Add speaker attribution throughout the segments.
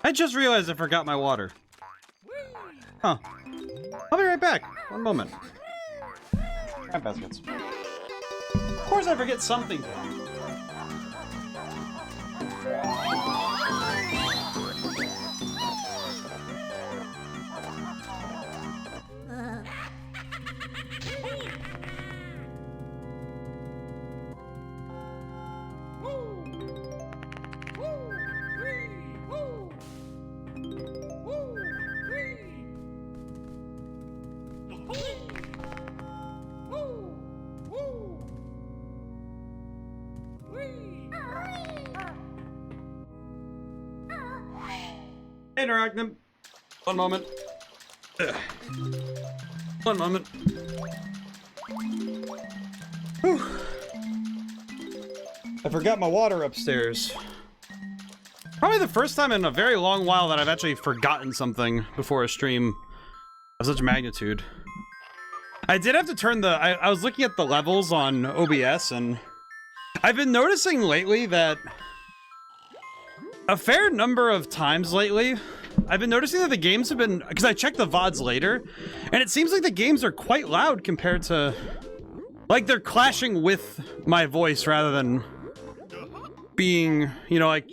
Speaker 1: I just realized I forgot my water. Huh. I'll be right back. One moment. Grab baskets. Of course I forget something. Interact them. One moment. Ugh. One moment. Whew. I forgot my water upstairs. Probably the first time in a very long while that I've actually forgotten something before a stream of such magnitude. I did have to turn the... I was looking at the levels on OBS, and I've been noticing lately that a fair number of times lately, I've been noticing that the games have been... Because I checked the VODs later, and it seems like the games are quite loud compared to... Like, they're clashing with my voice rather than being, you know, like...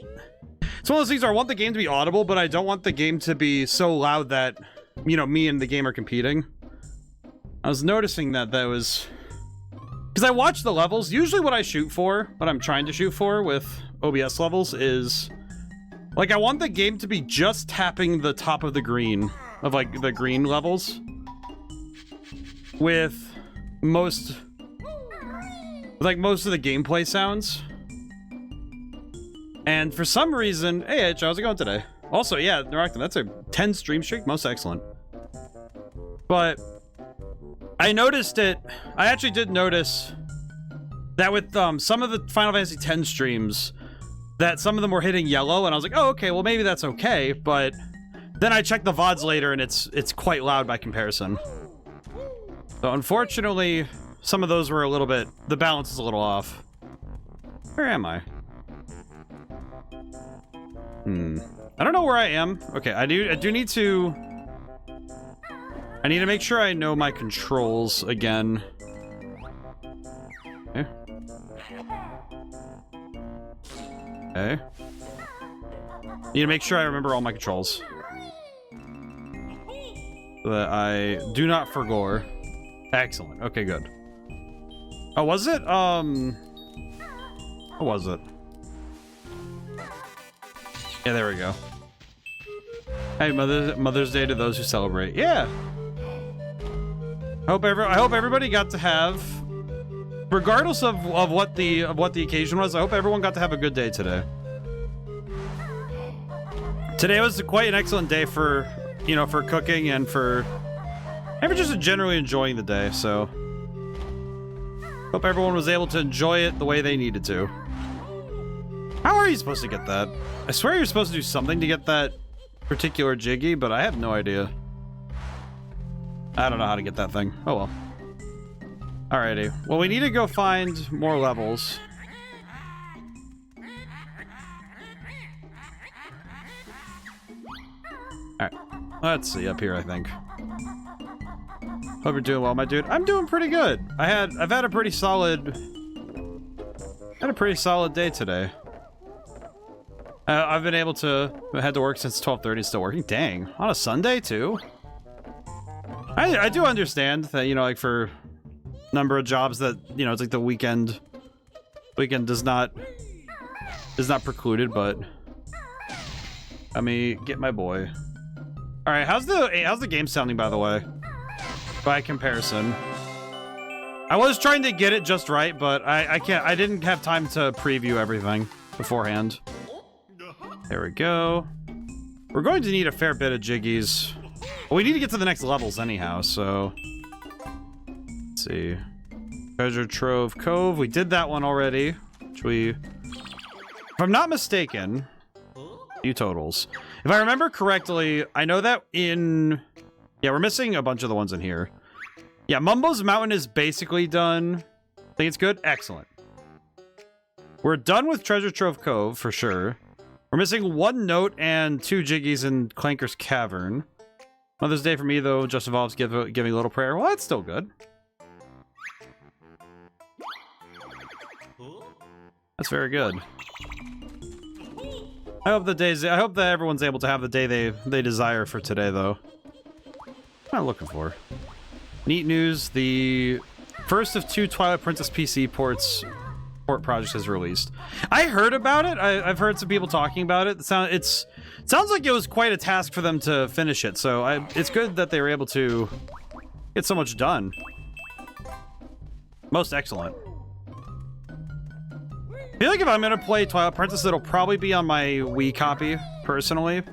Speaker 1: It's one of those things where I want the game to be audible, but I don't want the game to be so loud that, you know, me and the game are competing. I was noticing that was... Because I watch the levels. Usually what I shoot for, what I'm trying to shoot for with OBS levels is... Like, I want the game to be just tapping the top of the green, of, like, the green levels. With most of the gameplay sounds. And for some reason... Hey, Edge, how's it going today? Also, yeah, Naractin, that's a 10 stream streak. Most excellent. But I noticed it... I actually did notice that with some of the Final Fantasy X streams... that some of them were hitting yellow, and I was like, oh, okay, well, maybe that's okay, but then I checked the VODs later, and it's quite loud by comparison. So, unfortunately, some of those were a little bit... The balance is a little off. Where am I? I don't know where I am. Okay, I do need to... I need to make sure I know my controls again. Okay. Okay. Need to make sure I remember all my controls. So that I do not forgore. Excellent. Okay, good. Oh, was it? What was it? Yeah, there we go. Hey, Mother's Day to those who celebrate. Yeah. I hope everybody got to have, regardless of what the occasion was, I hope everyone got to have a good day today. Today was quite an excellent day for, you know, for cooking and for just generally enjoying the day, so hope everyone was able to enjoy it the way they needed to. How are you supposed to get that? I swear you're supposed to do something to get that particular jiggy, but I have no idea. I don't know how to get that thing. Oh well. Alrighty. Well, we need to go find more levels. Alright. Let's see, up here, I think. Hope you're doing well, my dude. I'm doing pretty good. I've had a pretty solid... day today. I've been able to... I had to work since 12:30, still working. Dang. On a Sunday, too? I do understand that, you know, like, for number of jobs that, you know, it's like the weekend is not precluded, but let me get my boy. All right, how's the game sounding, by the way, by comparison? I was trying to get it just right, but I didn't have time to preview everything beforehand. There we go. We're going to need a fair bit of jiggies. Well, we need to get to the next levels anyhow, so let's see. Treasure Trove Cove. We did that one already, which if I'm not mistaken, new totals. If I remember correctly, I know that yeah, we're missing a bunch of the ones in here. Yeah, Mumbo's Mountain is basically done. Think it's good? Excellent. We're done with Treasure Trove Cove, for sure. We're missing 1 note and 2 Jiggies in Clanker's Cavern. Mother's Day for me, though, just involves giving a little prayer. Well, that's still good. That's very good. I hope that everyone's able to have the day they desire for today, though. What am I looking for? Neat news, the first of 2 Twilight Princess PC port projects is released. I heard about it. I've heard some people talking about it. It sounds like it was quite a task for them to finish it, so it's good that they were able to get so much done. Most excellent. I feel like if I'm gonna play Twilight Princess, it'll probably be on my Wii copy, personally.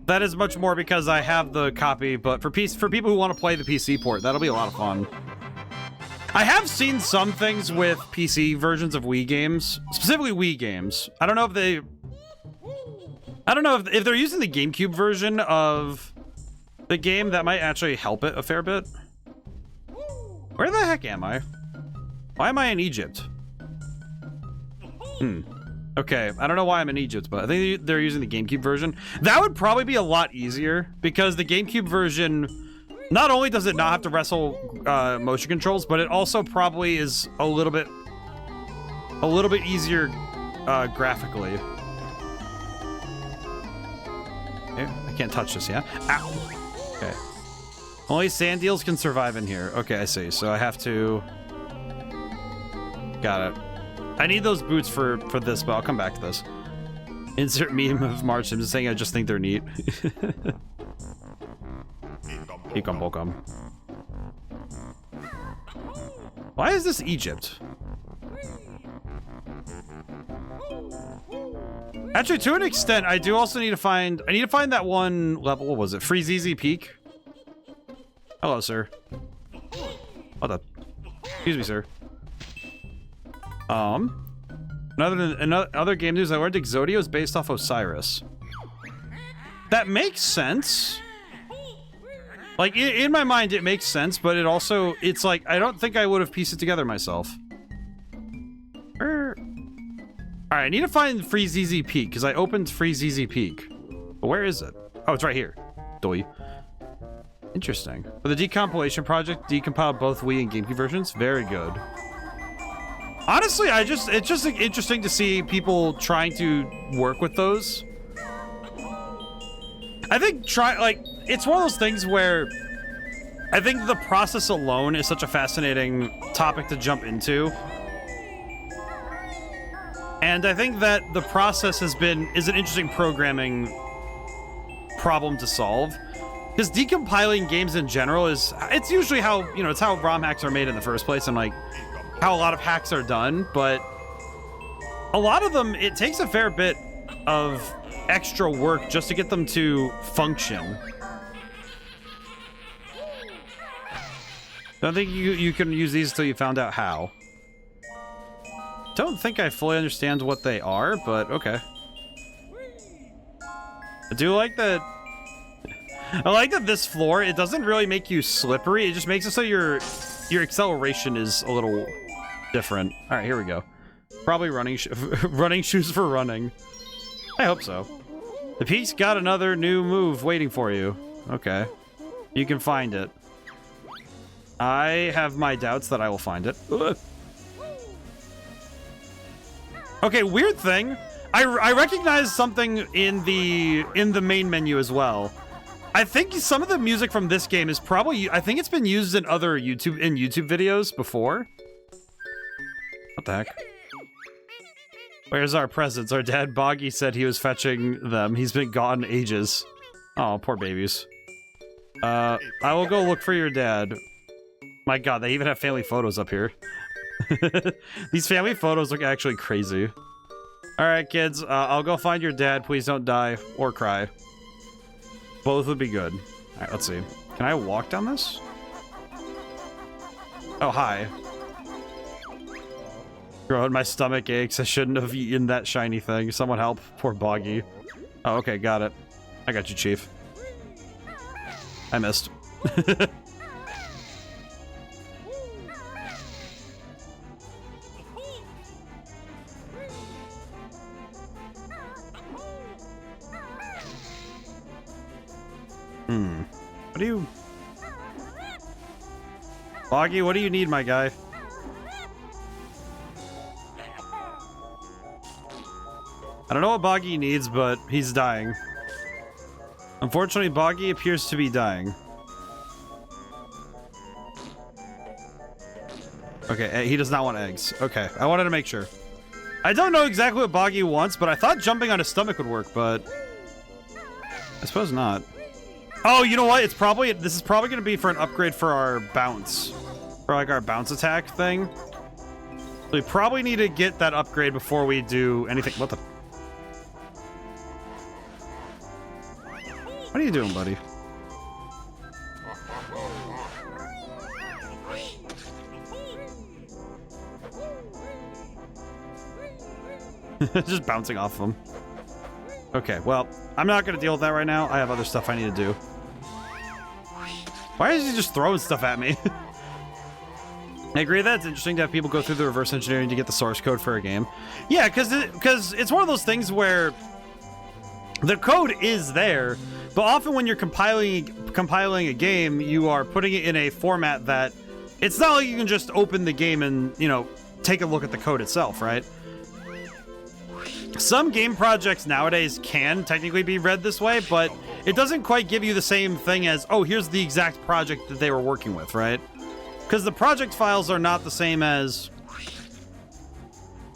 Speaker 1: That is much more because I have the copy, but for people who want to play the PC port, that'll be a lot of fun. I have seen some things with PC versions of Wii games, specifically Wii games. I don't know if they're using the GameCube version of the game, that might actually help it a fair bit. Where the heck am I? Why am I in Egypt? Okay, I don't know why I'm in Egypt, but I think they're using the GameCube version. That would probably be a lot easier, because the GameCube version, not only does it not have to wrestle motion controls, but it also probably is a little bit easier graphically. Okay, I can't touch this, yeah? Ow. Okay. Only sand eels can survive in here. Okay, I see. So I have to... Got it. I need those boots for this, but I'll come back to this. Insert meme of March. I'm just saying I just think they're neat. Ekom. Why is this Egypt? Actually, to an extent, I do also need to find... I need to find that one level. What was it? Freezeezy Peak? Hello, sir. What the... Excuse me, sir. Another game news. I learned Exodia is based off Osiris. That makes sense. Like, in my mind, it makes sense, but it also... It's like, I don't think I would have pieced it together myself. Alright, I need to find Freezeezy Peak, because I opened Freezeezy Peak. But where is it? Oh, it's right here. Doi. Interesting. For the decompilation project, decompiled both Wii and GameCube versions. Very good. Honestly, it's just like, interesting to see people trying to work with those. I think it's one of those things where I think the process alone is such a fascinating topic to jump into. And I think that the process is an interesting programming problem to solve. Because decompiling games in general it's usually how, it's how ROM hacks are made in the first place, and like how a lot of hacks are done, but a lot of them, it takes a fair bit of extra work just to get them to function. Don't think you can use these until you found out how. Don't think I fully understand what they are, but okay. I do like that. I like that this floor, it doesn't really make you slippery. It just makes it so your acceleration is a little different. All right, here we go. Probably running shoes for running. I hope so. The Peak's got another new move waiting for you. Okay. You can find it. I have my doubts that I will find it. Ugh. Okay, weird thing. I recognize something in the main menu as well. I think some of the music from this game is probably... I think it's been used in other YouTube videos before. What the heck? Where's our presents? Our dad, Boggy, said he was fetching them. He's been gone ages. Oh, poor babies. I will go look for your dad. My god, they even have family photos up here. These family photos look actually crazy. Alright, kids. I'll go find your dad. Please don't die or cry. Both would be good. Alright, let's see. Can I walk down this? Oh, hi. God, my stomach aches. I shouldn't have eaten that shiny thing. Someone help. Poor Boggy. Oh, okay, got it. I got you, Chief. I missed. What do you... Boggy, what do you need, my guy? I don't know what Boggy needs, but he's dying. Unfortunately, Boggy appears to be dying. Okay, he does not want eggs. Okay, I wanted to make sure. I don't know exactly what Boggy wants, but I thought jumping on his stomach would work, but... I suppose not. Oh, you know what? It's probably... This is probably going to be for an upgrade for our bounce. For, like, our bounce attack thing. We probably need to get that upgrade before we do anything... What the... What are you doing, buddy? Just bouncing off of him. Okay, well, I'm not going to deal with that right now. I have other stuff I need to do. Why is he just throwing stuff at me? I agree that it's interesting to have people go through the reverse engineering to get the source code for a game. Yeah, because it's one of those things where the code is there, but often when you're compiling a game, you are putting it in a format that it's not like you can just open the game and, you know, take a look at the code itself, right? Some game projects nowadays can technically be read this way, but it doesn't quite give you the same thing as, oh, here's the exact project that they were working with, right? Because the project files are not the same as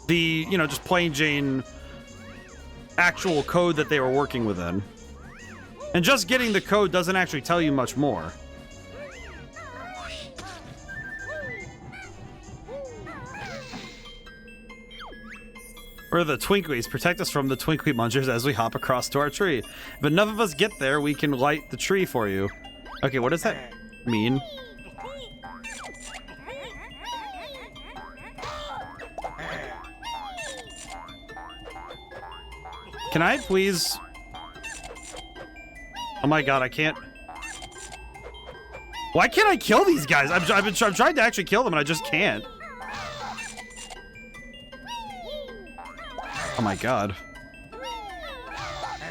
Speaker 1: the, you know, just plain Jane actual code that they were working within. And just getting the code doesn't actually tell you much more. We're the Twinklies. Protect us from the Twinkly Munchers as we hop across to our tree. If enough of us get there, we can light the tree for you. Okay, what does that mean? Can I please... Oh my god, I can't... Why can't I kill these guys? I'm trying to actually kill them and I just can't. Oh my god.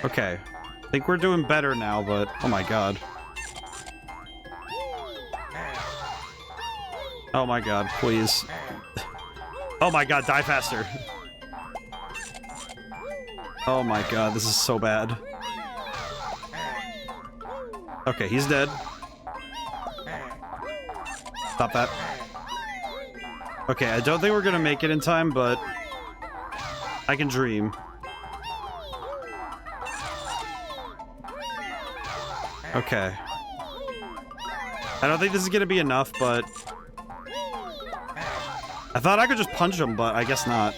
Speaker 1: Okay. I think we're doing better now, but... Oh my god. Oh my god, please. Oh my god, die faster. Oh my god, this is so bad. Okay, he's dead. Stop that. Okay, I don't think we're gonna make it in time, but... I can dream. Okay. I don't think this is gonna be enough, but... I thought I could just punch him, but I guess not.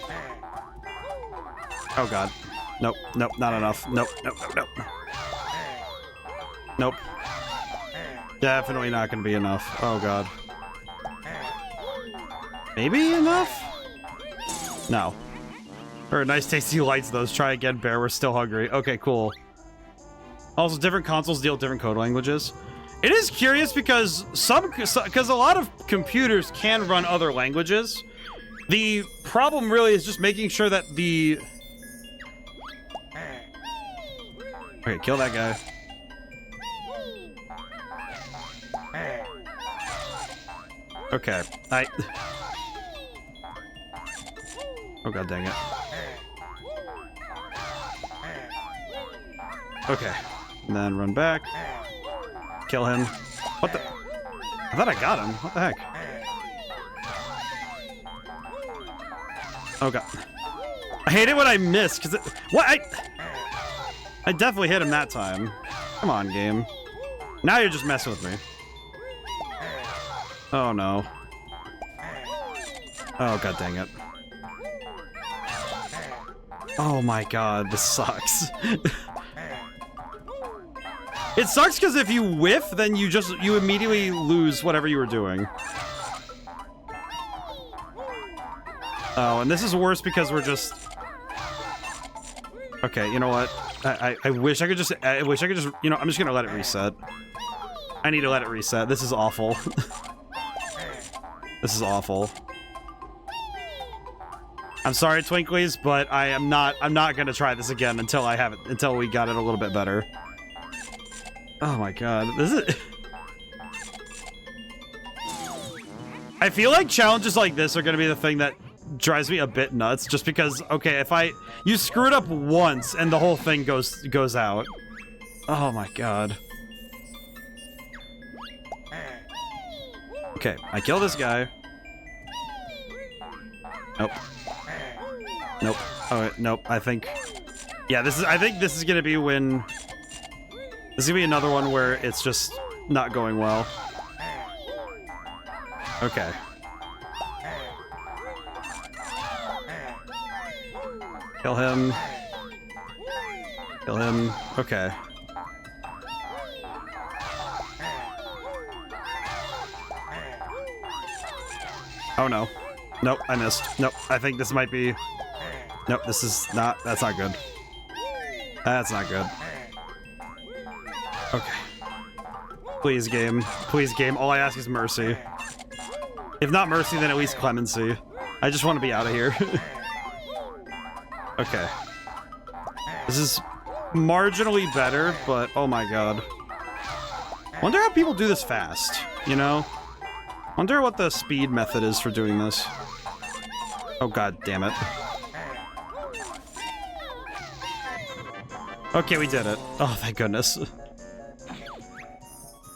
Speaker 1: Oh god. Nope, nope, not enough. Nope, nope, nope, nope. Nope. Definitely not gonna be enough. Oh god. Maybe enough? No. Or nice tasty lights, those. Try again, bear. We're still hungry. Okay, cool. Also, different consoles deal with different code languages. It is curious because because a lot of computers can run other languages. The problem really is just making sure that the... Okay, kill that guy. Okay, Oh god dang it. Okay, and then run back. Kill him. What the? I thought I got him. What the heck? Oh god. I hate it when I miss, because it... What? I definitely hit him that time. Come on, game. Now you're just messing with me. Oh no. Oh god dang it. Oh my god, this sucks. It sucks because if you whiff, then you immediately lose whatever you were doing. Oh, and this is worse because we're just... Okay, you know what? I wish I could just... You know, I'm just gonna let it reset. I need to let it reset. This is awful. This is awful. I'm sorry, Twinklies, but I'm not gonna try this again until we got it a little bit better. Oh my god, this is... I feel like challenges like this are gonna be the thing that drives me a bit nuts, just because, okay, if you screw it up once and the whole thing goes out. Oh my god. Okay, I kill this guy. Nope. Nope. Oh, nope, I think... Yeah, I think this is gonna be when... This is gonna be another one where it's just not going well. Okay. Kill him. Kill him. Okay. Oh no. Nope, I missed. Nope, I think this might be... Nope, this is not... That's not good. That's not good. Okay. Please, game. Please, game. All I ask is mercy. If not mercy, then at least clemency. I just want to be out of here. Okay. This is marginally better, but oh my god. Wonder how people do this fast, you know? Wonder what the speed method is for doing this. Oh god damn it. Okay, we did it. Oh, thank goodness.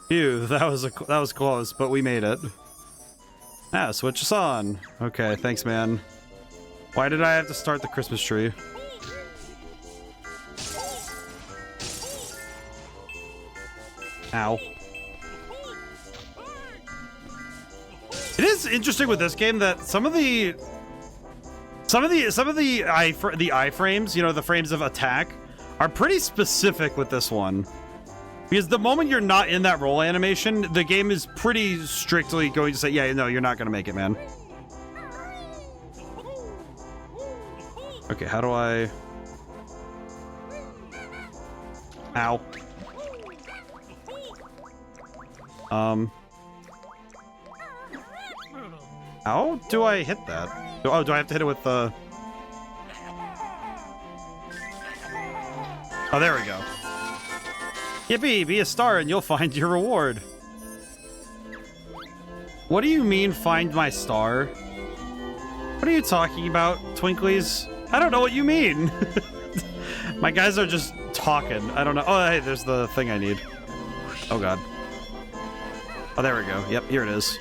Speaker 1: Phew, that was close, but we made it. Ah, switch us on. Okay, thanks, man. Why did I have to start the Christmas tree? Ow. It is interesting with this game that some of the iframes, you know, the frames of attack, are pretty specific with this one. Because the moment you're not in that roll animation, the game is pretty strictly going to say, yeah, no, you're not going to make it, man. Okay, how do I... Ow. How do I hit that? Oh, do I have to hit it with the... Oh, there we go. Yippee, be a star and you'll find your reward. What do you mean, find my star? What are you talking about, Twinklies? I don't know what you mean. My guys are just talking. I don't know. Oh, hey, there's the thing I need. Oh, God. Oh, there we go. Yep, here it is.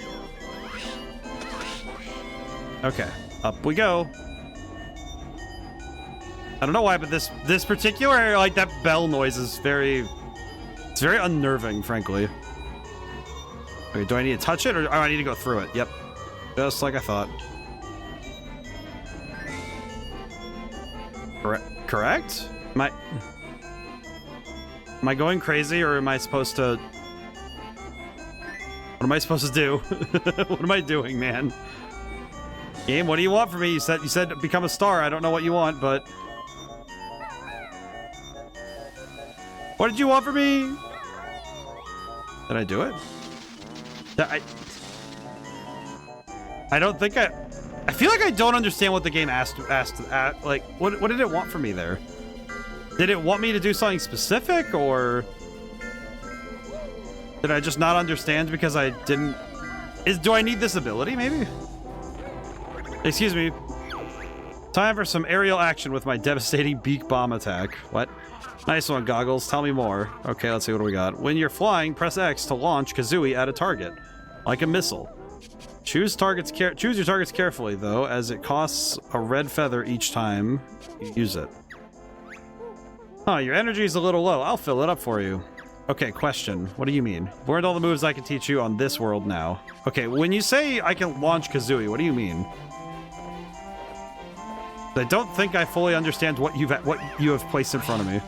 Speaker 1: Okay, up we go. I don't know why, but this particular, like, that bell noise is very... It's very unnerving, frankly. Okay, do I need to touch it, or I need to go through it? Yep. Just like I thought. Correct? Am I going crazy, or am I supposed to... What am I supposed to do? What am I doing, man? Game, what do you want from me? You said become a star. I don't know what you want, but... What did you want from me? Did I do it? I don't think I feel like I don't understand what the game asked like, what did it want from me there? Did it want me to do something specific, or... Did I just not understand because I didn't... Do I need this ability, maybe? Excuse me. Time for some aerial action with my devastating beak bomb attack. What? Nice one, Goggles. Tell me more. Okay, let's see what do we got. When you're flying, press X to launch Kazooie at a target, like a missile. Choose your targets carefully, though, as it costs a red feather each time you use it. Huh, your energy's a little low. I'll fill it up for you. Okay, question. What do you mean? Learned all the moves I can teach you on this world now. Okay, when you say I can launch Kazooie, what do you mean? I don't think I fully understand what you have placed in front of me.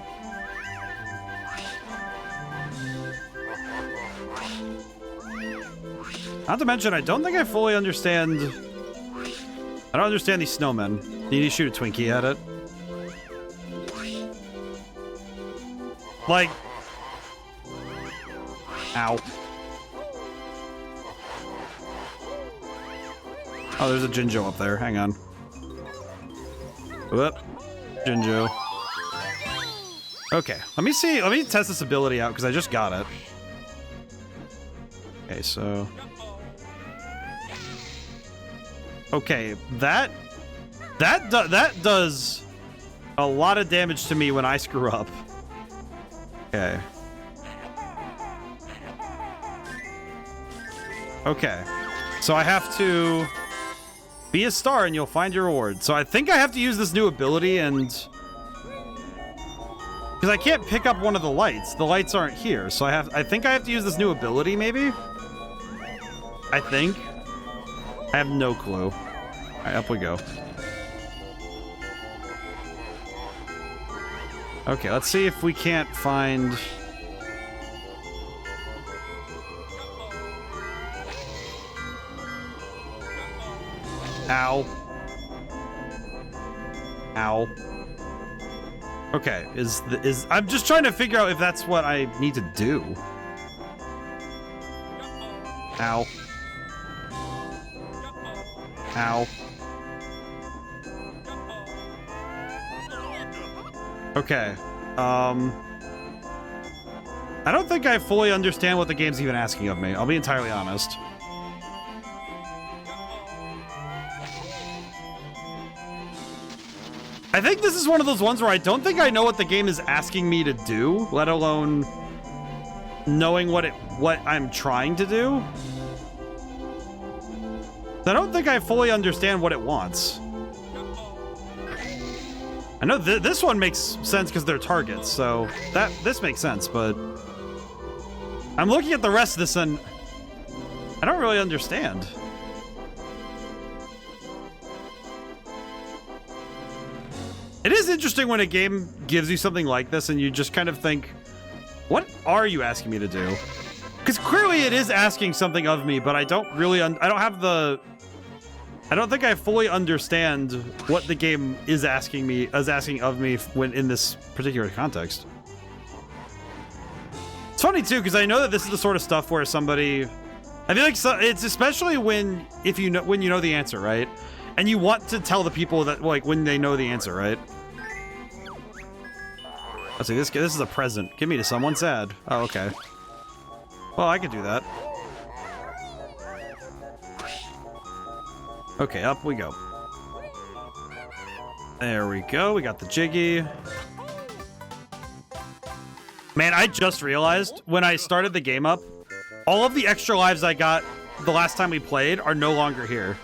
Speaker 1: Not to mention, I don't think I fully understand... I don't understand these snowmen. You need to shoot a Twinkie at it. Like... Ow. Oh, there's a Jinjo up there. Hang on. Whoop. Jinjo. Okay, let me see. Let me test this ability out, because I just got it. Okay, so... Okay, that does a lot of damage to me when I screw up. Okay. Okay. So I have to be a star and you'll find your reward. So I think I have to use this new ability and... because I can't pick up one of the lights. The lights aren't here. So I think I have to use this new ability, maybe? I think. I have no clue. All right, up we go. Okay, let's see if we can't find... Ow. Ow. Okay, I'm just trying to figure out if that's what I need to do. Ow. Ow. Okay. I don't think I fully understand what the game's even asking of me. I'll be entirely honest. I think this is one of those ones where I don't think I know what the game is asking me to do, let alone knowing what I'm trying to do. I don't think I fully understand what it wants. I know this one makes sense because they're targets, so this makes sense, but I'm looking at the rest of this and I don't really understand. It is interesting when a game gives you something like this and you just kind of think, what are you asking me to do? Because clearly it is asking something of me, but I don't really, I don't think I fully understand what the game is asking of me when in this particular context. It's funny too, because I know that this is the sort of stuff where somebody, I feel like it's especially when you know the answer, right? And you want to tell the people that, like, when they know the answer, right? Let's see, this is a present. Give me to someone sad. Oh, okay. Well, I could do that. Okay, up we go. There we go. We got the Jiggy. Man, I just realized when I started the game up, all of the extra lives I got the last time we played are no longer here.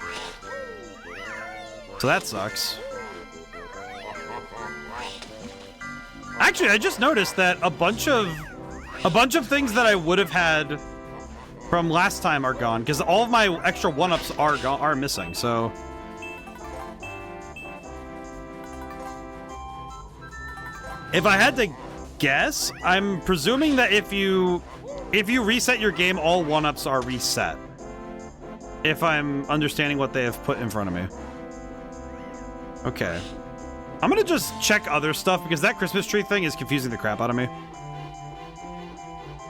Speaker 1: So that sucks. Actually, I just noticed that a bunch of things that I would have had from last time are gone because all of my extra 1-ups are missing. So if I had to guess, I'm presuming that if you reset your game, all 1-ups are reset. If I'm understanding what they have put in front of me. Okay. I'm gonna just check other stuff because that Christmas tree thing is confusing the crap out of me.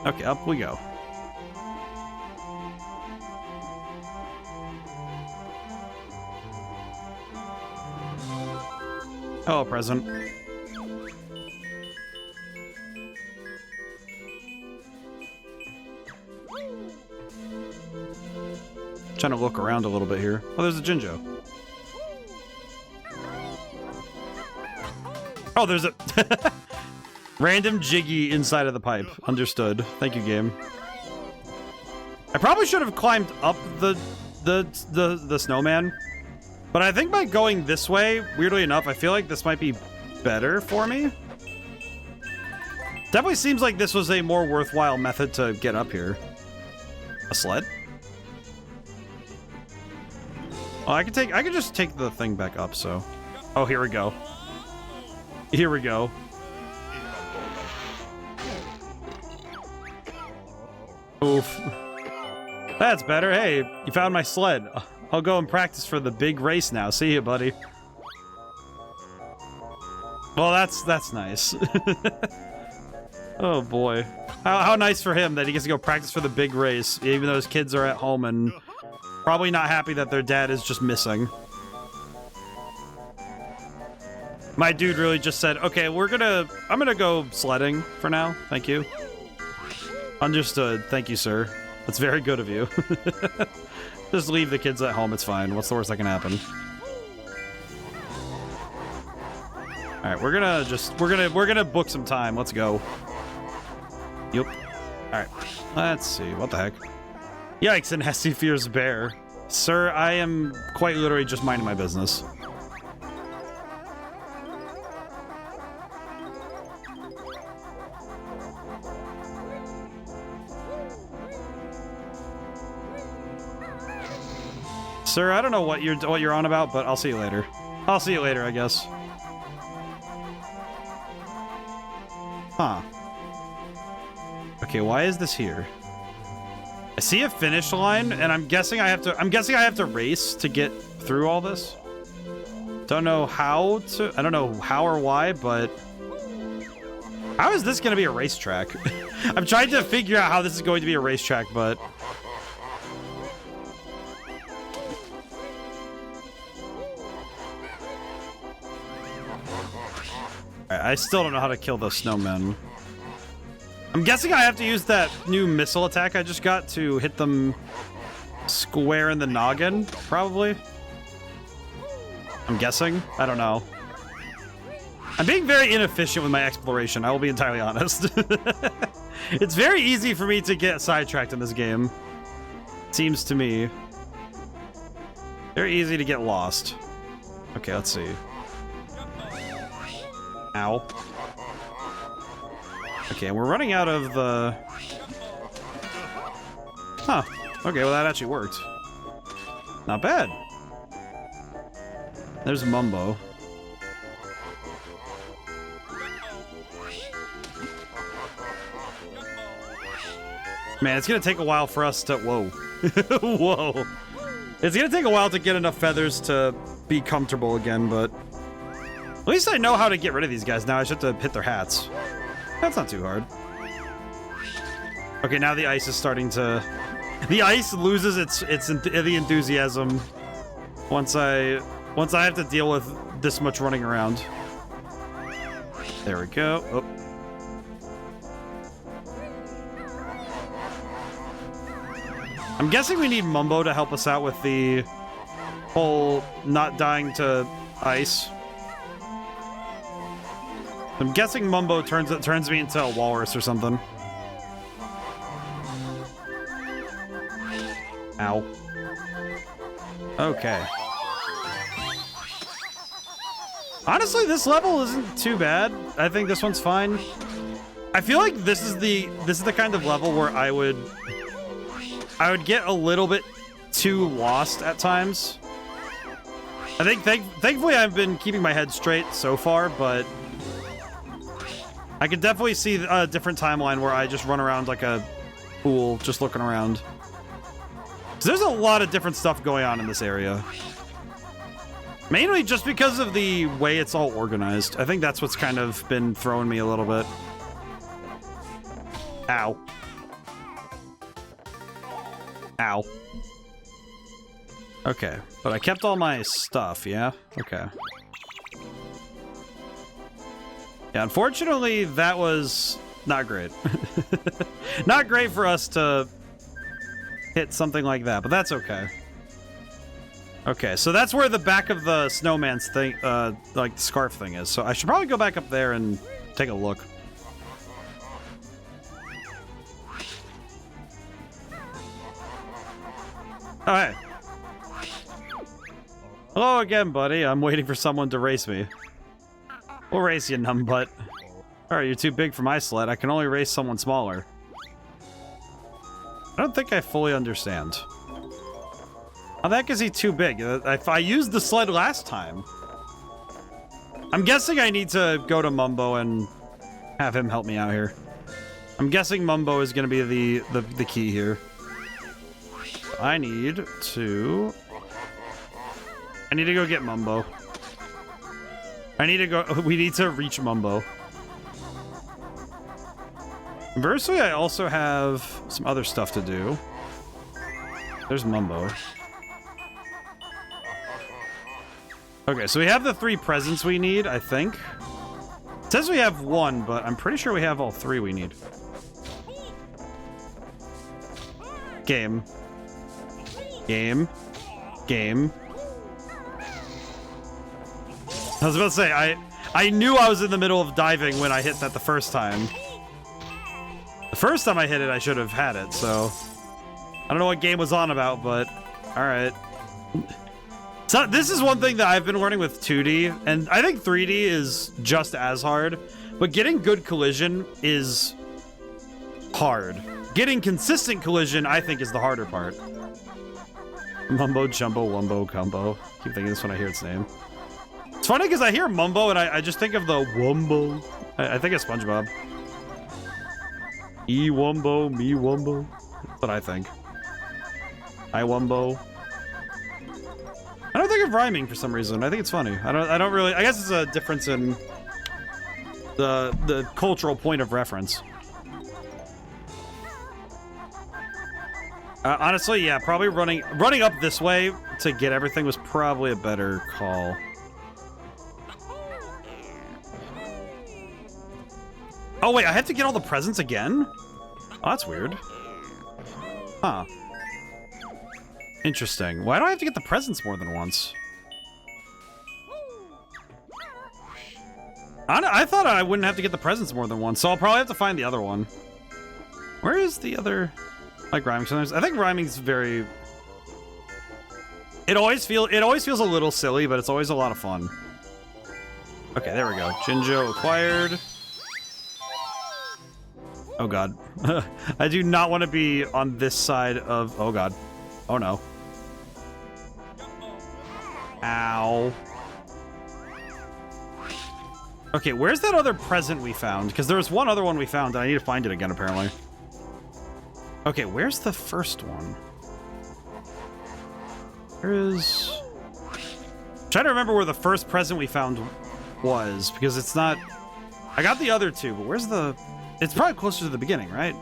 Speaker 1: Okay, up we go. Hello, present. Trying to look around a little bit here. Oh, there's a Jinjo. Oh, there's a random Jiggy inside of the pipe. Understood. Thank you, game. I probably should have climbed up the snowman, but I think by going this way, weirdly enough, I feel like this might be better for me. Definitely seems like this was a more worthwhile method to get up here. A sled? Oh, I could just take the thing back up, so. Oh, here we go. Here we go. Oof. That's better. Hey, you found my sled. I'll go and practice for the big race now. See you, buddy. Well, that's nice. Oh boy. How nice for him that he gets to go practice for the big race, even though his kids are at home and probably not happy that their dad is just missing. My dude really just said, okay, I'm gonna go sledding for now. Thank you. Understood. Thank you, sir. That's very good of you. Just leave the kids at home, it's fine. What's the worst that can happen? Alright, we're gonna book some time. Let's go. Yep. Alright. Let's see. What the heck? Yikes, and Hessie fears bear. Sir, I am quite literally just minding my business. Sir, I don't know what you're on about, but I'll see you later. I'll see you later, I guess. Huh. Okay, why is this here? I see a finish line, and I'm guessing I have to race to get through all this. Don't know how to, I don't know how or why, but how is this gonna be a racetrack? I'm trying to figure out how this is going to be a racetrack, but I still don't know how to kill those snowmen. I'm guessing I have to use that new missile attack I just got to hit them square in the noggin, probably. I'm guessing. I don't know. I'm being very inefficient with my exploration, I will be entirely honest. It's very easy for me to get sidetracked in this game. Seems to me. Very easy to get lost. Okay, let's see. Ow. Okay, we're running out of the... Huh. Okay, well that actually worked. Not bad. There's Mumbo. Man, it's gonna take a while for us to... Whoa. Whoa. It's gonna take a while to get enough feathers to be comfortable again, but... At least I know how to get rid of these guys now. I just have to hit their hats. That's not too hard. Okay, now the ice is starting to... The ice loses the enthusiasm once I have to deal with this much running around. There we go. Oh. I'm guessing we need Mumbo to help us out with the whole not dying to ice. I'm guessing Mumbo turns me into a walrus or something. Ow. Okay. Honestly, this level isn't too bad. I think this one's fine. I feel like this is the kind of level where I would get a little bit too lost at times. I think thankfully I've been keeping my head straight so far, but I could definitely see a different timeline where I just run around like a fool, just looking around. So there's a lot of different stuff going on in this area. Mainly just because of the way it's all organized. I think that's what's kind of been throwing me a little bit. Ow. Ow. Okay, but I kept all my stuff, yeah? Okay. Yeah, unfortunately, that was not great. Not great for us to hit something like that, but that's okay. Okay, so that's where the back of the snowman's thing, like, scarf thing is. So I should probably go back up there and take a look. Oh, hey. Hello again, buddy. I'm waiting for someone to race me. We'll race you, numbbutt. Alright, you're too big for my sled. I can only race someone smaller. I don't think I fully understand. How the heck is he too big? If I used the sled last time. I'm guessing I need to go to Mumbo and have him help me out here. I'm guessing Mumbo is going to be the key here. I need to go get Mumbo. We need to reach Mumbo. Conversely, I also have some other stuff to do. There's Mumbo. Okay, so we have the 3 presents we need, I think. It says we have 1, but I'm pretty sure we have all 3 we need. Game. Game. Game. I was about to say, I knew I was in the middle of diving when I hit that the first time. The first time I hit it, I should have had it, so... I don't know what game was on about, but... Alright. So, this is one thing that I've been learning with 2D, and I think 3D is just as hard, but getting good collision is hard. Getting consistent collision, I think, is the harder part. Mumbo Jumbo Wumbo Combo. Keep thinking this when I hear its name. It's funny because I hear Mumbo and I just think of the Wumbo. I think of SpongeBob. E Wumbo, me Wumbo. That's what I think. I Wumbo. I don't think of rhyming for some reason. I think it's funny. I don't really. I guess it's a difference in the cultural point of reference. Honestly, yeah, probably running up this way to get everything was probably a better call. Oh wait, I have to get all the presents again? Oh, that's weird. Huh. Interesting. Why do I have to get the presents more than once? I thought I wouldn't have to get the presents more than once, so I'll probably have to find the other one. Where is the other... like rhyming sometimes? I think rhyming's very... It always feels a little silly, but it's always a lot of fun. Okay, there we go. Jinjo acquired. Oh god. I do not want to be on this side of... oh god. Oh no. Ow. Okay, where's that other present we found? Because there was one other one we found, and I need to find it again, apparently. Okay, where's the first one? Where is... I'm trying to remember where the first present we found was, because it's not... I got the other two, but where's the... It's probably closer to the beginning, right?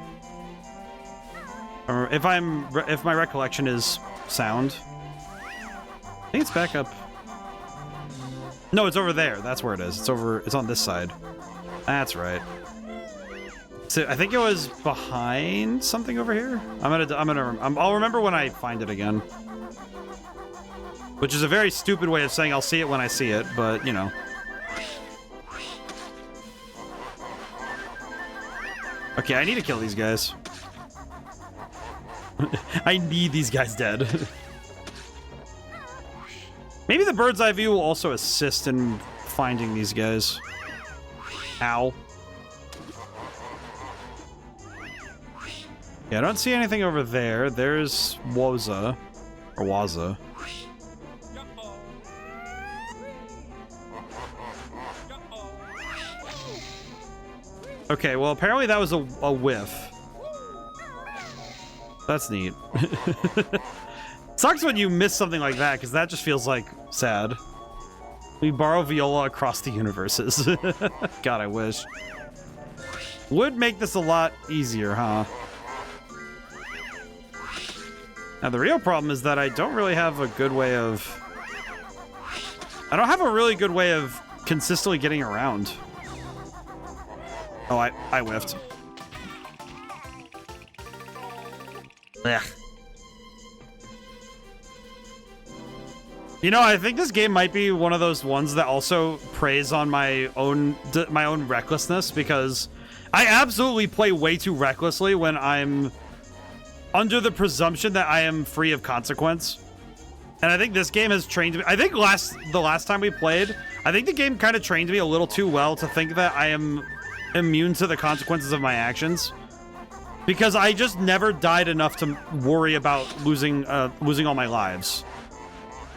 Speaker 1: Or if my recollection is sound. I think it's back up. No, it's over there. That's where it is. It's on this side. That's right. So I think it was behind something over here. I'll remember when I find it again. Which is a very stupid way of saying I'll see it when I see it, but you know. Okay, I need to kill these guys. I need these guys dead. Maybe the bird's eye view will also assist in finding these guys. Ow. Yeah, I don't see anything over there. There's Woza. Or Waza. Okay, well, apparently that was a whiff. That's neat. Sucks when you miss something like that, because that just feels like sad. We borrow Viola across the universes. God, I wish. Would make this a lot easier, huh? Now, the real problem is that I don't really have a good way of... I don't have a really good way of consistently getting around. Oh, I whiffed. Ugh. You know, I think this game might be one of those ones that also preys on my own recklessness, because I absolutely play way too recklessly when I'm under the presumption that I am free of consequence. And I think this game has trained me. I think the last time we played, I think the game kind of trained me a little too well to think that I am immune to the consequences of my actions. Because I just never died enough to worry about losing all my lives.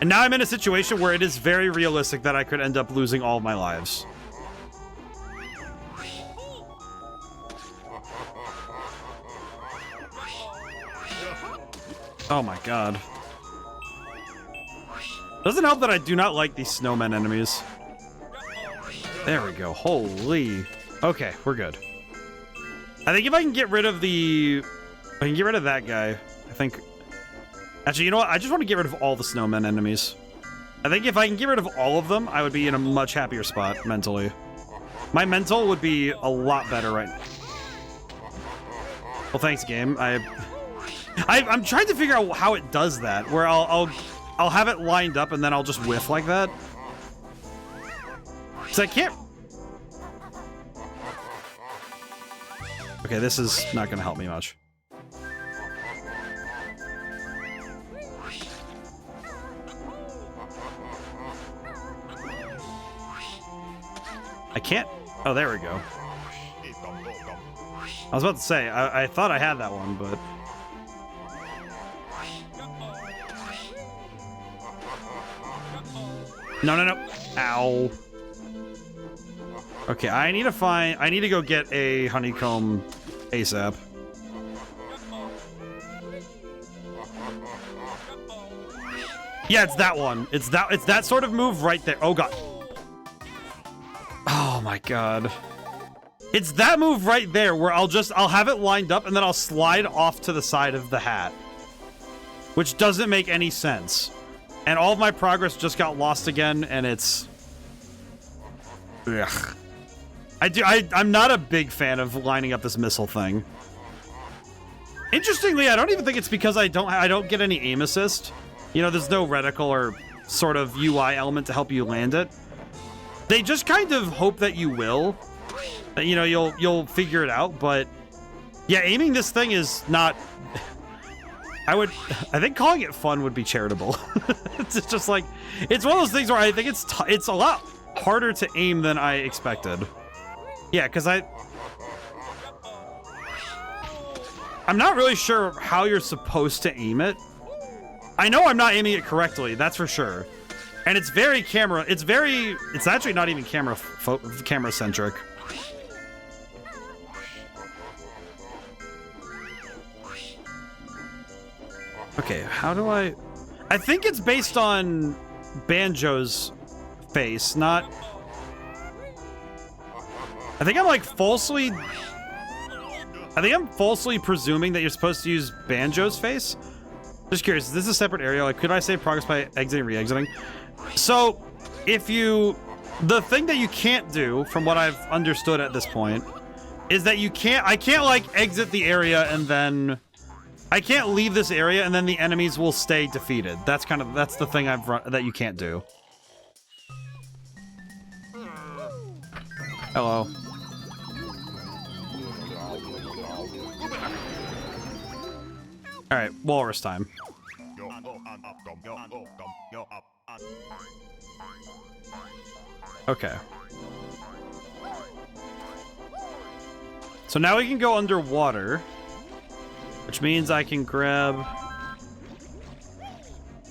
Speaker 1: And now I'm in a situation where it is very realistic that I could end up losing all of my lives. Oh my god. Doesn't help that I do not like these snowmen enemies. There we go. Holy. Okay, we're good. I think if I can get rid of that guy, I think... Actually, you know what? I just want to get rid of all the snowmen enemies. I think if I can get rid of all of them, I would be in a much happier spot mentally. My mental would be a lot better right now. Well, thanks, game. I'm trying to figure out how it does that, where I'll have it lined up and then I'll just whiff like that. Because I can't... Okay, this is not going to help me much. I can't... Oh, there we go. I was about to say, I thought I had that one, but... No, no, no. Ow. Okay, I need to go get a honeycomb ASAP. Yeah, it's that one. It's that sort of move right there. Oh god. Oh my god. It's that move right there where I'll have it lined up and then I'll slide off to the side of the hat. Which doesn't make any sense. And all of my progress just got lost again, and it's... Ugh. I'm not a big fan of lining up this missile thing. Interestingly, I don't even think it's because I don't get any aim assist. You know, there's no reticle or sort of UI element to help you land it. They just kind of hope that you will. You know, you'll figure it out, but... Yeah, aiming this thing is not... I think calling it fun would be charitable. It's just like, it's one of those things where I think it's a lot harder to aim than I expected. Yeah, because I'm not really sure how you're supposed to aim it. I know I'm not aiming it correctly, that's for sure. And it's very it's actually not even camera centric. Okay, how do I think it's based on Banjo's face, not... I think I'm falsely presuming that you're supposed to use Banjo's face. Just curious, is this a separate area? Like, could I save progress by exiting, re-exiting? So, the thing that you can't do, from what I've understood at this point, is that I can't, like, exit the area and then... I can't leave this area and then the enemies will stay defeated. That's the thing that you can't do. Hello. Alright, walrus time. Okay. So now we can go underwater. Which means I can grab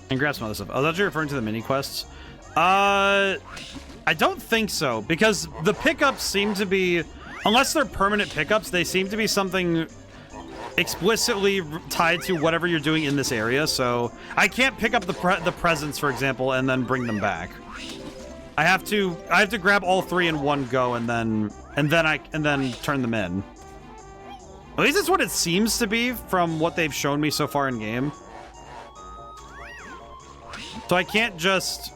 Speaker 1: some other stuff. I was actually referring to the mini quests. I don't think so, because the pickups seem to be, unless they're permanent pickups, they seem to be something explicitly tied to whatever you're doing in this area. So I can't pick up the presents, for example, and then bring them back. I have to grab all three in one go and then turn them in. At least it's what it seems to be from what they've shown me so far in game. So I can't just...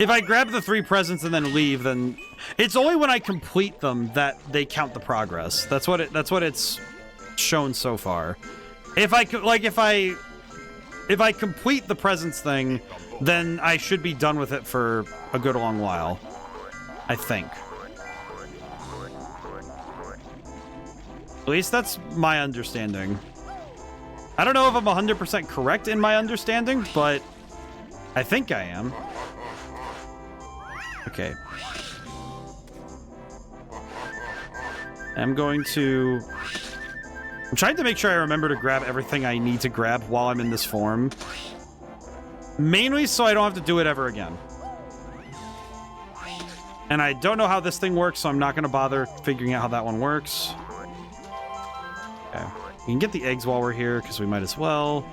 Speaker 1: If I grab the three presents and then leave, then... It's only when I complete them that they count the progress. That's what it's shown so far. If I complete the presents thing, then I should be done with it for a good long while. I think. At least that's my understanding. I don't know if I'm 100% correct in my understanding, but I think I am. Okay. I'm trying to make sure I remember to grab everything I need to grab while I'm in this form. Mainly so I don't have to do it ever again. And I don't know how this thing works, so I'm not going to bother figuring out how that one works. Okay. We can get the eggs while we're here, because we might as well.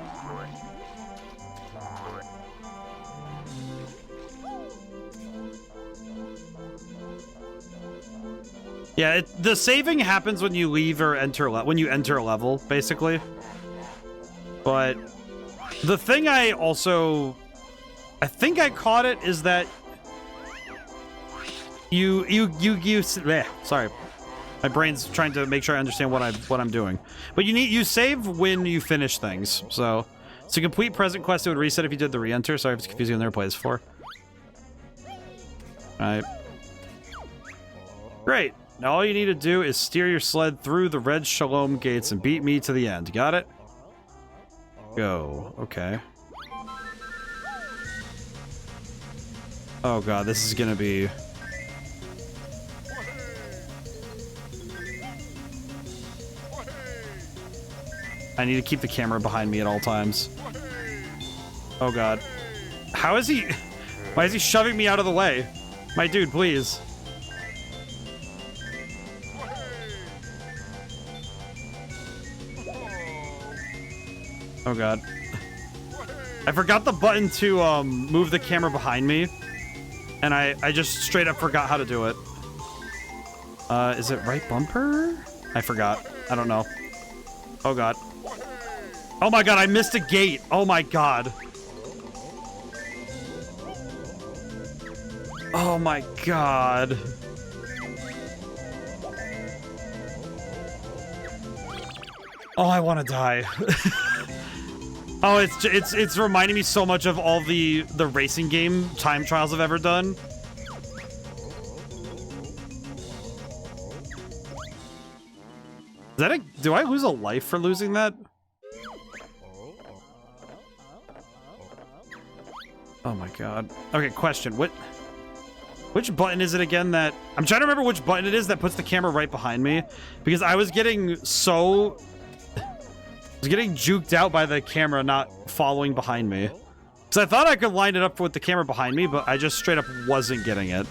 Speaker 1: Yeah, the saving happens when you leave or enter when you enter a level, basically. But the thing I think I caught it is that sorry. My brain's trying to make sure I understand what I'm doing. But you save when you finish things. So to complete present quest, it would reset if you did the re-enter. Sorry if it's confusing. I've never played this before. Alright. Great. Now all you need to do is steer your sled through the red Shalom gates and beat me to the end. Got it? Go. Okay. Oh god, this is gonna be... I need to keep the camera behind me at all times. Oh god. How is he... Why is he shoving me out of the way? My dude, please. Oh god. I forgot the button to move the camera behind me. And I just straight up forgot how to do it. Is it right bumper? I forgot. I don't know. Oh god. Oh my god, I missed a gate. Oh my god. Oh my god. Oh, I want to die. Oh, it's reminding me so much of all the racing game time trials I've ever done. Is that a... Do I lose a life for losing that? Oh my god. Okay, question. Which button is it again that... I'm trying to remember which button it is that puts the camera right behind me. Because I was getting so... I was getting juked out by the camera not following behind me. Because I thought I could line it up with the camera behind me, but I just straight up wasn't getting it.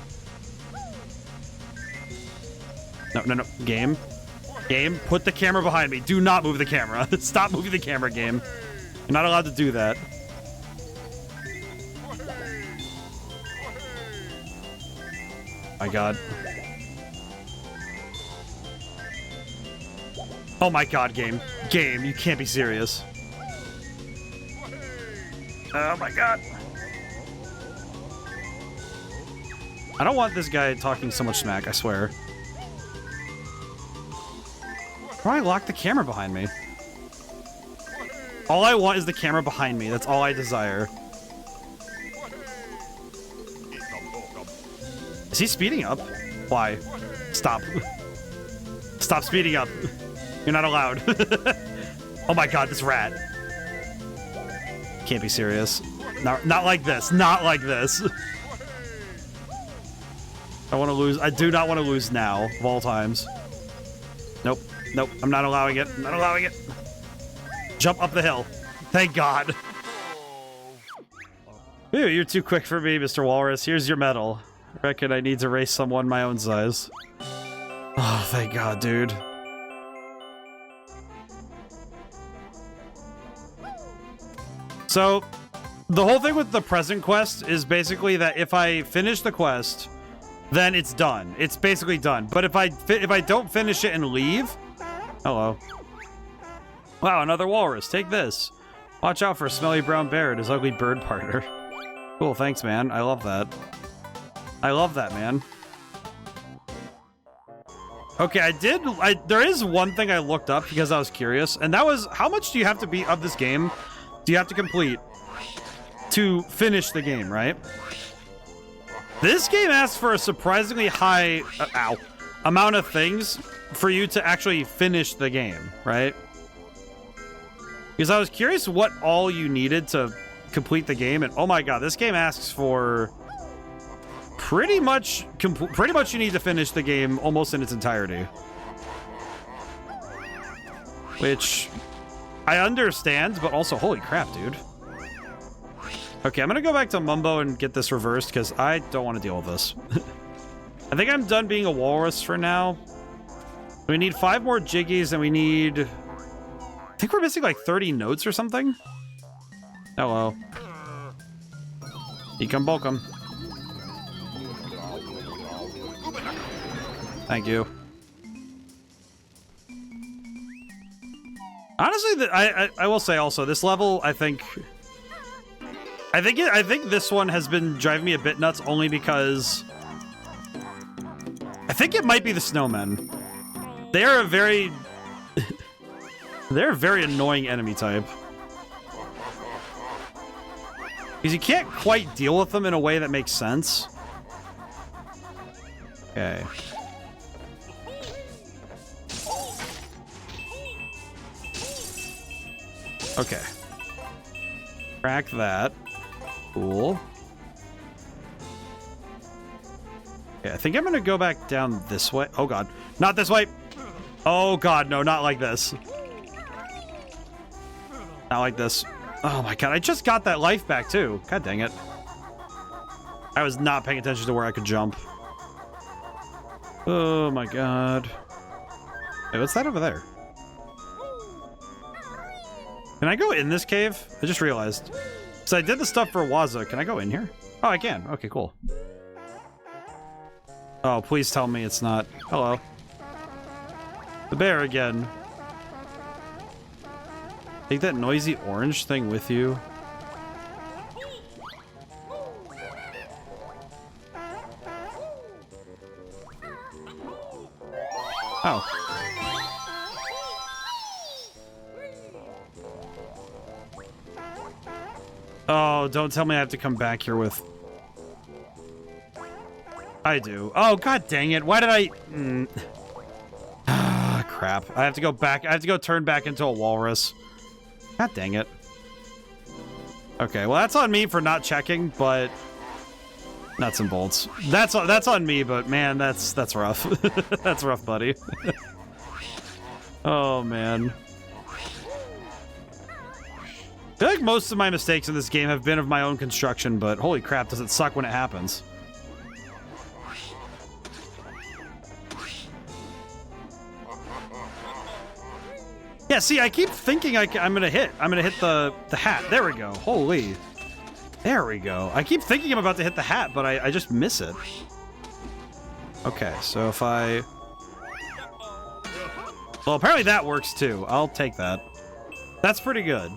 Speaker 1: No. Game. Game, put the camera behind me. Do not move the camera. Stop moving the camera, game. You're not allowed to do that. My god. Oh my god, game. Game, you can't be serious. Oh my god. I don't want this guy talking so much smack, I swear. Why lock the camera behind me? All I want is the camera behind me. That's all I desire. Is he speeding up? Why? Stop. Stop speeding up. You're not allowed. Oh my god, this rat. Can't be serious. Not like this. Not like this. I want to lose. I do not want to lose now, of all times. Nope. Nope. I'm not allowing it. I'm not allowing it. Jump up the hill. Thank god. Ew, you're too quick for me, Mr. Walrus. Here's your medal. I reckon I need to race someone my own size. Oh, thank god, dude. So, the whole thing with the present quest is basically that if I finish the quest, then it's done. It's basically done. But if I don't finish it and leave... Hello. Wow, another walrus. Take this. Watch out for a smelly brown bear and his ugly bird partner. Cool, thanks, man. I love that. I love that, man. Okay, there is one thing I looked up because I was curious, and that was, how much do you have to beat of this game? Do you have to complete to finish the game, right? This game asks for a surprisingly high amount of things for you to actually finish the game, right? Because I was curious what all you needed to complete the game, and oh my god, this game asks for pretty much you need to finish the game almost in its entirety. Which I understand, but also, holy crap, dude. Okay, I'm gonna go back to Mumbo and get this reversed, because I don't want to deal with this. I think I'm done being a walrus for now. We need 5 more jiggies, and we need... I think we're missing like 30 notes or something. Hello. Ekum Bokum. Thank you. Honestly, I will say also, this level, I think this one has been driving me a bit nuts only because I think it might be the snowmen. They're a very... they're a very annoying enemy type. Because you can't quite deal with them in a way that makes sense. Okay. Okay. Crack that. Cool. Okay, I think I'm gonna go back down this way. Oh god. Not this way! Oh god, no, not like this. Not like this. Oh my god, I just got that life back too. God dang it. I was not paying attention to where I could jump. Oh my god. Wait, what's that over there? Can I go in this cave? I just realized. So I did the stuff for Waza. Can I go in here? Oh, I can. Okay, cool. Oh, please tell me it's not. Hello. The bear again. Take that noisy orange thing with you. Oh. Oh, don't tell me I have to come back here with... I do. Oh, god dang it. Why did I... Ah, crap. I have to go back. I have to go turn back into a walrus. God dang it. Okay, well, that's on me for not checking, but... Nuts and bolts. That's on me, but man, that's rough. That's rough, buddy. Oh, man. I feel like most of my mistakes in this game have been of my own construction, but holy crap, does it suck when it happens. Yeah, see, I keep thinking I'm gonna hit the hat. There we go. Holy. There we go. I keep thinking I'm about to hit the hat, but I just miss it. Okay, so if I... Well, apparently that works too. I'll take that. That's pretty good.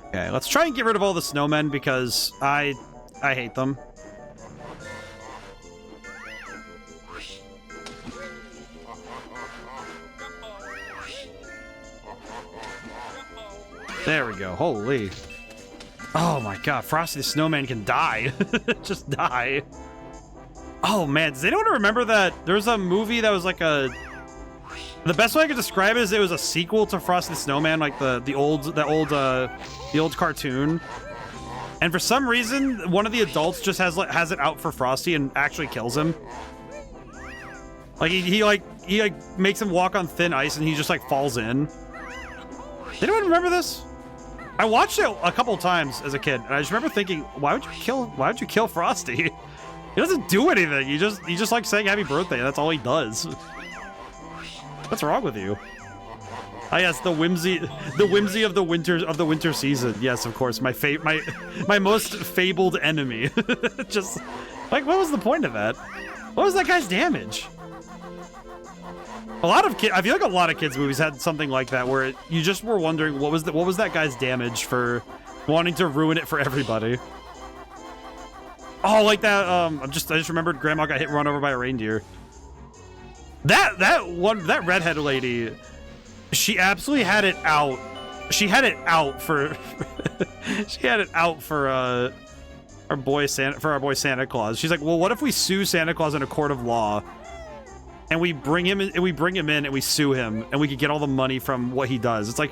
Speaker 1: Okay, let's try and get rid of all the snowmen because I hate them. There we go. Holy. Oh my god, Frosty the Snowman can die. Just die. Oh man, does anyone remember that there was a movie that was like a... The best way I could describe it is it was a sequel to Frosty the Snowman, like the old cartoon. And for some reason, one of the adults just has it out for Frosty and actually kills him. Like he makes him walk on thin ice and he just like falls in. Did anyone remember this? I watched it a couple times as a kid, and I just remember thinking, why would you kill Frosty? He doesn't do anything. You just like saying happy birthday. That's all he does. What's wrong with you? Ah, yes, the whimsy of the winter season. Yes, of course, my most fabled enemy. Just like, what was the point of that? What was that guy's damage? I feel like a lot of kids' movies had something like that, where you just were wondering what was that guy's damage for wanting to ruin it for everybody. Oh, like that. I just remembered Grandma got run over by a reindeer. That redhead lady, she absolutely had it out. She had it out for our boy Santa Claus. She's like, well, what if we sue Santa Claus in a court of law, and we bring him in and we sue him, and we could get all the money from what he does? It's like,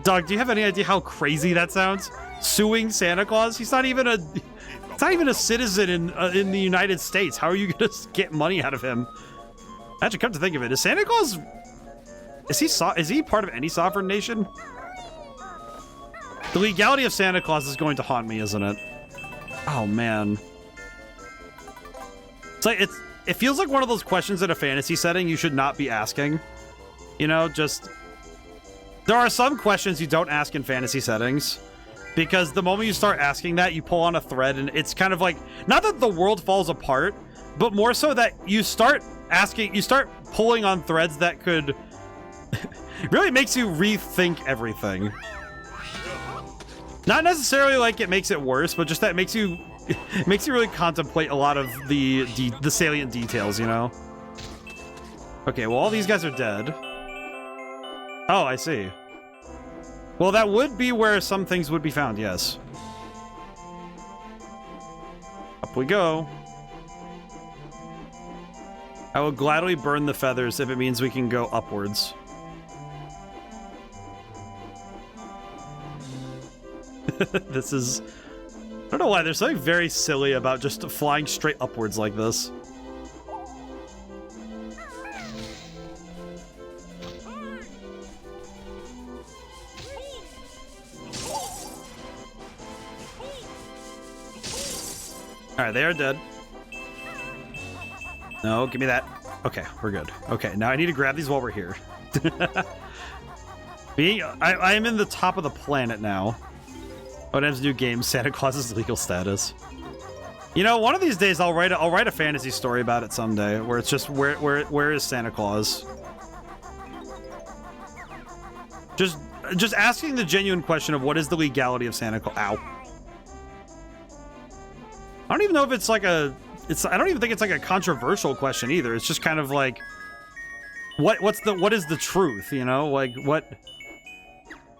Speaker 1: Doug, do you have any idea how crazy that sounds? Suing Santa Claus? He's not even a citizen in the United States. How are you gonna get money out of him? Actually, come to think of it, is Santa Claus... Is he part of any sovereign nation? The legality of Santa Claus is going to haunt me, isn't it? Oh, man. It's like, it feels like one of those questions in a fantasy setting you should not be asking. You know, just... There are some questions you don't ask in fantasy settings, because the moment you start asking that, you pull on a thread, and it's kind of like... Not that the world falls apart, but more so that you start pulling on threads that could really makes you rethink everything. Not necessarily like it makes it worse, but just that it makes you really contemplate a lot of the salient details, you know? Okay, well, all these guys are dead. Oh, I see. Well, that would be where some things would be found, yes. Up we go. I will gladly burn the feathers if it means we can go upwards. This is... I don't know why, there's something very silly about just flying straight upwards like this. Alright, they are dead. No, give me that. Okay, we're good. Okay, now I need to grab these while we're here. I am in the top of the planet now. ODaM's new game, Santa Claus's legal status. You know, one of these days I'll write a fantasy story about it someday, where it's just where is Santa Claus? Just asking the genuine question of what is the legality of Santa Claus? Ow. I don't even know if it's like I don't even think it's like a controversial question either. It's just kind of like, what is the truth, you know? Like, what?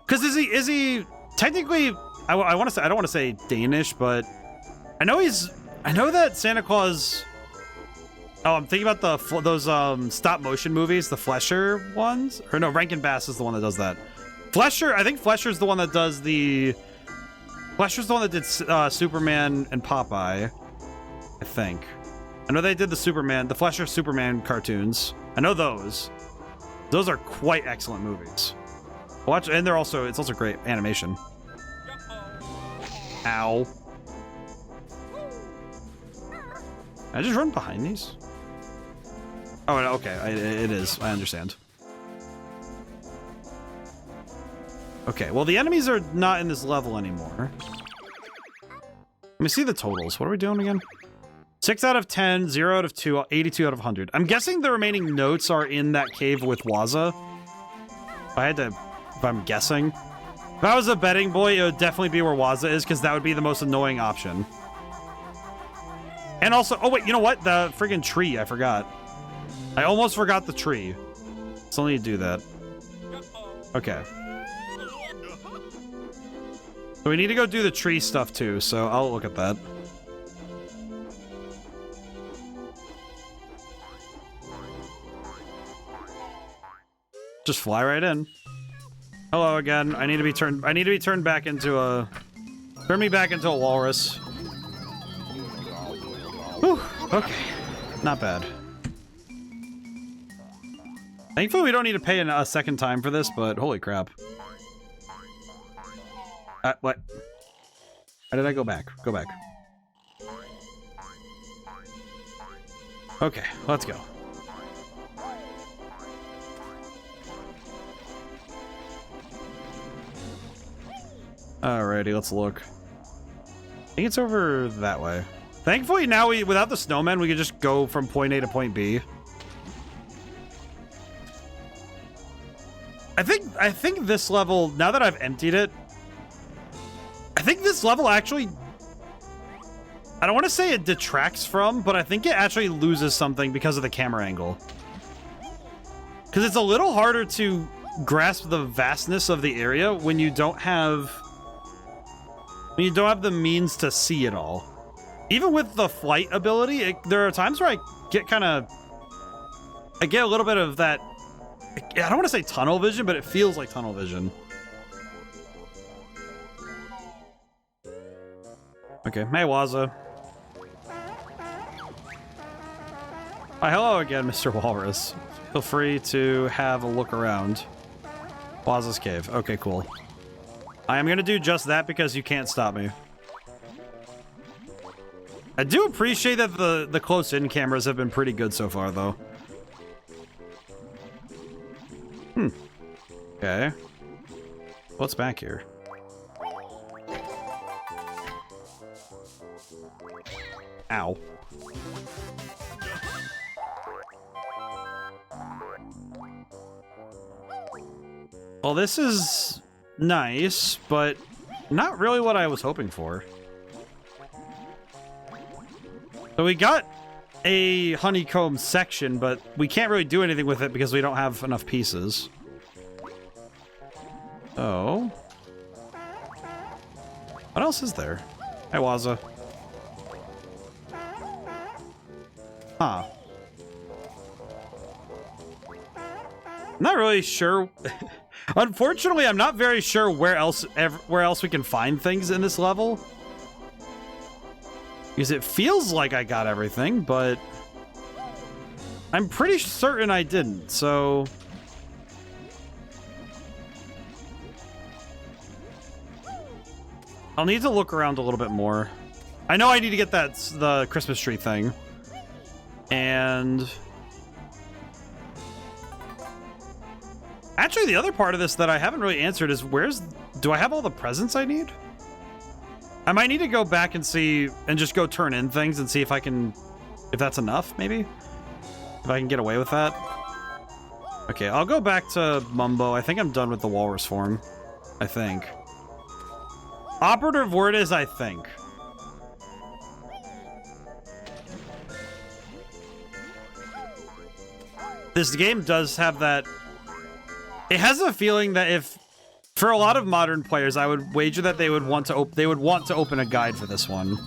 Speaker 1: Because is he technically, I want to say, I don't want to say Danish, but I know that Santa Claus, oh, I'm thinking about those stop motion movies, the Flesher ones, or no, Rankin Bass is the one that does that. I think Flesher's the one that does Flesher's the one that did Superman and Popeye, I think. I know they did the Flesher Superman cartoons. I know those. Those are quite excellent movies. Watch, and it's also great animation. Ow. Can I just run behind these? Oh, okay, it is. I understand. Okay, well, the enemies are not in this level anymore. Let me see the totals. What are we doing again? 6 out of 10, 0 out of 2, 82 out of 100. I'm guessing the remaining notes are in that cave with Waza. If I'm guessing. If I was a betting boy, it would definitely be where Waza is, because that would be the most annoying option. And also, oh wait, you know what? The friggin' tree, I forgot. I almost forgot the tree. Still need to do that. Okay. So we need to go do the tree stuff too, so I'll look at that. Just fly right in. Hello again. I need to be turned back into a... Turn me back into a walrus. Whew, okay. Not bad. Thankfully we don't need to pay a second time for this, but holy crap. What? How did I go back? Go back. Okay, let's go. Alrighty, let's look. I think it's over that way. Thankfully now without the snowmen, we can just go from point A to point B. I think this level, now that I've emptied it, I think this level actually, I don't want to say it detracts from, but I think it actually loses something because of the camera angle. Because it's a little harder to grasp the vastness of the area when you don't have the means to see it all. Even with the flight ability, there are times where I get a little bit of that, I don't want to say tunnel vision, but it feels like tunnel vision. Okay, hey Waza. Hi, hello again, Mr. Walrus. Feel free to have a look around. Waza's cave. Okay, cool. I am gonna do just that because you can't stop me. I do appreciate that the close-in cameras have been pretty good so far, though. Okay. What's back here? Ow. Well, this is nice, but not really what I was hoping for. So we got a honeycomb section, but we can't really do anything with it because we don't have enough pieces. Oh. What else is there? Hey, Waza. Huh. I'm not really sure. Unfortunately, I'm not very sure where else we can find things in this level. Because it feels like I got everything, but I'm pretty certain I didn't, so... I'll need to look around a little bit more. I know I need to get the Christmas tree thing. And... Actually, the other part of this that I haven't really answered is do I have all the presents I need? I might need to go back and see, and just go turn in things and see if that's enough, maybe? If I can get away with that. Okay, I'll go back to Mumbo. I think I'm done with the walrus form. I think. Operative word is I think. This game does have that... It has a feeling that if... For a lot of modern players, I would wager that they would want to open a guide for this one.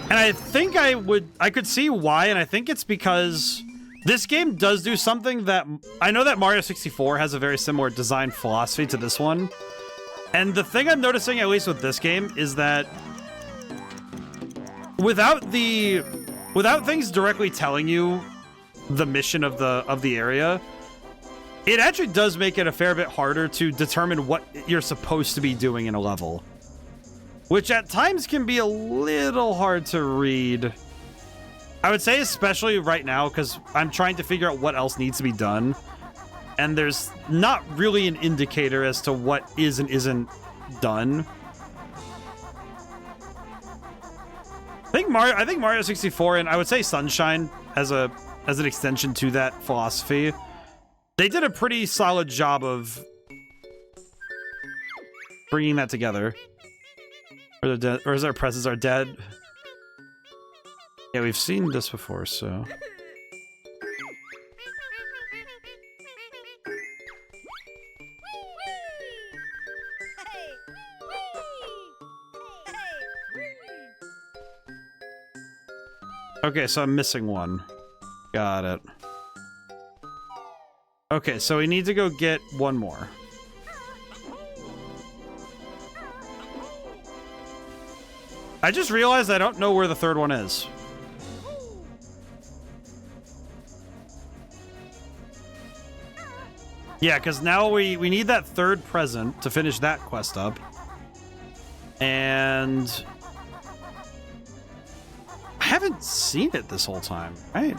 Speaker 1: And I think I could see why, and I think it's because this game does do something that... I know that Mario 64 has a very similar design philosophy to this one. And the thing I'm noticing, at least with this game, is that without things directly telling you the mission of the area, it actually does make it a fair bit harder to determine what you're supposed to be doing in a level. Which at times can be a little hard to read. I would say especially right now, because I'm trying to figure out what else needs to be done. And there's not really an indicator as to what is and isn't done. I think Mario 64, and I would say Sunshine as an extension to that philosophy, they did a pretty solid job of bringing that together. Or is our presents are dead? Yeah, we've seen this before, so... Okay, so I'm missing one. Got it. Okay, so we need to go get one more. I just realized I don't know where the third one is. Yeah, because now we need that third present to finish that quest up. And... I haven't seen it this whole time, right?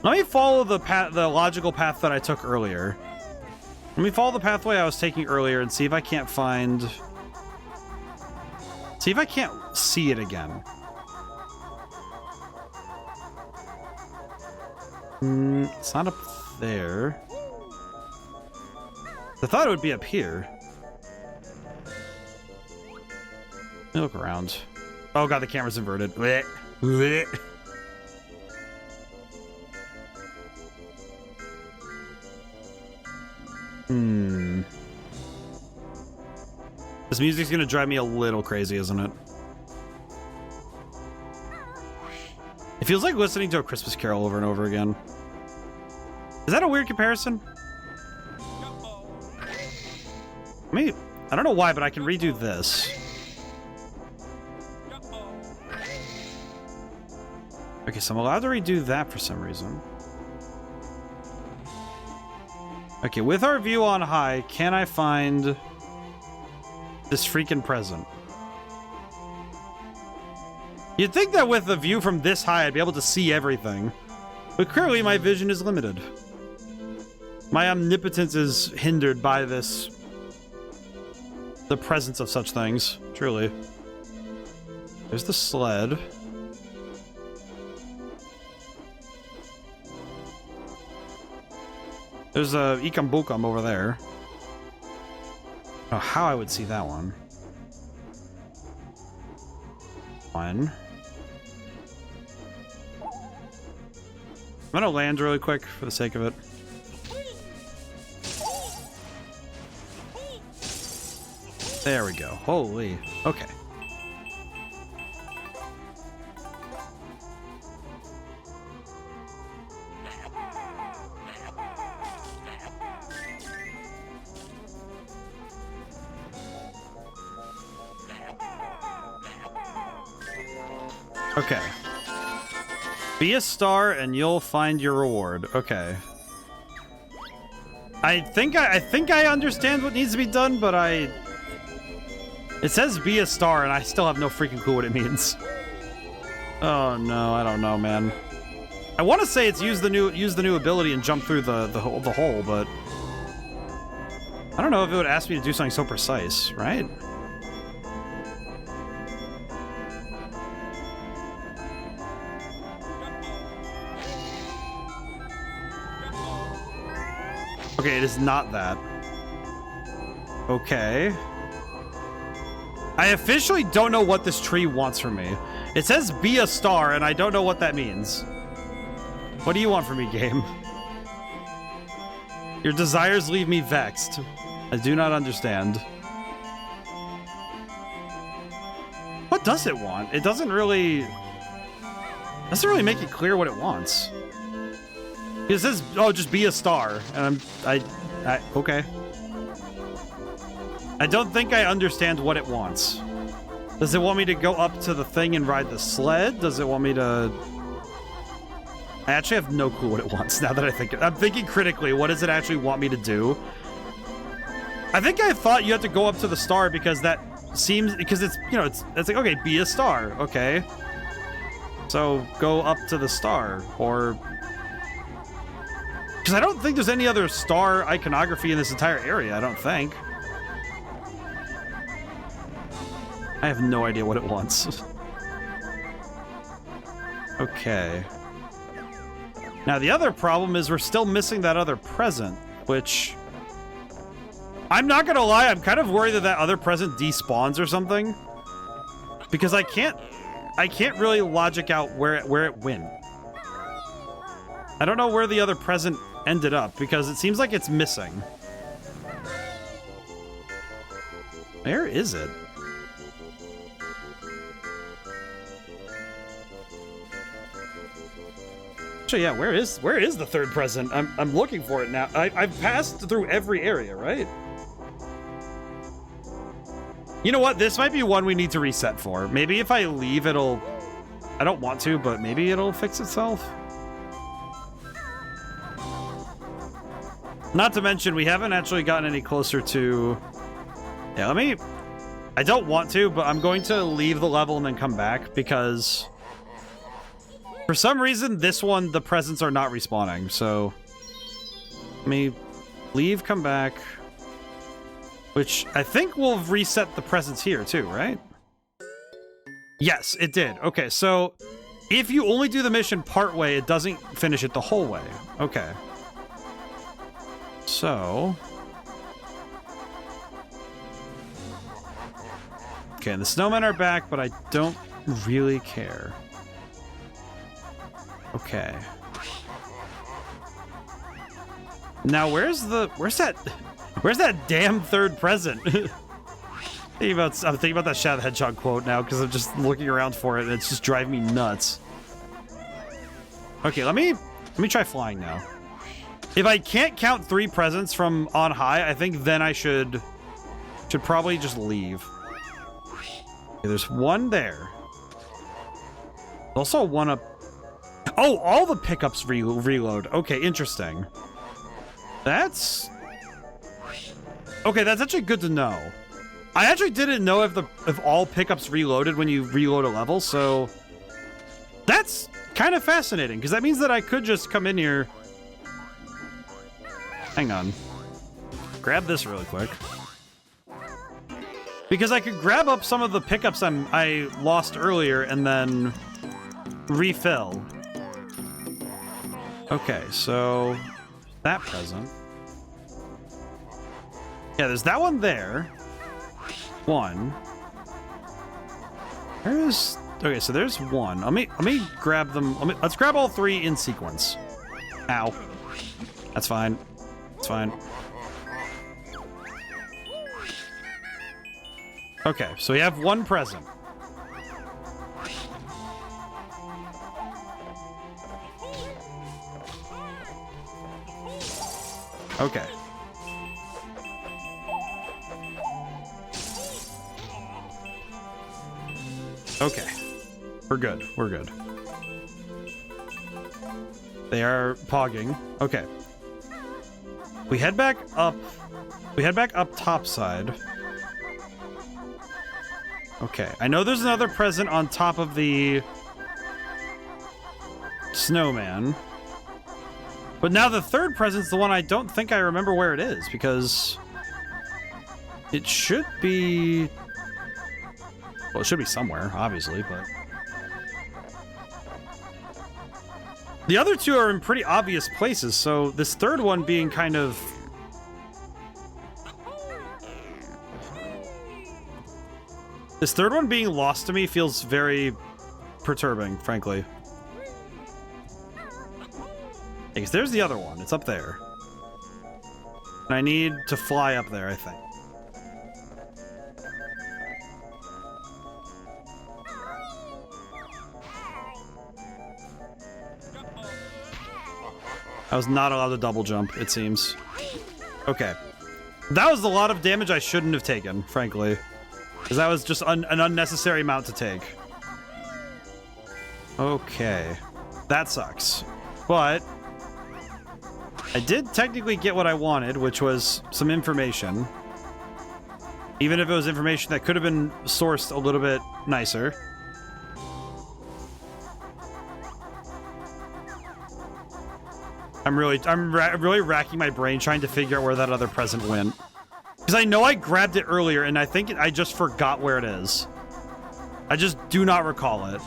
Speaker 1: Let me follow the logical path that I took earlier. Let me follow the pathway I was taking earlier and see if I can't find... See if I can't see it again. It's not up there. I thought it would be up here. Let me look around. Oh god, the camera's inverted. Blech. Blech. This music's gonna drive me a little crazy, isn't it? It feels like listening to A Christmas Carol over and over again. Is that a weird comparison? I don't know why, but I can redo this. Okay, so I'm allowed to redo that for some reason. Okay, with our view on high, can I find this freaking present? You'd think that with the view from this high, I'd be able to see everything. But clearly, my vision is limited. My omnipotence is hindered by this... the presence of such things, truly. There's the sled. There's a Ikambukam over there. I don't know how I would see that one. one. I'm gonna land really quick for the sake of it. There we go. Holy. Okay. Okay. Be a star and you'll find your reward. Okay. I think I understand what needs to be done, but it says be a star and I still have no freaking clue what it means. Oh no, I don't know, man. I want to say it's use the new ability and jump through the hole, but I don't know if it would ask me to do something so precise, right? Okay, it is not that. Okay. I officially don't know what this tree wants from me. It says be a star, and I don't know what that means. What do you want from me, game? Your desires leave me vexed. I do not understand. What does it want? It doesn't really make it clear what it wants. It says, oh, just be a star. And okay. I don't think I understand what it wants. Does it want me to go up to the thing and ride the sled? Does it want me to... I actually have no clue what it wants now that I think... I'm thinking critically, what does it actually want me to do? I think I thought you had to go up to the star because that seems... Because it's, you know, it's like, okay, be a star. Okay. So, go up to the star. Or... Because I don't think there's any other star iconography in this entire area, I don't think. I have no idea what it wants. Okay. Now, the other problem is we're still missing that other present, which... I'm not gonna lie, I'm kind of worried that that other present despawns or something. Because I can't really logic out where it went. I don't know where the other present ended up, because it seems like it's missing. Where is it? Actually, yeah, where is the third present? I'm looking for it now. I've passed through every area, right? You know what? This might be one we need to reset for. Maybe if I leave, it'll... I don't want to, but maybe it'll fix itself. Not to mention, we haven't actually gotten any closer to... Yeah, let me... I don't want to, but I'm going to leave the level and then come back, because... For some reason, this one, the presents are not respawning, so... Let me leave, come back... Which I think will reset the presents here, too, right? Yes, it did. Okay, so... If you only do the mission part way, it doesn't finish it the whole way. Okay. So... Okay, the snowmen are back, but I don't really care. Okay. Now, where's that damn third present? I'm thinking about that Shadow the Hedgehog quote now, because I'm just looking around for it, and it's just driving me nuts. Okay, let me try flying now. If I can't count 3 presents from on high, I think then I should probably just leave. Okay, there's one there. Also one up. Oh, all the pickups reload. Okay, interesting. That's... Okay, that's actually good to know. I actually didn't know if all pickups reloaded when you reload a level, so... That's kind of fascinating, because that means that I could just come in here... Hang on. Grab this really quick. Because I could grab up some of the pickups I lost earlier and then refill. Okay, so that present. Yeah, there's that one there. One. Where is Okay, so there's one. Let me grab them. Let's grab all three in sequence. Ow. That's fine. It's fine. Okay, so we have one present. Okay. Okay. We're good. We're good. They are pogging. Okay. We head back up. We head back up top side. Okay. I know there's another present on top of the snowman. But now the third present's the one I don't think I remember where it is, because it should be... Well, it should be somewhere, obviously, but... The other two are in pretty obvious places, so this third one being kind of... This third one being lost to me feels very perturbing, frankly. Because there's the other one. It's up there. And I need to fly up there, I think. I was not allowed to double jump, it seems. Okay. That was a lot of damage I shouldn't have taken, frankly. Because that was just an unnecessary amount to take. Okay. That sucks. But I did technically get what I wanted, which was some information. Even if it was information that could have been sourced a little bit nicer. I'm really racking my brain trying to figure out where that other present went. Because I know I grabbed it earlier, and I think I just forgot where it is. I just do not recall it.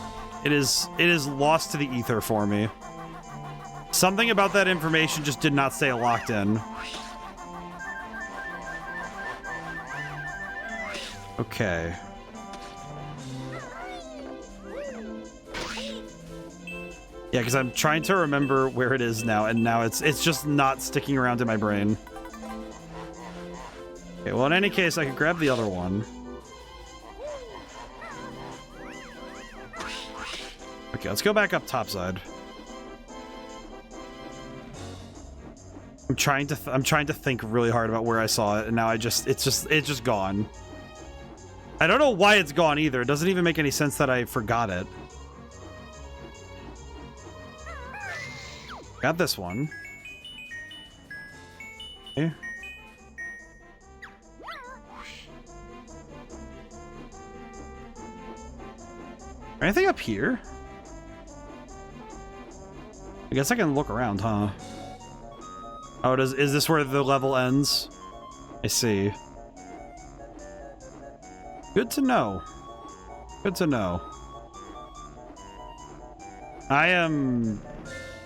Speaker 1: It is lost to the ether for me. Something about that information just did not stay locked in. Okay. Yeah, because I'm trying to remember where it is now, and now it's just not sticking around in my brain. Okay, well, in any case, I could grab the other one. Okay, let's go back up topside. I'm trying to think really hard about where I saw it, and now it's just gone. I don't know why it's gone either. It doesn't even make any sense that I forgot it. Got this one. Okay. Anything up here? I guess I can look around, huh? Oh, is this where the level ends? I see. Good to know. Good to know. I am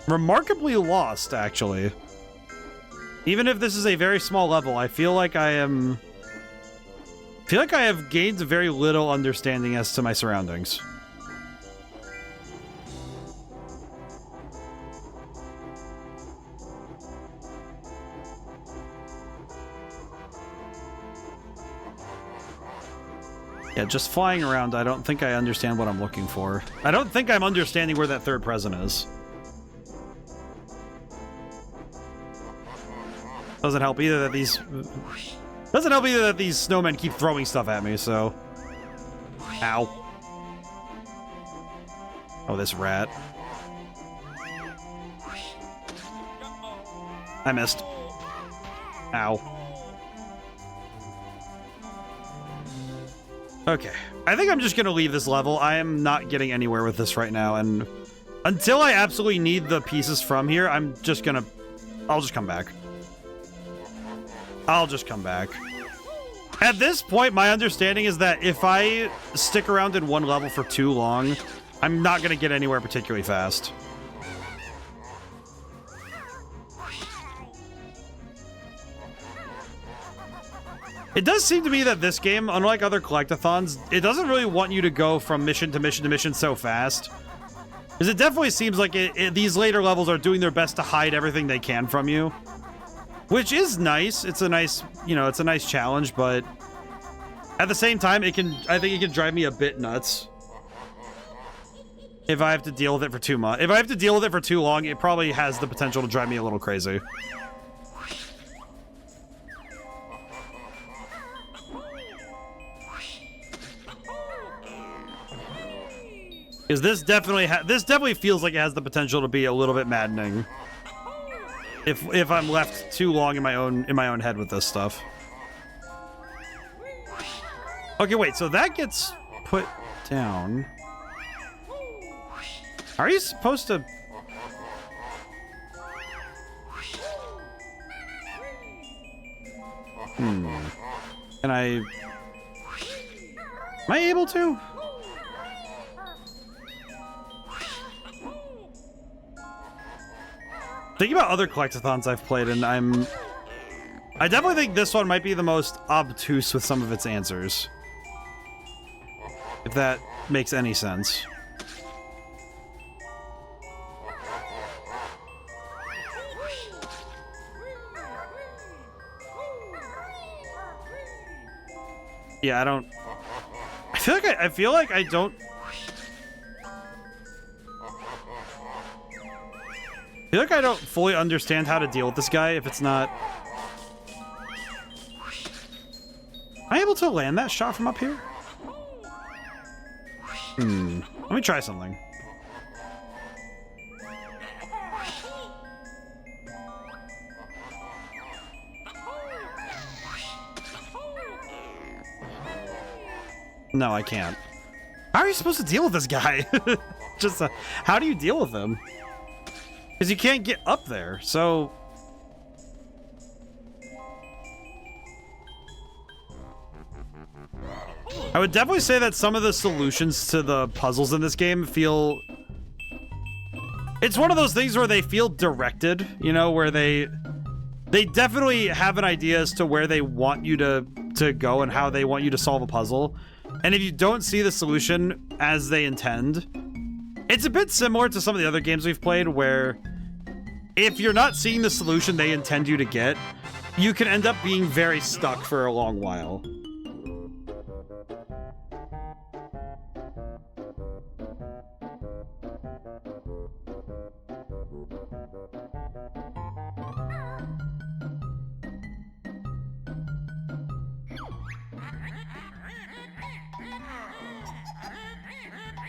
Speaker 1: remarkably lost, actually. Even if this is a very small level, I feel like I have gained very little understanding as to my surroundings. Yeah, just flying around, I don't think I understand what I'm looking for. I don't think I'm understanding where that third present is. Doesn't help either that these snowmen keep throwing stuff at me, so. Ow. Oh, this rat. I missed. Ow. Okay. I think I'm just gonna leave this level. I am not getting anywhere with this right now, and until I absolutely need the pieces from here, I'll just come back. I'll just come back. At this point, my understanding is that if I stick around in one level for too long, I'm not gonna get anywhere particularly fast. It does seem to me that this game, unlike other collectathons, it doesn't really want you to go from mission to mission to mission so fast. Because it definitely seems like these later levels are doing their best to hide everything they can from you. Which is nice. It's a nice, you know, it's a nice challenge, but at the same time, I think it can drive me a bit nuts. If I have to deal with it for too much. If I have to deal with it for too long, it probably has the potential to drive me a little crazy. Because this definitely feels like it has the potential to be a little bit maddening. If I'm left too long in my own head with this stuff. Okay, wait, so that gets put down. Are you supposed to... Can I... Am I able to? Thinking about other collectathons I've played, and I definitely think this one might be the most obtuse with some of its answers. If that makes any sense. Yeah, I don't... I feel like I don't... I feel like I don't fully understand how to deal with this guy if it's not... Am I able to land that shot from up here? Let me try something. No, I can't. How are you supposed to deal with this guy? Just, how do you deal with him? Because you can't get up there, so... I would definitely say that some of the solutions to the puzzles in this game feel... It's one of those things where they feel directed, you know, where they definitely have an idea as to where they want you to go and how they want you to solve a puzzle. And if you don't see the solution as they intend, it's a bit similar to some of the other games we've played where if you're not seeing the solution they intend you to get, you can end up being very stuck for a long while.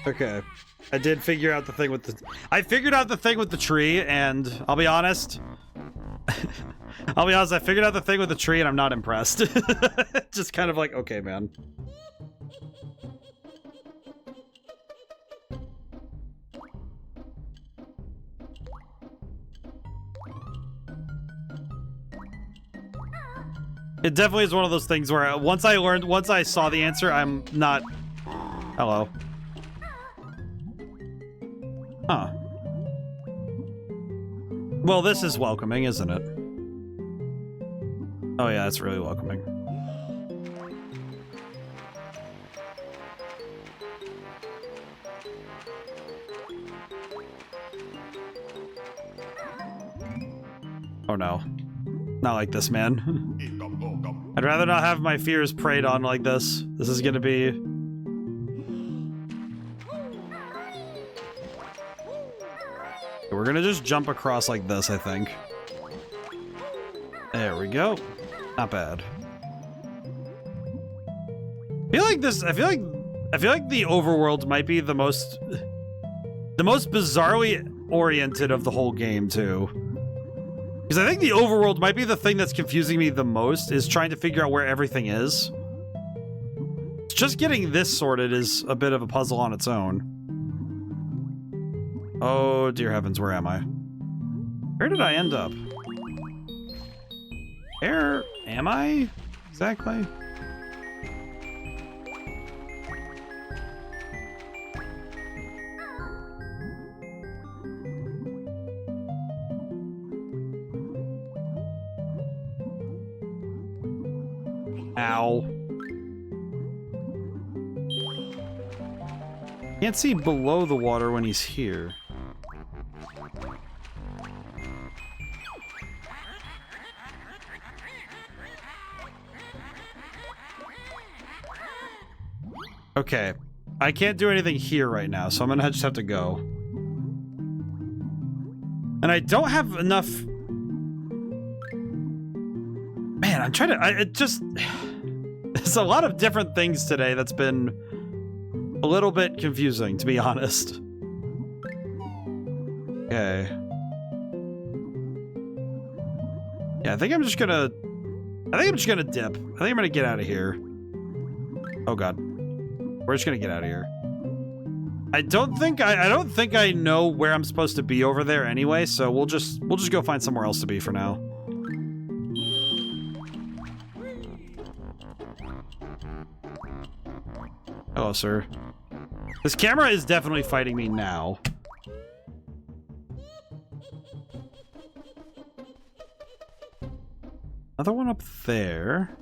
Speaker 1: Okay, I did figure out the thing with the... I figured out the thing with the tree, and I'll be honest. I figured out the thing with the tree, and I'm not impressed. Just kind of like, okay, man. It definitely is one of those things where once I saw the answer, I'm not... Hello. Huh. Well, this is welcoming, isn't it? Oh yeah, it's really welcoming. Oh no. Not like this, man. I'd rather not have my fears preyed on like this. This is gonna be... We're gonna just jump across like this, I think. There we go. Not bad. I feel like the overworld might be the most bizarrely oriented of the whole game too. Because I think the overworld might be the thing that's confusing me the most, is trying to figure out where everything is. Just getting this sorted is a bit of a puzzle on its own. Oh, dear heavens, where am I? Where did I end up? Where am I? Exactly? Ow. Can't see below the water when he's here. Okay. I can't do anything here right now, so I'm gonna just have to go. And I don't have enough... Man, I'm trying to... it just... There's a lot of different things today that's been a little bit confusing, to be honest. Okay. Yeah, I think I'm just gonna dip. I think I'm gonna get out of here. Oh god. We're just gonna get out of here. I don't think I know where I'm supposed to be over there anyway, so we'll just go find somewhere else to be for now. Hello, sir. This camera is definitely fighting me now. Another one up there.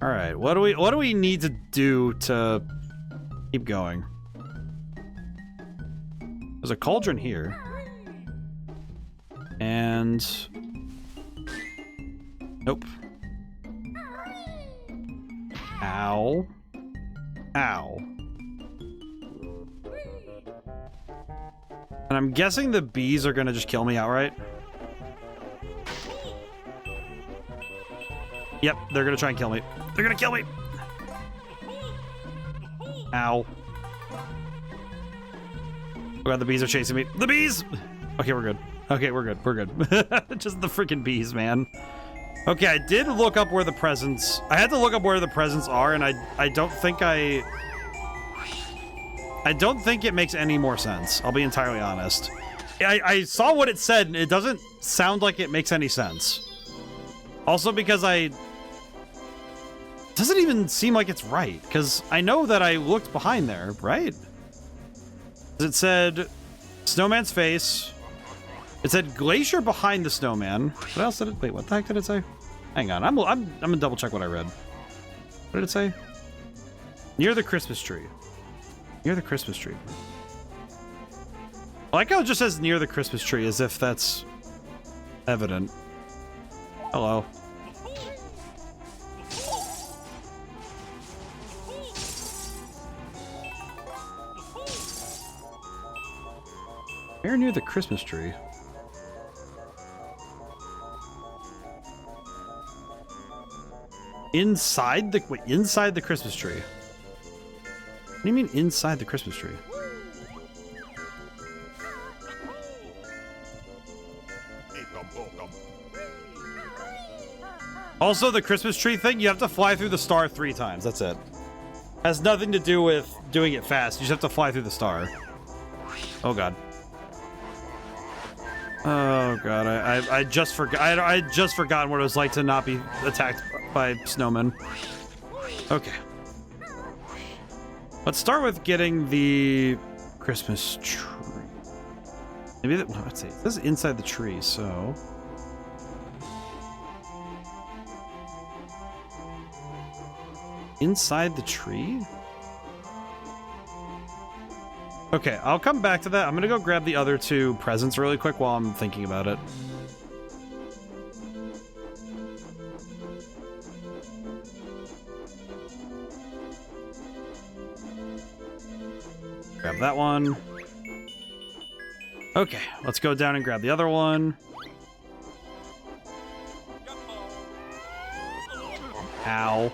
Speaker 1: All right, what do we need to do to keep going? There's a cauldron here. And nope. Ow. Ow. And I'm guessing the bees are gonna just kill me outright. Yep, they're gonna try and kill me. They're gonna kill me! Ow. Oh god, the bees are chasing me. The bees! Okay, we're good. Okay, we're good. We're good. Just the freaking bees, man. Okay, I did look up where the presents... I had to look up where the presents are, and I don't think I don't think it makes any more sense. I'll be entirely honest. I saw what it said, and it doesn't sound like it makes any sense. Also because doesn't even seem like it's right, because I know that I looked behind there, right? It said snowman's face. It said glacier behind the snowman. What else did it? Wait, what the heck did it say? Hang on, I'm gonna double check what I read. What did it say? Near the Christmas tree. Near the Christmas tree. I like how it just says near the Christmas tree, as if that's evident. Hello. Where near the Christmas tree? Inside the... Wait, inside the Christmas tree? What do you mean inside the Christmas tree? Also, the Christmas tree thing, you have to fly through the star 3 times. That's it. Has nothing to do with doing it fast. You just have to fly through the star. Oh god. Oh god, I just forgot. I just forgotten what it was like to not be attacked by snowmen. Okay. Let's start with getting the Christmas tree. Maybe that. Let's see. This is inside the tree, so. Inside the tree? Okay, I'll come back to that. I'm gonna go grab the other 2 presents really quick while I'm thinking about it. Grab that one. Okay, let's go down and grab the other one. Ow.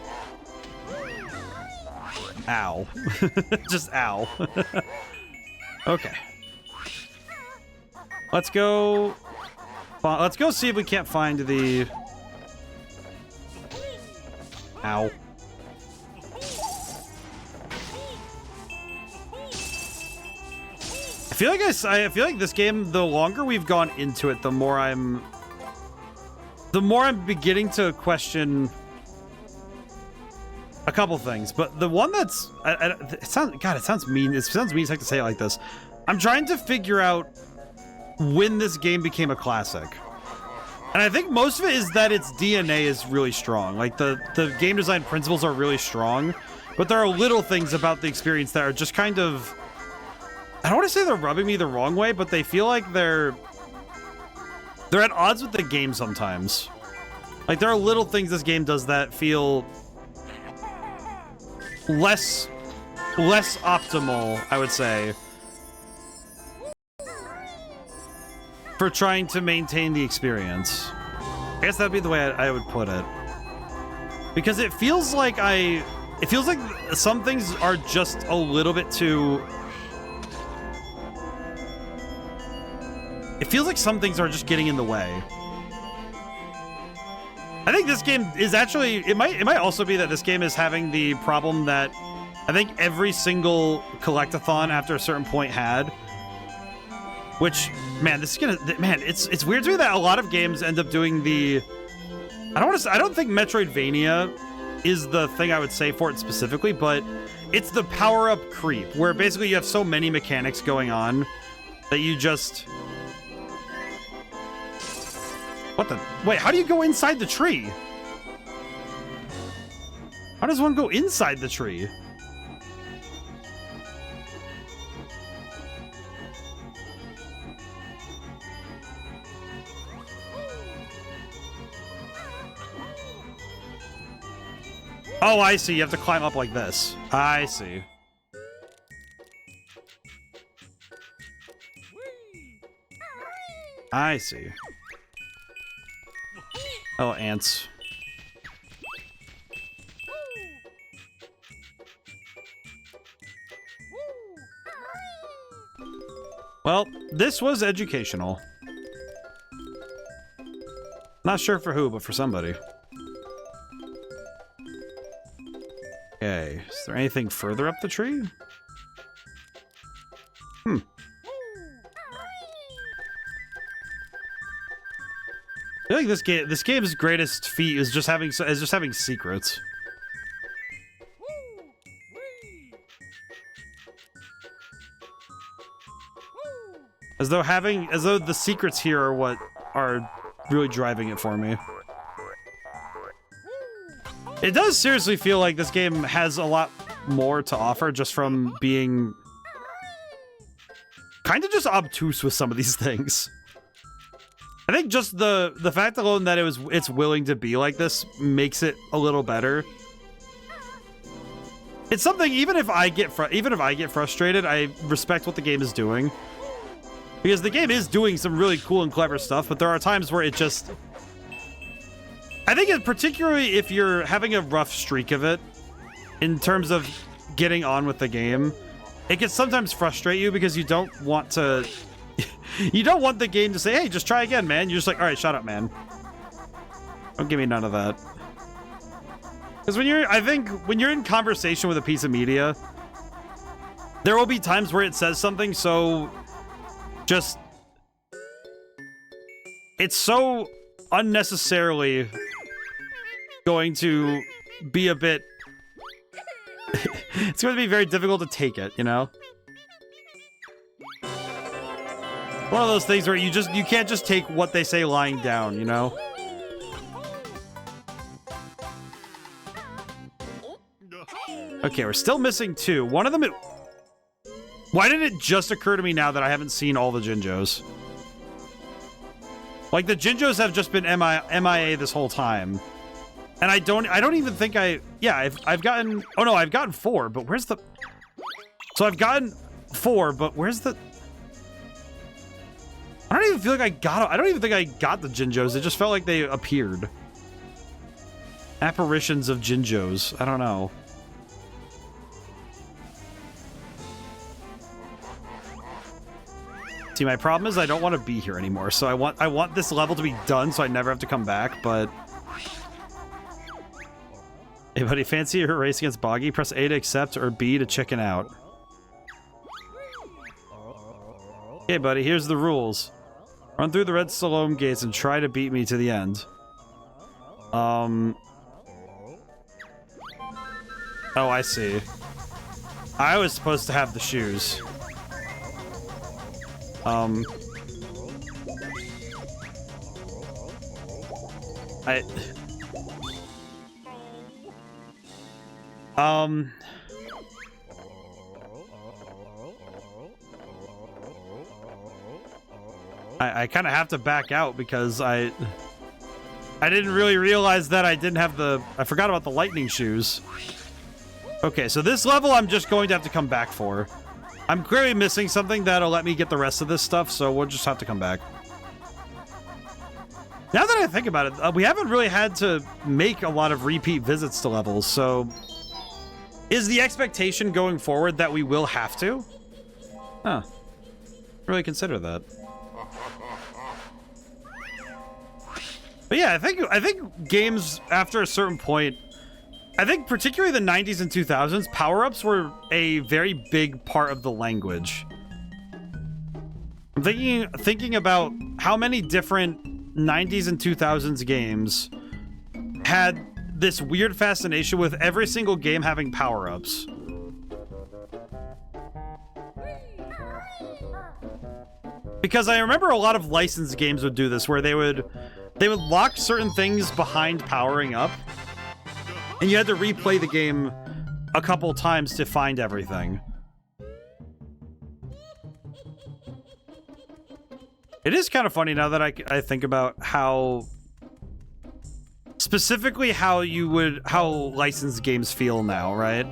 Speaker 1: Ow. Just ow. Okay. Let's go see if we can't find the... Ow. I feel like this game, the longer we've gone into it, the more I'm beginning to question a couple things. But the one that's it sounds mean. It sounds mean to say it like this. I'm trying to figure out when this game became a classic. And I think most of it is that its DNA is really strong. Like, the game design principles are really strong, but there are little things about the experience that are just kind of... I don't want to say they're rubbing me the wrong way, but they feel like they're at odds with the game sometimes. Like, there are little things this game does that feel less optimal, I would say, for trying to maintain the experience. I guess that'd be the way I would put it. Because it feels like some things are just a little bit too... It feels like some things are just getting in the way. I think this game is actually... It might also be that this game is having the problem that I think every single collectathon after a certain point had. Which, man, this is gonna... Man, it's weird to me that a lot of games end up doing the... I don't think Metroidvania is the thing I would say for it specifically, but it's the power-up creep, where basically you have so many mechanics going on that you just... What the... Wait, how do you go inside the tree? How does one go inside the tree? Oh, I see. You have to climb up like this. I see. I see. Oh, ants. Well, this was educational. Not sure for who, but for somebody. Okay, is there anything further up the tree? I feel like this game's greatest feat is just having secrets. As though the secrets here are what are really driving it for me. It does seriously feel like this game has a lot more to offer just from being kind of just obtuse with some of these things. I think just the fact alone that it's willing to be like this makes it a little better. It's something even if I get frustrated, I respect what the game is doing. Because the game is doing some really cool and clever stuff, but there are times where it just... I think particularly if you're having a rough streak of it, in terms of getting on with the game, it can sometimes frustrate you because you don't want to... You don't want the game to say, hey, just try again, man. You're just like, all right, shut up, man. Don't give me none of that. Because I think when you're in conversation with a piece of media, there will be times where it says something so just... It's so unnecessarily going to be a bit... It's going to be very difficult to take it, you know? One of those things where you can't just take what they say lying down, you know? Okay, we're still missing two. One of them... Why did it just occur to me now that I haven't seen all the Jinjos? Like, the Jinjos have just been MIA this whole time. And I don't even think yeah, I've gotten... Oh no, I've gotten 4, but where's the... So I've gotten 4, but where's the... I don't even feel like I don't even think I got the Jinjos. It just felt like they appeared. Apparitions of Jinjos. I don't know. See, my problem is I don't want to be here anymore. So I want this level to be done so I never have to come back, but... Hey buddy, fancy your race against Boggy? Press A to accept or B to chicken out. Okay buddy, here's the rules. Run through the red Salome gates and try to beat me to the end. Oh, I see. I was supposed to have the shoes. I kind of have to back out because I didn't really realize that I didn't have I forgot about the lightning shoes. Okay, so this level I'm just going to have to come back for. I'm clearly missing something that'll let me get the rest of this stuff, so we'll just have to come back. Now that I think about it, we haven't really had to make a lot of repeat visits to levels, so... Is the expectation going forward that we will have to? Huh. Really consider that. But yeah, I think games after a certain point, I think particularly the 90s and 2000s, power-ups were a very big part of the language. I'm thinking about how many different 90s and 2000s games had this weird fascination with every single game having power-ups. Because I remember a lot of licensed games would do this, where they would lock certain things behind powering up, and you had to replay the game a couple times to find everything. It is kind of funny now that I think about how... Specifically how licensed games feel now, right?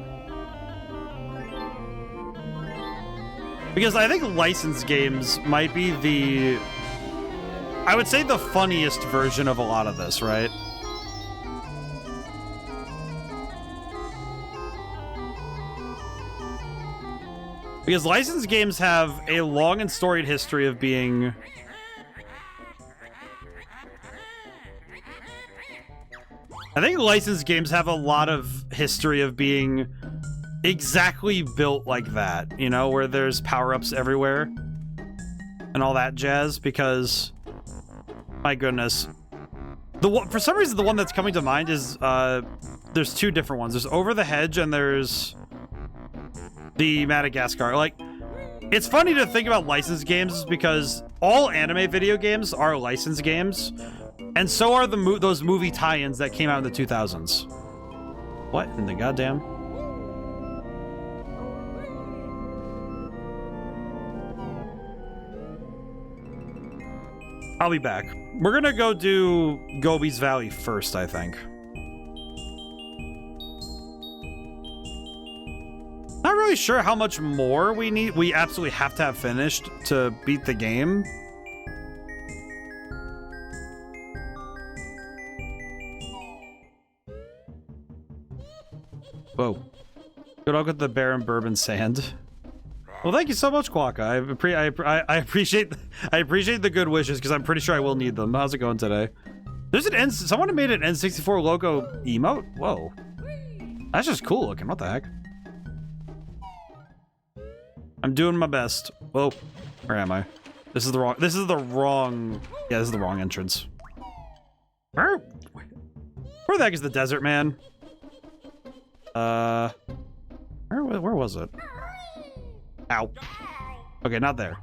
Speaker 1: Because I think licensed games might be I would say the funniest version of a lot of this, right? Because licensed games have a long and storied history of being... I think licensed games have a lot of history of being exactly built like that, you know, where there's power-ups everywhere and all that jazz, because my goodness, for some reason the one that's coming to mind is there's two different ones. There's Over the Hedge and there's the Madagascar. Like, it's funny to think about licensed games because all anime video games are licensed games. And so are those movie tie-ins that came out in the 2000s. What in the goddamn? I'll be back. We're gonna go do Gobi's Valley first, I think. Not really sure how much more we absolutely have to have finished to beat the game. Whoa. Good luck with the Baron Bourbon Sand. Well, thank you so much, Quokka. I appreciate the good wishes, because I'm pretty sure I will need them. How's it going today? There's someone made an N64 logo emote? Whoa. That's just cool looking. What the heck? I'm doing my best. Whoa. Where am I? This is the wrong yeah, this is the wrong entrance. Where the heck is the desert man? Where was it? Ow. Okay, not there.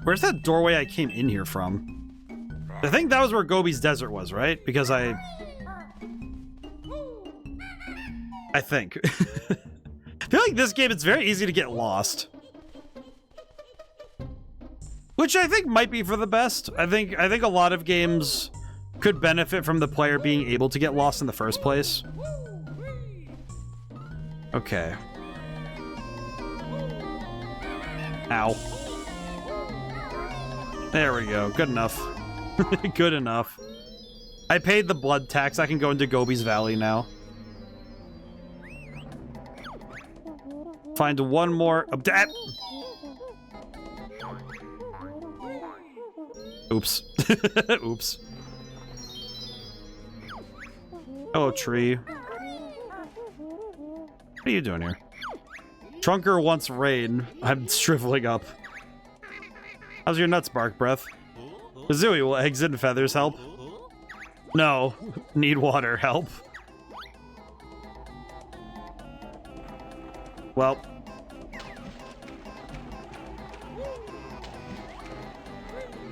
Speaker 1: Where's that doorway I came in here from? I think that was where Gobi's Desert was, right? Because I think. I feel like this game, it's very easy to get lost. Which I think might be for the best. I think a lot of games could benefit from the player being able to get lost in the first place. Okay. Ow. There we go. Good enough. Good enough. I paid the blood tax. I can go into Gobi's Valley now. Find one more... Oops. Oops. Hello, tree. What are you doing here? Trunker wants rain. I'm shriveling up. How's your nuts bark breath? Kazooie, will eggs and feathers help? No. Need water. Help. Well.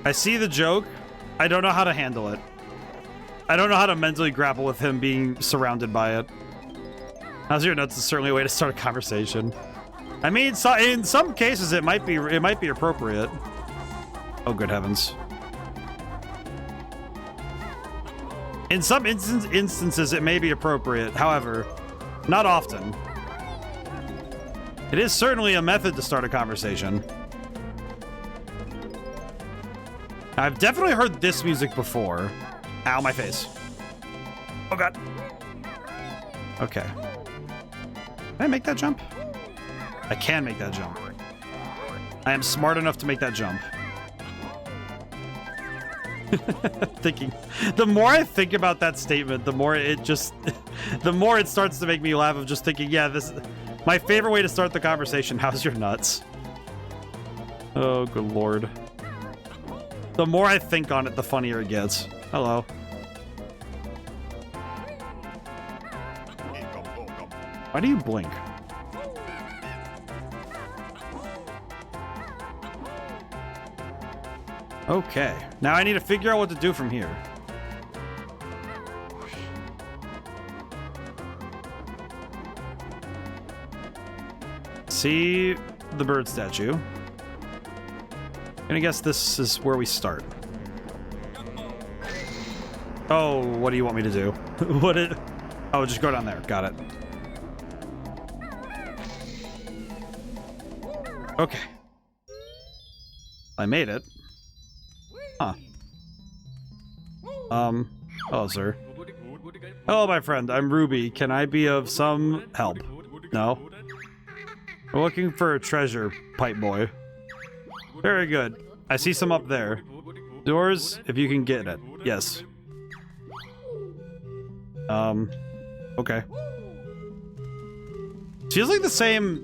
Speaker 1: I see the joke. I don't know how to handle it. I don't know how to mentally grapple with him being surrounded by it. How's your nuts is certainly a way to start a conversation. I mean, so, in some cases it might be appropriate. Oh, good heavens. In some instances it may be appropriate, however, not often. It is certainly a method to start a conversation. I've definitely heard this music before. Ow, my face. Oh, God. Okay. Can I make that jump? I can make that jump. I am smart enough to make that jump. Thinking. The more I think about that statement, the more it just... the more it starts to make me laugh of just thinking, yeah, this... My favorite way to start the conversation, how's your nuts? Oh, good lord. The more I think on it, the funnier it gets. Hello. Why do you blink? Okay. Now I need to figure out what to do from here. See the bird statue. I'm gonna guess this is where we start. Oh, what do you want me to do? Oh, just go down there. Got it. Okay. I made it. Huh. Hello, sir. Hello, my friend. I'm Ruby. Can I be of some help? No? We're looking for a treasure, pipe boy. Very good. I see some up there. Doors, if you can get it. Yes. Okay. Feels like the same...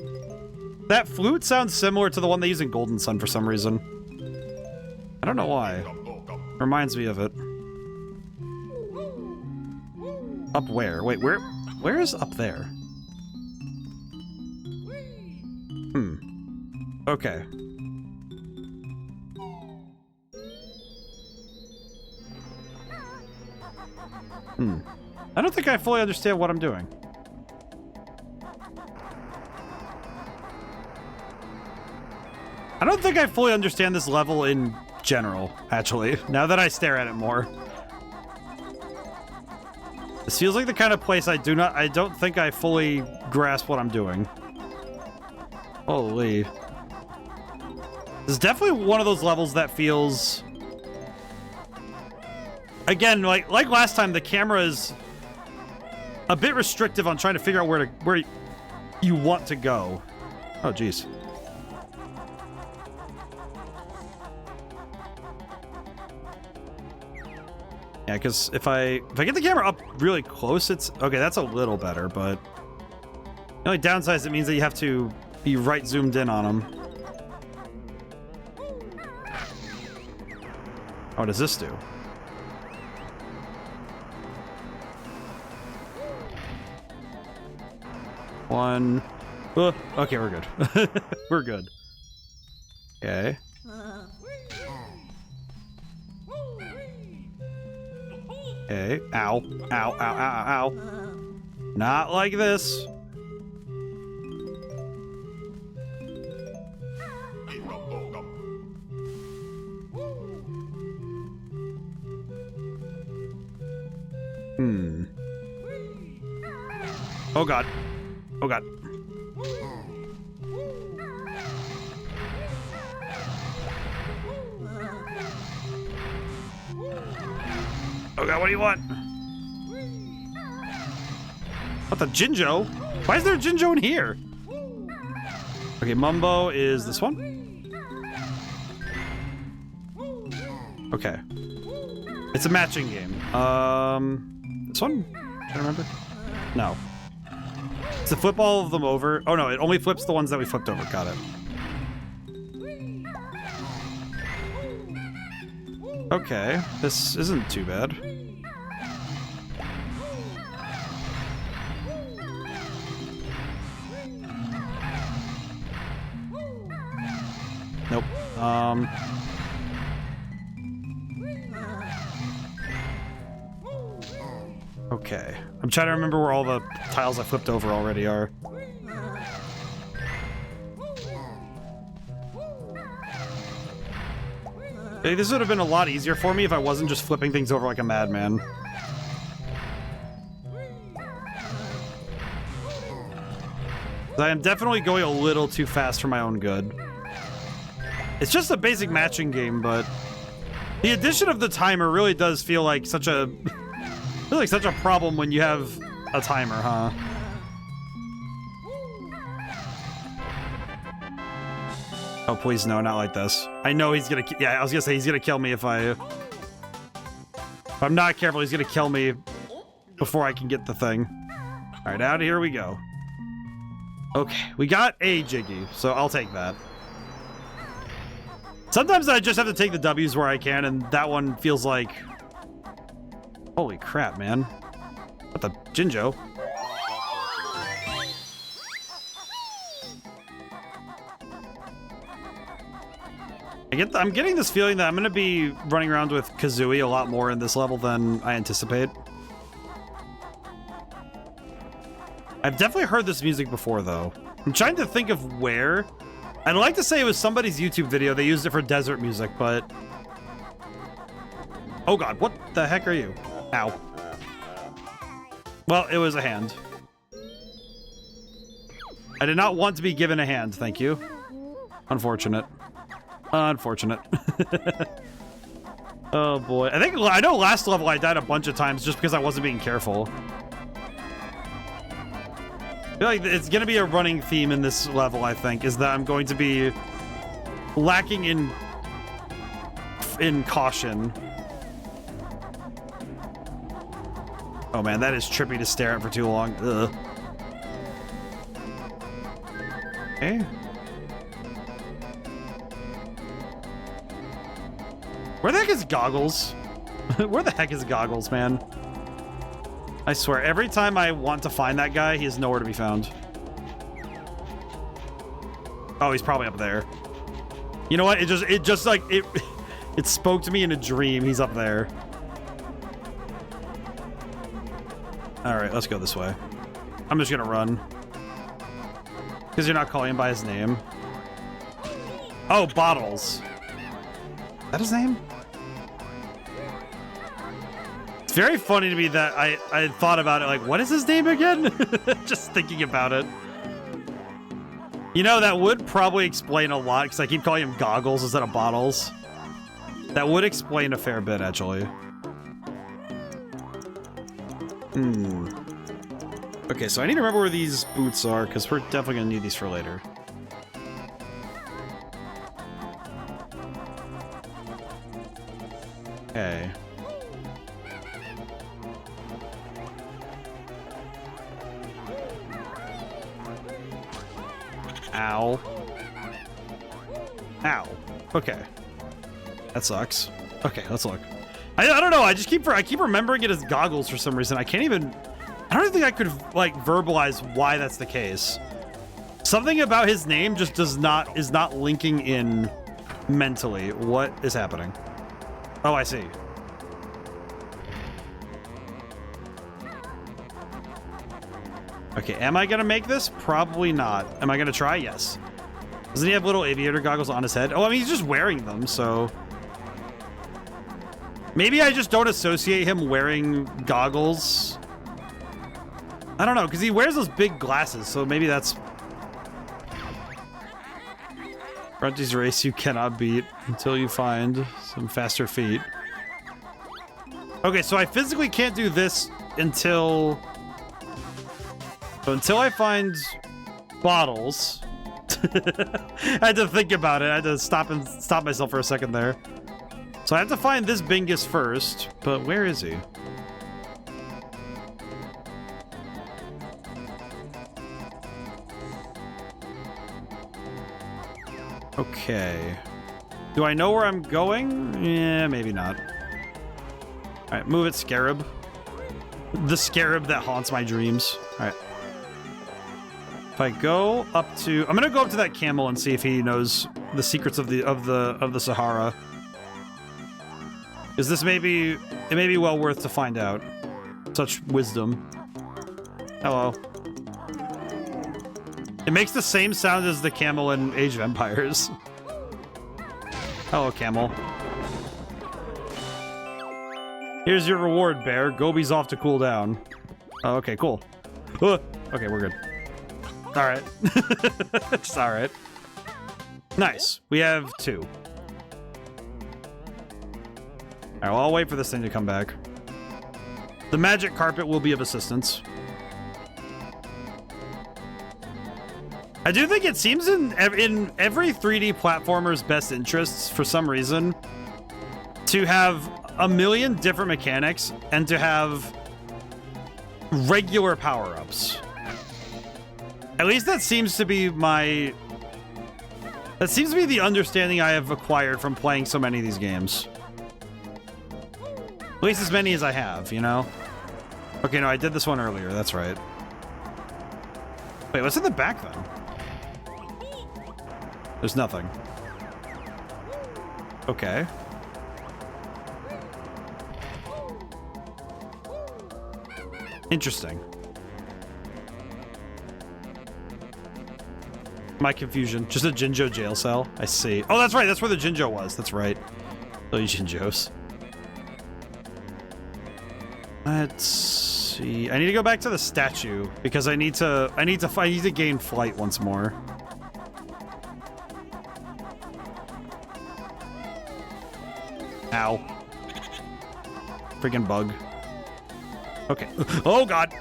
Speaker 1: That flute sounds similar to the one they use in Golden Sun for some reason. I don't know why. Reminds me of it. Up where? Wait, where is up there? Okay. I don't think I fully understand what I'm doing. I don't think I fully understand this level in general, actually, now that I stare at it more. This feels like the kind of place I don't think I fully grasp what I'm doing. Holy. This is definitely one of those levels that feels... Again, like last time, the camera is a bit restrictive on trying to figure out where you want to go. Oh, jeez. Yeah, because if I get the camera up really close, it's... Okay, that's a little better, but... The only downside is it means that you have to be right zoomed in on them. What does this do? One... okay, we're good. We're good. Okay. Okay. Ow. Ow, ow, ow, ow, ow. Not like this. Oh god. Oh god. Oh god, what do you want? What the Jinjo? Why is there a Jinjo in here? Okay, Mumbo is this one? Okay. It's a matching game. This one? Can I remember? No. Does it flip all of them over? Oh no, it only flips the ones that we flipped over. Got it. Okay, this isn't too bad. Nope. Okay. I'm trying to remember where all the tiles I flipped over already are. Hey, this would have been a lot easier for me if I wasn't just flipping things over like a madman. I am definitely going a little too fast for my own good. It's just a basic matching game, but the addition of the timer really does feel like such a problem when you have a timer, huh? Oh, please no, not like this. I know he's gonna, yeah, I was gonna say he's gonna kill me if I'm not careful, he's gonna kill me before I can get the thing. All right, out of here we go. Okay, we got a Jiggy, so I'll take that. Sometimes I just have to take the W's where I can, and that one feels like... Holy crap, man. What the... Jinjo? I'm getting this feeling that I'm going to be running around with Kazooie a lot more in this level than I anticipate. I've definitely heard this music before, though. I'm trying to think of where. I'd like to say it was somebody's YouTube video. They used it for desert music, but... Oh god, what the heck are you? Ow. Well, it was a hand. I did not want to be given a hand, thank you. Unfortunate. Unfortunate. Oh boy. I know last level I died a bunch of times just because I wasn't being careful. I feel like it's going to be a running theme in this level, I think, is that I'm going to be lacking in caution. Oh man, that is trippy to stare at for too long. Ugh. Okay. Where the heck is Goggles? Where the heck is Goggles, man? I swear, every time I want to find that guy, he is nowhere to be found. Oh, he's probably up there. You know what? It spoke to me in a dream. He's up there. All right, let's go this way. I'm just gonna run. Because you're not calling him by his name. Oh, Bottles. Is that his name? It's very funny to me that I thought about it like, what is his name again? Just thinking about it. You know, that would probably explain a lot, because I keep calling him Goggles instead of Bottles. That would explain a fair bit, actually. Okay, so I need to remember where these boots are, because we're definitely going to need these for later. Okay. Ow. Ow. Okay. That sucks. Okay, let's look. I don't know, I keep remembering it as Goggles for some reason. I don't even think I could, like, verbalize why that's the case. Something about his name just is not linking in mentally. What is happening? Oh, I see. Okay, am I gonna make this? Probably not. Am I gonna try? Yes. Doesn't he have little aviator goggles on his head? Oh, I mean, he's just wearing them, so... Maybe I just don't associate him wearing goggles. I don't know, because he wears those big glasses, so maybe that's... Grunty's race you cannot beat until you find some faster feet. Okay, so I physically can't do this until... So until I find Bottles... I had to think about it. I had to stop myself for a second there. So I have to find this Bingus first, but where is he? Okay. Do I know where I'm going? Yeah, maybe not. All right, move it, Scarab. The Scarab that haunts my dreams. All right. If I go up to, I'm gonna go up to that camel and see if he knows the secrets of the Sahara. Is this it may be well worth to find out. such wisdom. Hello. It makes the same sound as the camel in Age of Empires. Hello, camel. Here's your reward, bear. Gobi's off to cool down. Oh, okay, cool. Okay, we're good. Alright. It's alright. Nice. We have 2. Alright, well, I'll wait for this thing to come back. The magic carpet will be of assistance. I do think it seems in every 3D platformer's best interests, for some reason, to have a million different mechanics and to have regular power-ups. At least that seems to be my... That seems to be the understanding I have acquired from playing so many of these games. At least as many as I have, you know? Okay, no, I did this one earlier. That's right. Wait, what's in the back, then? There's nothing. Okay. Interesting. My confusion. Just a Jinjo jail cell. I see. Oh, that's right. That's where the Jinjo was. That's right. Oh, you Jinjos. Let's see. I need to go back to the statue because I need to gain flight once more. Ow. Freaking bug. Okay. Oh, God.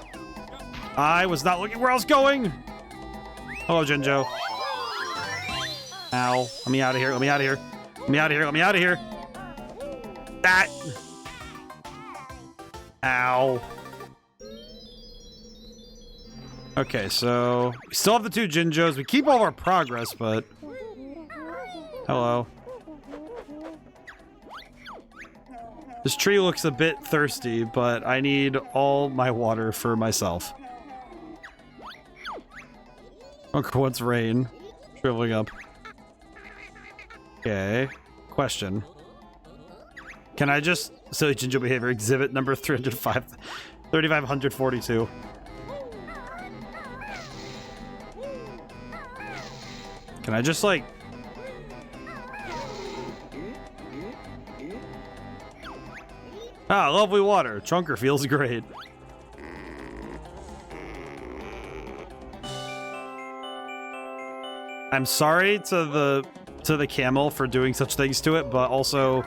Speaker 1: I was not looking where I was going. Hello, Jinjo. Ow. Let me out of here. Let me out of here. Let me out of here. Let me out of here. That. Ow. Okay, so we still have the 2 Jinjos. We keep all of our progress, but... Hello. This tree looks a bit thirsty, but I need all my water for myself. Okay, what's rain? Shriveling up. Okay. Question. Can I just... Silly Jinjo behavior. Exhibit number 3,542. Can I just, like... Ah, lovely water. Trunker feels great. I'm sorry to the camel for doing such things to it, but also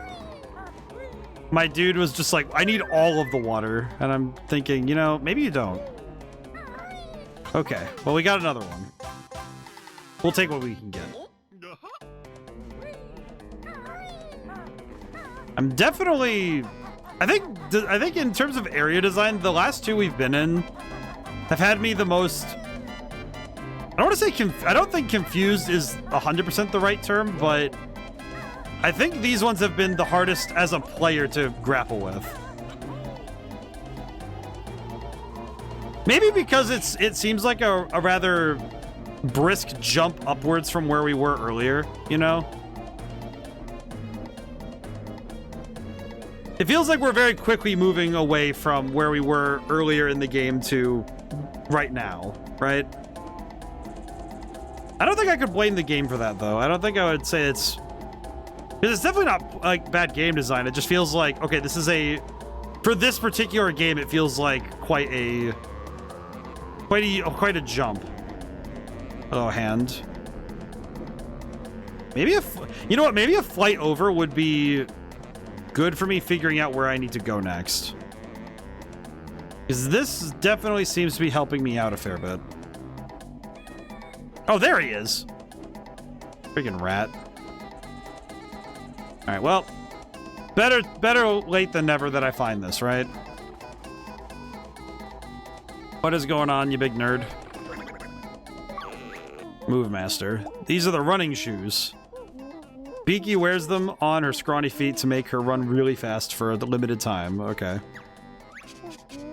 Speaker 1: my dude was just like, I need all of the water, and I'm thinking, you know, maybe you don't. Okay, well, we got another one. We'll take what we can get. I'm definitely... I think in terms of area design, the last 2 we've been in have had me the most... I don't want to say I don't think confused is 100% the right term, but I think these ones have been the hardest as a player to grapple with. Maybe because it seems like a rather brisk jump upwards from where we were earlier, you know? It feels like we're very quickly moving away from where we were earlier in the game to right now, right? I don't think I could blame the game for that, though. I don't think I would say it's... Because it's definitely not, like, bad game design. It just feels like, okay, this is a... For this particular game, it feels like quite a jump. Oh, hand. Maybe you know what? Maybe a flight over would be good for me figuring out where I need to go next. Because this definitely seems to be helping me out a fair bit. Oh, there he is. Freaking rat. All right, well, better late than never that I find this, right? What is going on, you big nerd? Move master. These are the running shoes. Beaky wears them on her scrawny feet to make her run really fast for the limited time. Okay.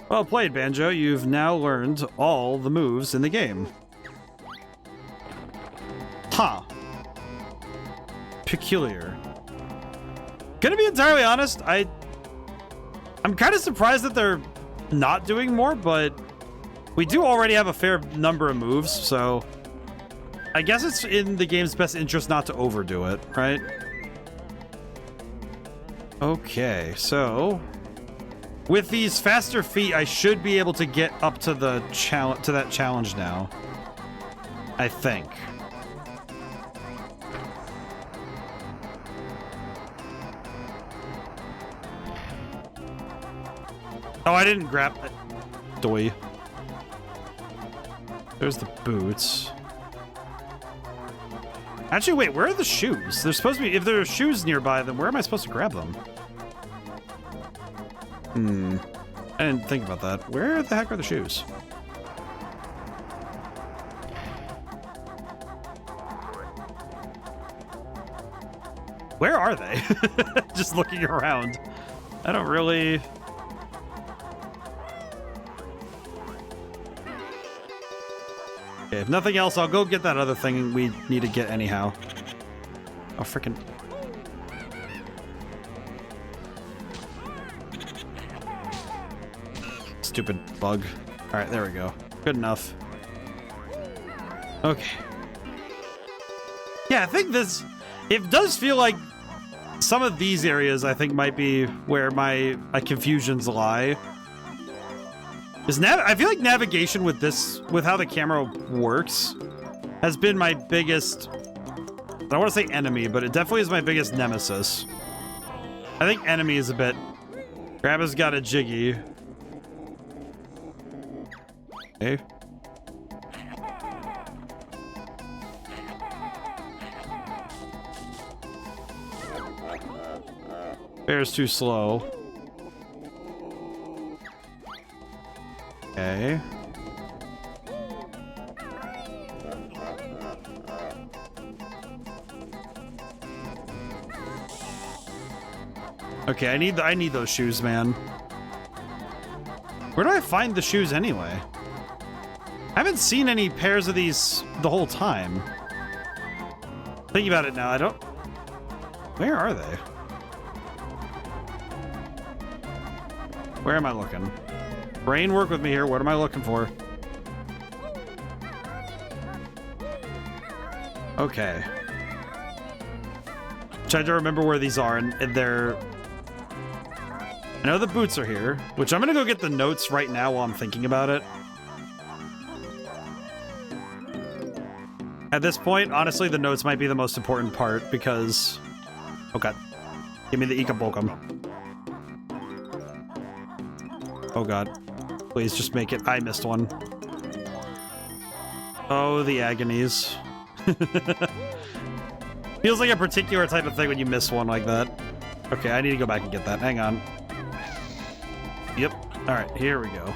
Speaker 1: Well played, Banjo. You've now learned all the moves in the game. Huh. Peculiar. Gonna be entirely honest, I'm kind of surprised that they're not doing more, but we do already have a fair number of moves, so I guess it's in the game's best interest not to overdo it, right? Okay, so with these faster feet, I should be able to get up to the that challenge now. I think. Oh, I didn't grab it. Doy. There's the boots. Actually, wait, where are the shoes? There's supposed to be, if there are shoes nearby, then where am I supposed to grab them? I didn't think about that. Where the heck are the shoes? Where are they? Just looking around. I don't really... Okay, if nothing else, I'll go get that other thing we need to get anyhow. Oh, frickin'. Stupid bug. Alright, there we go. Good enough. Okay. Yeah, I think this... It does feel like some of these areas, I think, might be where my confusions lie. I feel like navigation with this, with how the camera works, has been my biggest... I don't want to say enemy, but it definitely is my biggest nemesis. I think enemy is a bit... Grandma's got a jiggy. Okay. Bear's too slow. Okay. Okay, I need those shoes, man. Where do I find the shoes anyway? I haven't seen any pairs of these the whole time. Thinking about it now, I don't... Where are they? Where am I looking? Brain, work with me here. What am I looking for? Okay. Trying to remember where these are, and they're... I know the boots are here, which I'm gonna go get the notes right now while I'm thinking about it. At this point, honestly, the notes might be the most important part because... Oh god. Give me the Ika-Bokum. Oh god. Please just make it. I missed one. Oh, the agonies. Feels like a particular type of thing when you miss one like that. Okay, I need to go back and get that. Hang on. Yep. Alright, here we go.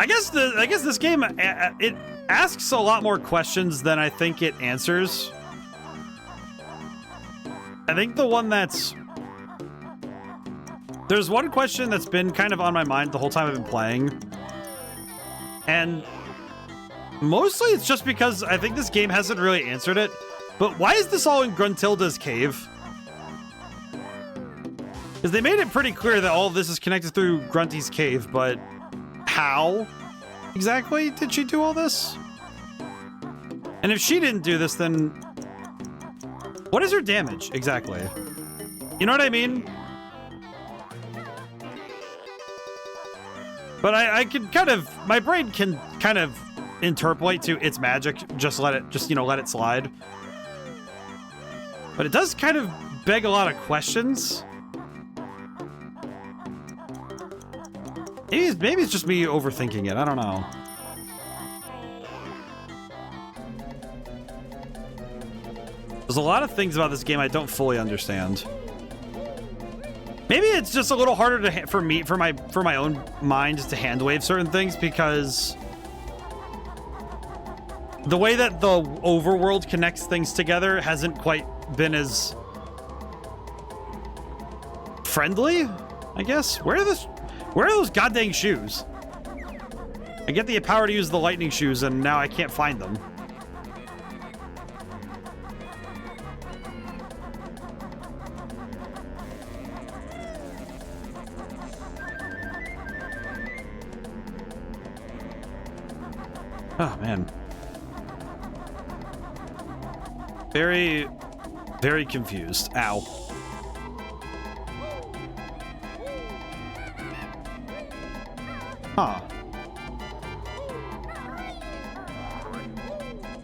Speaker 1: I guess this game, it asks a lot more questions than I think it answers. I think the one that's... There's one question that's been kind of on my mind the whole time I've been playing. And mostly it's just because I think this game hasn't really answered it. But why is this all in Gruntilda's cave? Because they made it pretty clear that all of this is connected through Grunty's cave, but how exactly did she do all this? And if she didn't do this, then what is her damage exactly? You know what I mean? But I can kind of, my brain can kind of interpolate to it's magic, just let it slide. But it does kind of beg a lot of questions. Maybe it's just me overthinking it. I don't know. There's a lot of things about this game I don't fully understand. Maybe it's just a little harder to for my own mind to hand wave certain things because the way that the overworld connects things together hasn't quite been as friendly, I guess. Where are those goddamn shoes? I get the power to use the lightning shoes, and now I can't find them. Oh, man. Very, very confused. Ow. Huh.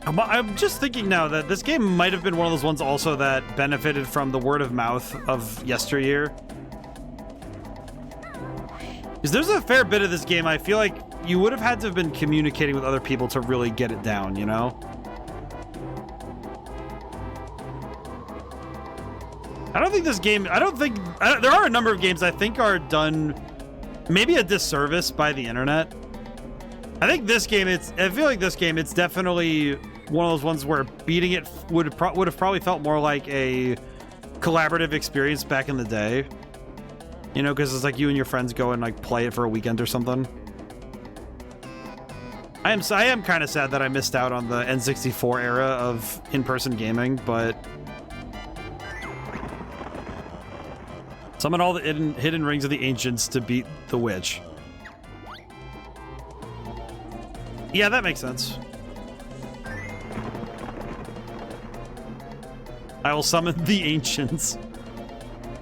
Speaker 1: I'm just thinking now that this game might have been one of those ones also that benefited from the word of mouth of yesteryear. Because there's a fair bit of this game I feel like you would have had to have been communicating with other people to really get it down, you know? I don't think this game, there are a number of games I think are done maybe a disservice by the internet. I think this game, I feel like this game, it's definitely one of those ones where beating it would have probably felt more like a collaborative experience back in the day. You know, because it's like you and your friends go and like play it for a weekend or something. I am kind of sad that I missed out on the N64 era of in-person gaming, but summon all the hidden rings of the ancients to beat the witch. Yeah, that makes sense. I will summon the ancients.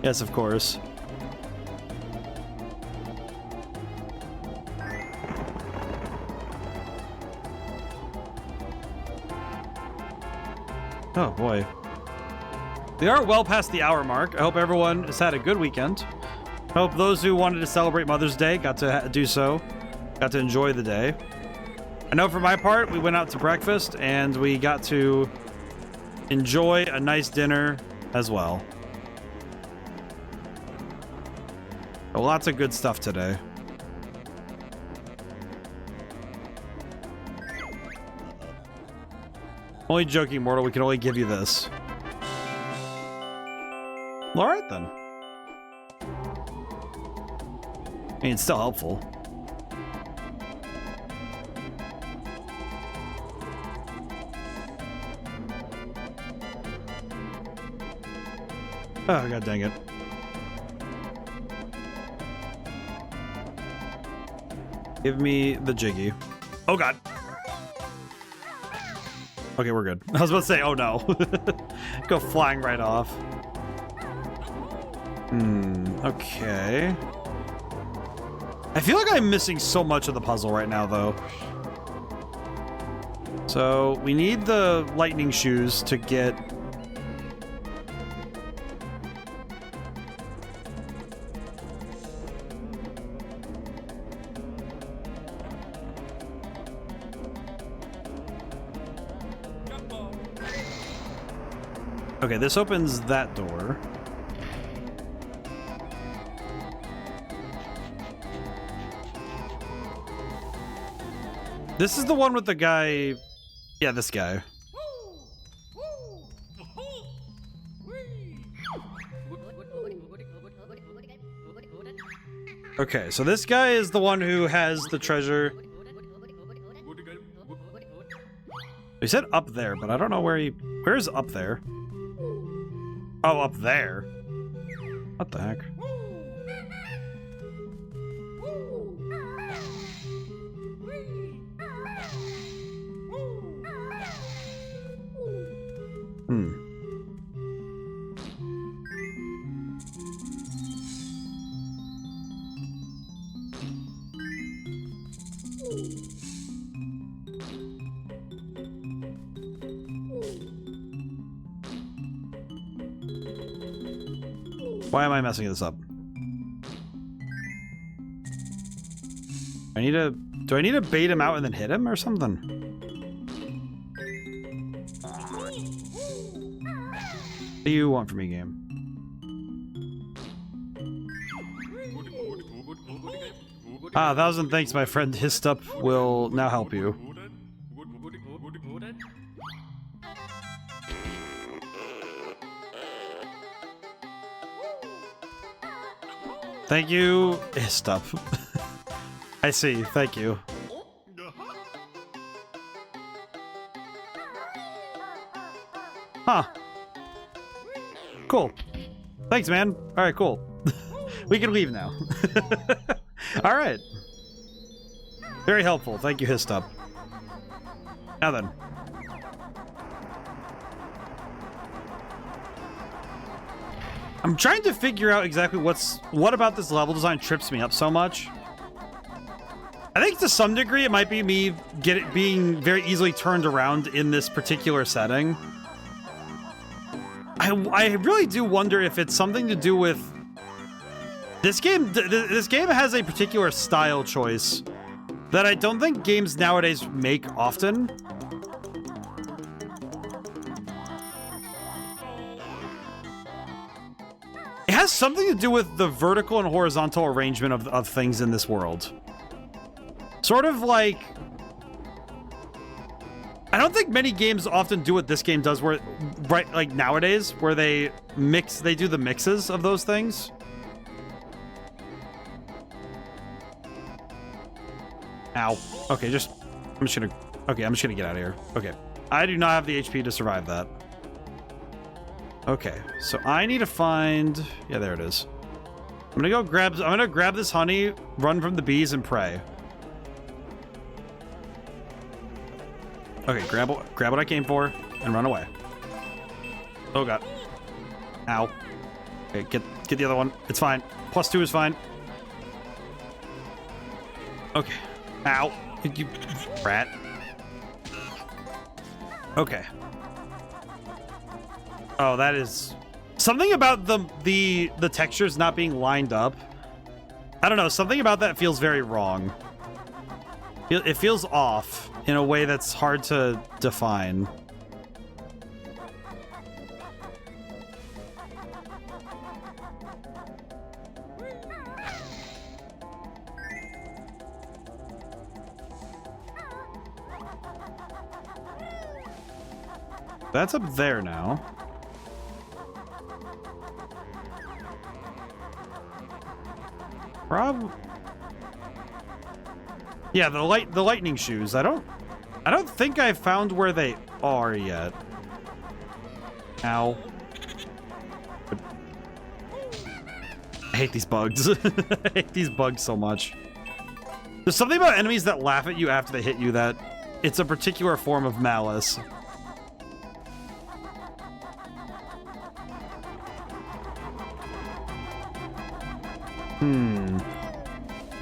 Speaker 1: Yes, of course. Oh boy. We are well past the hour mark. I hope everyone has had a good weekend. I hope those who wanted to celebrate Mother's Day got to do so. Got to enjoy the day. I know for my part, we went out to breakfast and we got to enjoy a nice dinner as well. Lots of good stuff today. Only joking, mortal. We can only give you this. All right, then. I mean, it's still helpful. Oh, god dang it. Give me the jiggy. Oh, god. Okay, we're good. I was about to say, oh no. Go flying right off. Okay. I feel like I'm missing so much of the puzzle right now, though. So, we need the lightning shoes to get... Okay, this opens that door. This is the one with the guy... Yeah, this guy. Okay, so this guy is the one who has the treasure. He said up there, but I don't know where he... Where's up there? Oh, up there. What the heck? Why am I messing this up? Do I need to bait him out and then hit him or something? What do you want from me, game? Ah, 1,000 thanks, my friend. Histup will now help you. Thank you, Histup. I see, thank you. Huh. Cool. Thanks, man. Alright, cool. We can leave now. Alright. Very helpful. Thank you, Histup. Now then. I'm trying to figure out exactly what about this level design trips me up so much. I think to some degree it might be me being very easily turned around in this particular setting. I really do wonder if it's something to do with this game. This game has a particular style choice that I don't think games nowadays make often. It has something to do with the vertical and horizontal arrangement of things in this world. Sort of like... I don't think many games often do what this game does, where, right, like nowadays, where they do the mixes of those things. Ow. Okay, I'm just gonna get out of here. Okay. I do not have the HP to survive that. Okay, so I need to find... Yeah, there it is. I'm gonna grab this honey, run from the bees, and pray. Okay, grab what I came for, and run away. Oh god. Ow. Okay, get the other one. It's fine. +2 is fine. Okay. Ow. You rat. Okay. Oh, that is... Something about the textures not being lined up. I don't know, something about that feels very wrong. It feels off in a way that's hard to define. That's up there now. Yeah, the lightning shoes. I don't think I've found where they are yet. Ow. I hate these bugs. I hate these bugs so much. There's something about enemies that laugh at you after they hit you that it's a particular form of malice.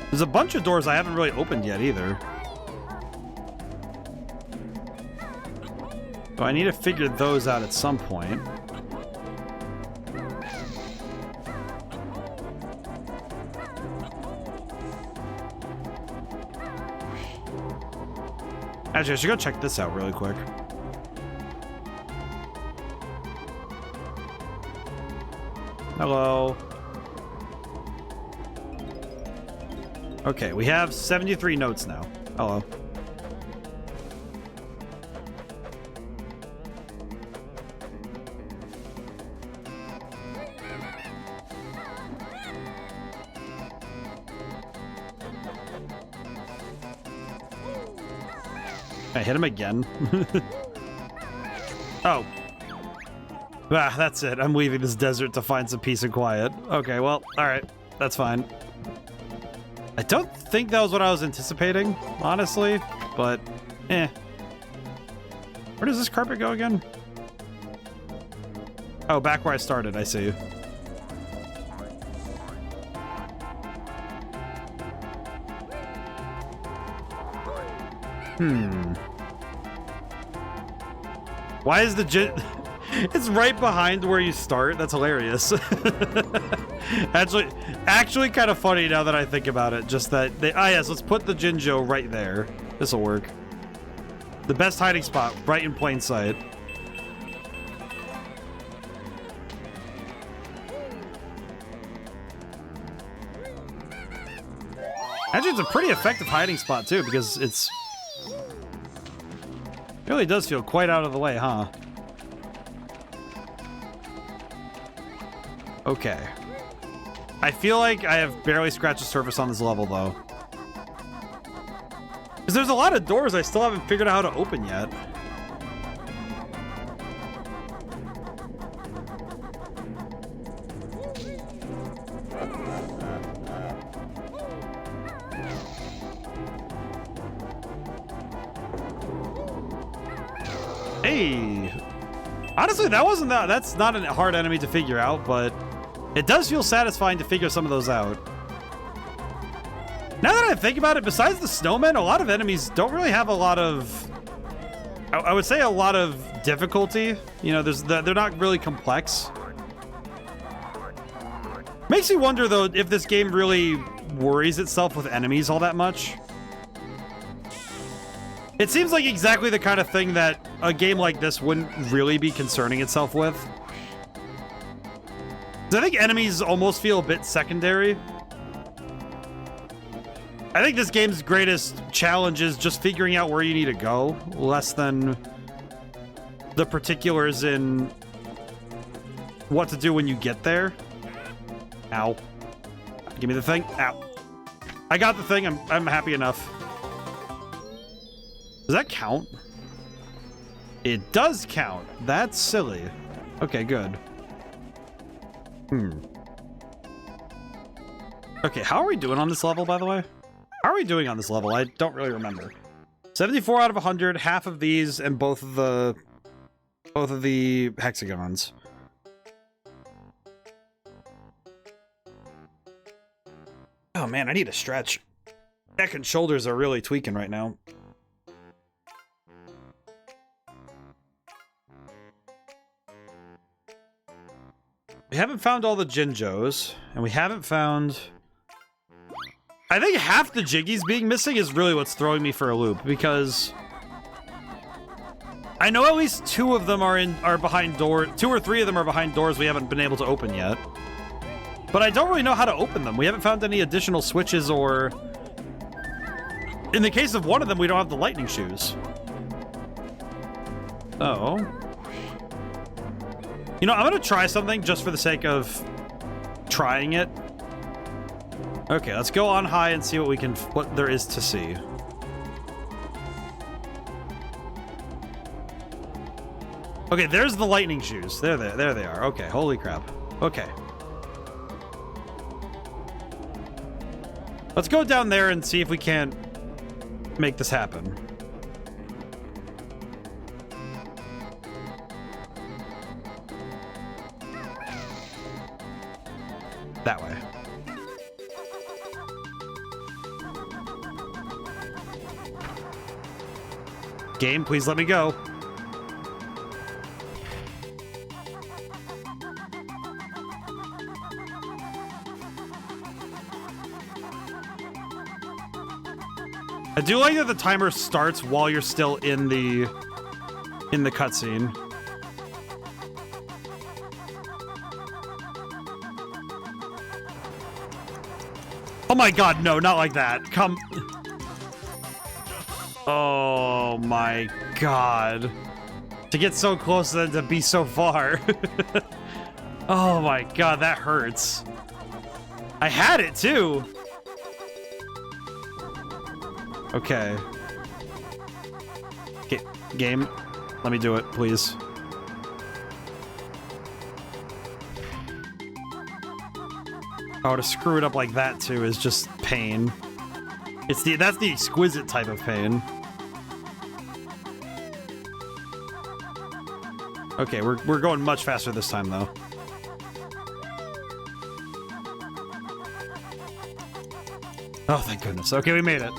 Speaker 1: There's a bunch of doors I haven't really opened yet either. So I need to figure those out at some point. Actually, I should go check this out really quick. Hello. Okay, we have 73 notes now. Hello. I hit him again. Oh. Ah, that's it. I'm leaving this desert to find some peace and quiet. Okay, well, alright. That's fine. I don't think that was what I was anticipating, honestly, but eh. Where does this carpet go again? Oh, back where I started, I see. Why is the It's right behind where you start. That's hilarious. Actually kind of funny now that I think about it. Just that they... Ah, yes, let's put the Jinjo right there. This'll work. The best hiding spot, right in plain sight. Actually, it's a pretty effective hiding spot, too, because it's... It really does feel quite out of the way, huh? Okay. I feel like I have barely scratched the surface on this level, though. Because there's a lot of doors I still haven't figured out how to open yet. Hey. Honestly, that's not a hard enemy to figure out, but it does feel satisfying to figure some of those out. Now that I think about it, besides the snowmen, a lot of enemies don't really have a lot of... I would say a lot of difficulty. You know, they're not really complex. Makes you wonder, though, if this game really worries itself with enemies all that much. It seems like exactly the kind of thing that a game like this wouldn't really be concerning itself with. I think enemies almost feel a bit secondary. I think this game's greatest challenge is just figuring out where you need to go, less than the particulars in what to do when you get there. Ow. Give me the thing. Ow. I got the thing. I'm happy enough. Does that count? It does count. That's silly. Okay, good. Okay, how are we doing on this level, by the way? How are we doing on this level? I don't really remember. 74 out of 100, half of these, and both of the hexagons. Oh man, I need a stretch. Neck and shoulders are really tweaking right now. We haven't found all the Jinjos, and we haven't found... I think half the Jiggies being missing is really what's throwing me for a loop, because I know at least two of them are behind doors. 2 or 3 of them are behind doors we haven't been able to open yet. But I don't really know how to open them. We haven't found any additional switches, or in the case of one of them, we don't have the lightning shoes. Oh. You know, I'm gonna try something just for the sake of trying it. Okay, let's go on high and see what there is to see. Okay, there's the lightning shoes. There they are. Okay, holy crap. Okay. Let's go down there and see if we can't make this happen. That way. Game, please let me go. I do like that the timer starts while you're still in the cutscene. Oh my god, no, not like that. Come. Oh my god. To get so close and to be so far. Oh my god, that hurts. I had it too. Okay. Game, let me do it, please. Oh, to screw it up like that too is just pain. That's the exquisite type of pain. Okay, we're going much faster this time though. Oh, thank goodness. Okay, we made it.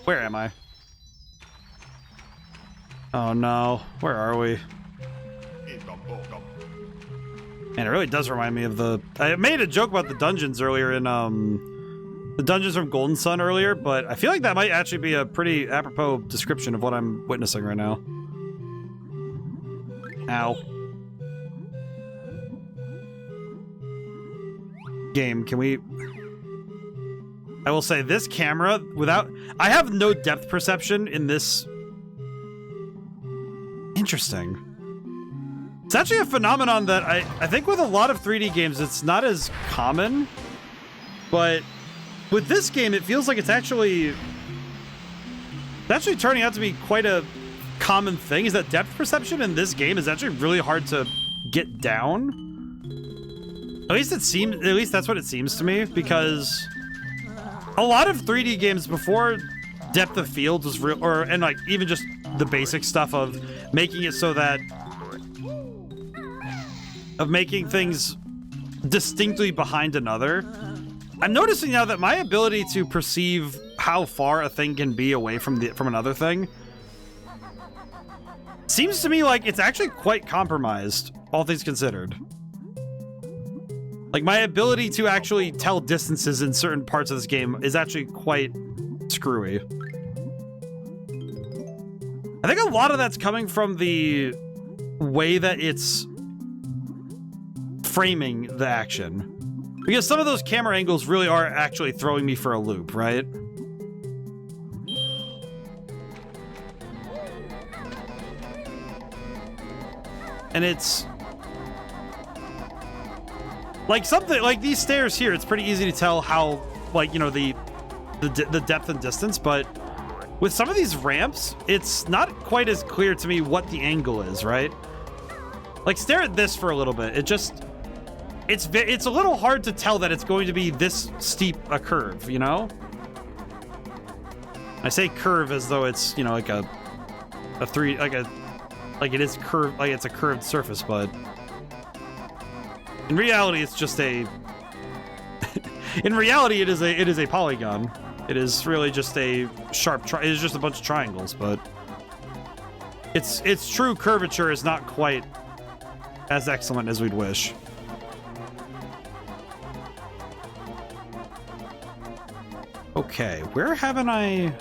Speaker 1: Where am I? Oh no, where are we? And it really does remind me of I made a joke about the dungeons earlier in, the dungeons from Golden Sun earlier, but I feel like that might actually be a pretty apropos description of what I'm witnessing right now. Ow. Game, can we... I will say, this camera, I have no depth perception in this... Interesting. It's actually a phenomenon that I think with a lot of 3D games, it's not as common, but with this game, it feels like it's actually turning out to be quite a common thing, is that depth perception in this game is actually really hard to get down. At least that's what it seems to me, because a lot of 3D games before depth of field was real, and like even just the basic stuff of making it so that making things distinctly behind another. I'm noticing now that my ability to perceive how far a thing can be away from another thing seems to me like it's actually quite compromised, all things considered. Like, my ability to actually tell distances in certain parts of this game is actually quite screwy. I think a lot of that's coming from the way that it's framing the action. Because some of those camera angles really are actually throwing me for a loop, right? And it's like something like these stairs here, it's pretty easy to tell how, like, you know, the depth and distance, but with some of these ramps, it's not quite as clear to me what the angle is, right? Like, stare at this for a little bit. It just, it's a little hard to tell that it's going to be this steep a curve, you know? I say curve as though it's, you know, like a three, like it is curved, like it's a curved surface, but in reality, it's just a, in reality, it is a polygon. It is really just a sharp, it is just a bunch of triangles, but its true curvature is not quite as excellent as we'd wish. Okay, where haven't I...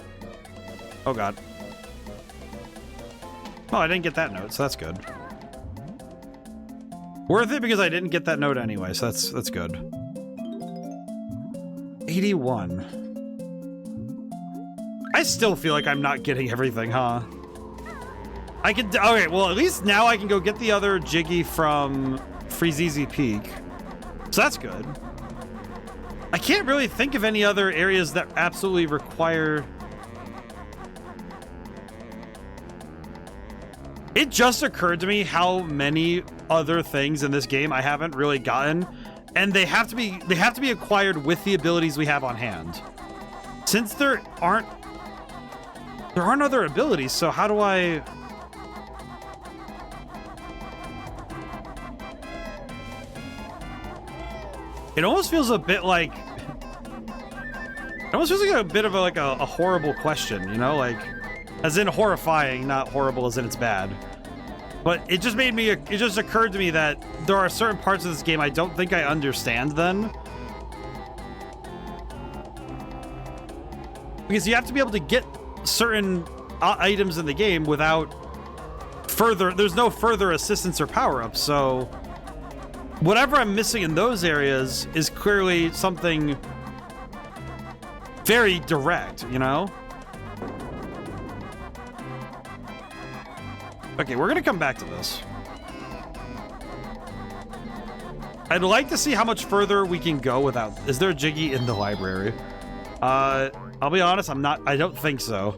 Speaker 1: Oh, God. Oh, I didn't get that note, so that's good. Worth it because I didn't get that note anyway, so that's good. 81. I still feel like I'm not getting everything, huh? I could... Okay, well, at least now I can go get the other Jiggy from Freezeezy Peak. So that's good. I can't really think of any other areas that absolutely require... It just occurred to me how many other things in this game I haven't really gotten, and they have to be acquired with the abilities we have on hand. Since there aren't other abilities, so how do I... It almost feels a bit like... It almost feels like a bit of a horrible question, you know? Like, as in horrifying, not horrible as in it's bad. But it just made me... It just occurred to me that there are certain parts of this game I don't think I understand then. Because you have to be able to get certain items in the game without further... There's no further assistance or power-ups, so... Whatever I'm missing in those areas is clearly something very direct, you know? Okay, we're gonna come back to this. I'd like to see how much further we can go without... Is there a Jiggy in the library? I'll be honest, I don't think so.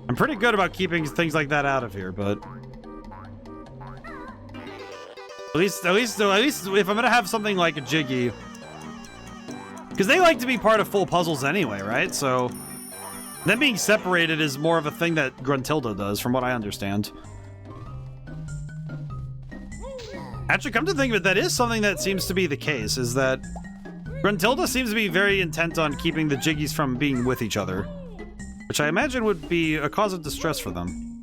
Speaker 1: I'm pretty good about keeping things like that out of here, but... At least if I'm gonna have something like a Jiggy, because they like to be part of full puzzles anyway, right? So them being separated is more of a thing that Gruntilda does, from what I understand. Actually, come to think of it, that is something that seems to be the case, is that Gruntilda seems to be very intent on keeping the Jiggies from being with each other, which I imagine would be a cause of distress for them.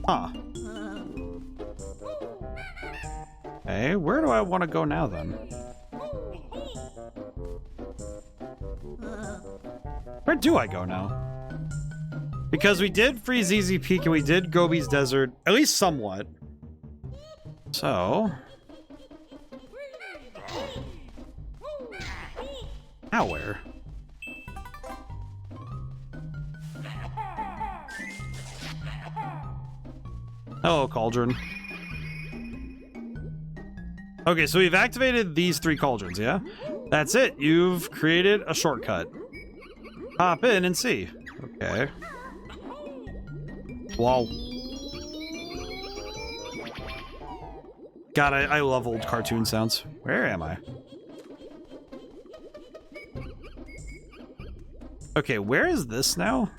Speaker 1: Huh. Okay, where do I want to go now, then? Where do I go now? Because we did Freezeezy Peak and we did Gobi's Desert, at least somewhat. So... Now where? Hello, Cauldron. Okay, so we've activated these 3 cauldrons, yeah? That's it. You've created a shortcut. Hop in and see. Okay. Wow. God, I love old cartoon sounds. Where am I? Okay, where is this now?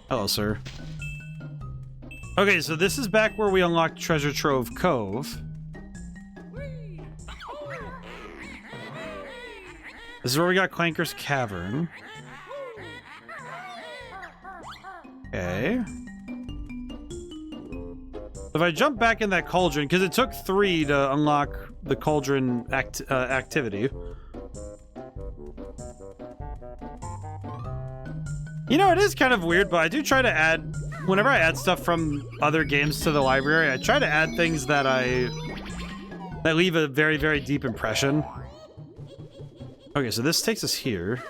Speaker 1: Hello, sir. Okay, so this is back where we unlocked Treasure Trove Cove. This is where we got Clanker's Cavern. Okay. If I jump back in that cauldron, because it took 3 to unlock the cauldron activity. You know, it is kind of weird, but I do try to add, whenever I add stuff from other games to the library, I try to add things that that leave a very, very deep impression. Okay, so this takes us here.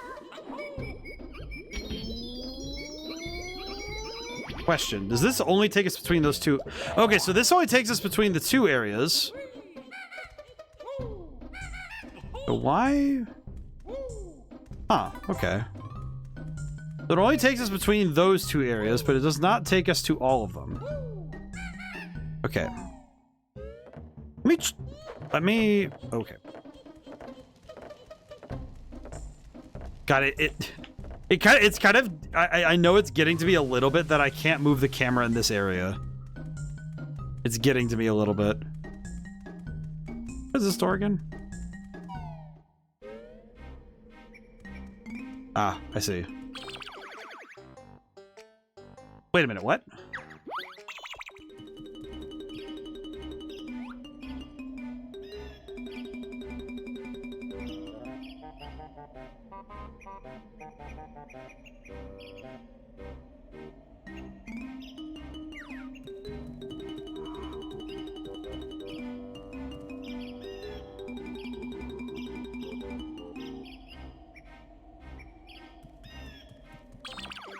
Speaker 1: Question, does this only take us between those two? Okay, so this only takes us between the 2 areas. So why? Huh, okay. So it only takes us between those 2 areas, but it does not take us to all of them. Okay. Okay. Got it. It's kind of, I know it's getting to be a little bit that I can't move the camera in this area. It's getting to me a little bit. What is this door again? Ah, I see. Wait a minute, what?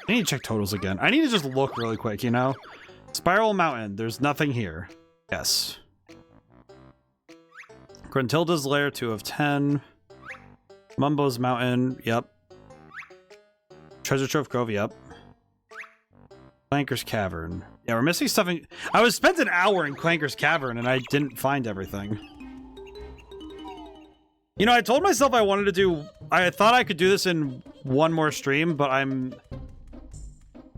Speaker 1: I need to check totals again. I need to just look really quick, you know? Spiral Mountain. There's nothing here. Yes. Gruntilda's Lair, 2 of 10. Mumbo's Mountain. Yep. Treasure Trove Cove. Yep. Clanker's Cavern. Yeah, we're missing stuff. I spent an hour in Clanker's Cavern and I didn't find everything. You know, I told myself I wanted to do... I thought I could do this in one more stream, but I'm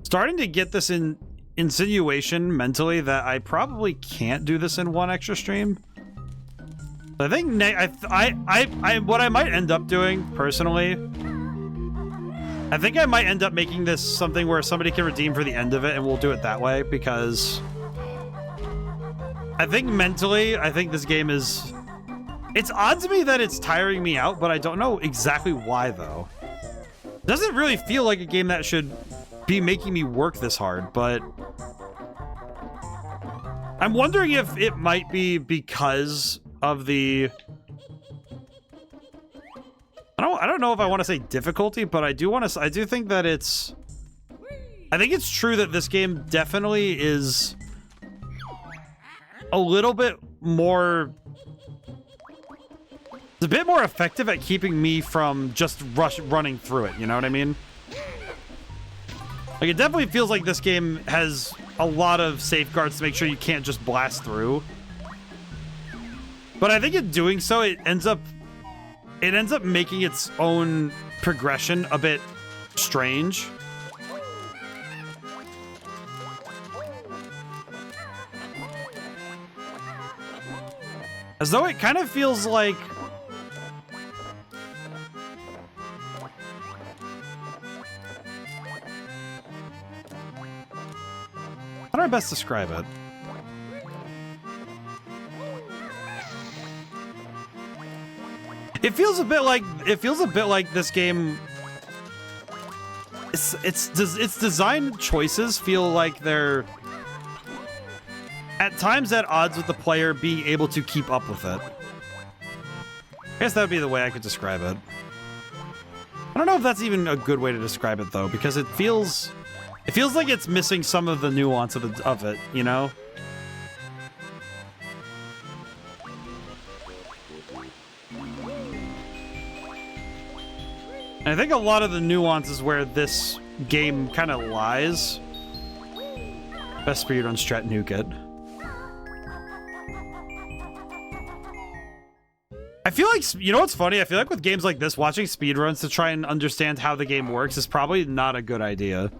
Speaker 1: starting to get this insinuation mentally that I probably can't do this in one extra stream. I think what I might end up doing personally, I think I might end up making this something where somebody can redeem for the end of it, and we'll do it that way, because I think mentally, I think this game is... It's odd to me that it's tiring me out, but I don't know exactly why, though. It doesn't really feel like a game that should be making me work this hard, but I'm wondering if it might be because of the... I don't know if I want to say difficulty, but I do think that it's... I think it's true that this game definitely is a little bit more... It's a bit more effective at keeping me from just running through it, you know what I mean? Like, it definitely feels like this game has a lot of safeguards to make sure you can't just blast through. But I think in doing so, it ends up making its own progression a bit strange. As though it kind of feels like... How do I best describe it? It feels a bit like this game. Its design choices feel like they're at times at odds with the player being able to keep up with it. I guess that would be the way I could describe it. I don't know if that's even a good way to describe it though, because it feels like it's missing some of the nuance of it, you know? And I think a lot of the nuance is where this game kind of lies. Best speedrun strat nuke it. feel like, you know what's funny? I feel like with games like this, watching speedruns to try and understand how the game works is probably not a good idea.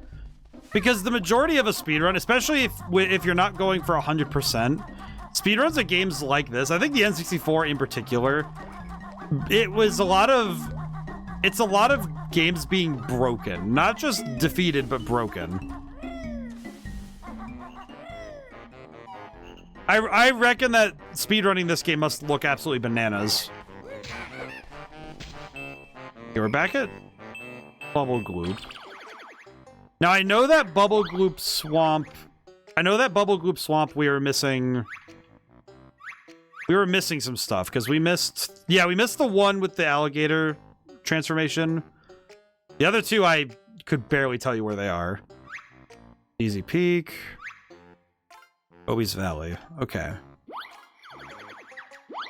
Speaker 1: Because the majority of a speedrun, especially if you're not going for 100%, speedruns of games like this, I think the N64 in particular, it's a lot of games being broken. Not just defeated, but broken. I reckon that speedrunning this game must look absolutely bananas. Okay, we're back at Bubble Gloop. Now I know that Bubble Gloop Swamp. We were missing. We were missing some stuff because we missed. Yeah, we missed the one with the alligator transformation. The other two, I could barely tell you where they are. Easy Peak. Obi's Valley. Okay.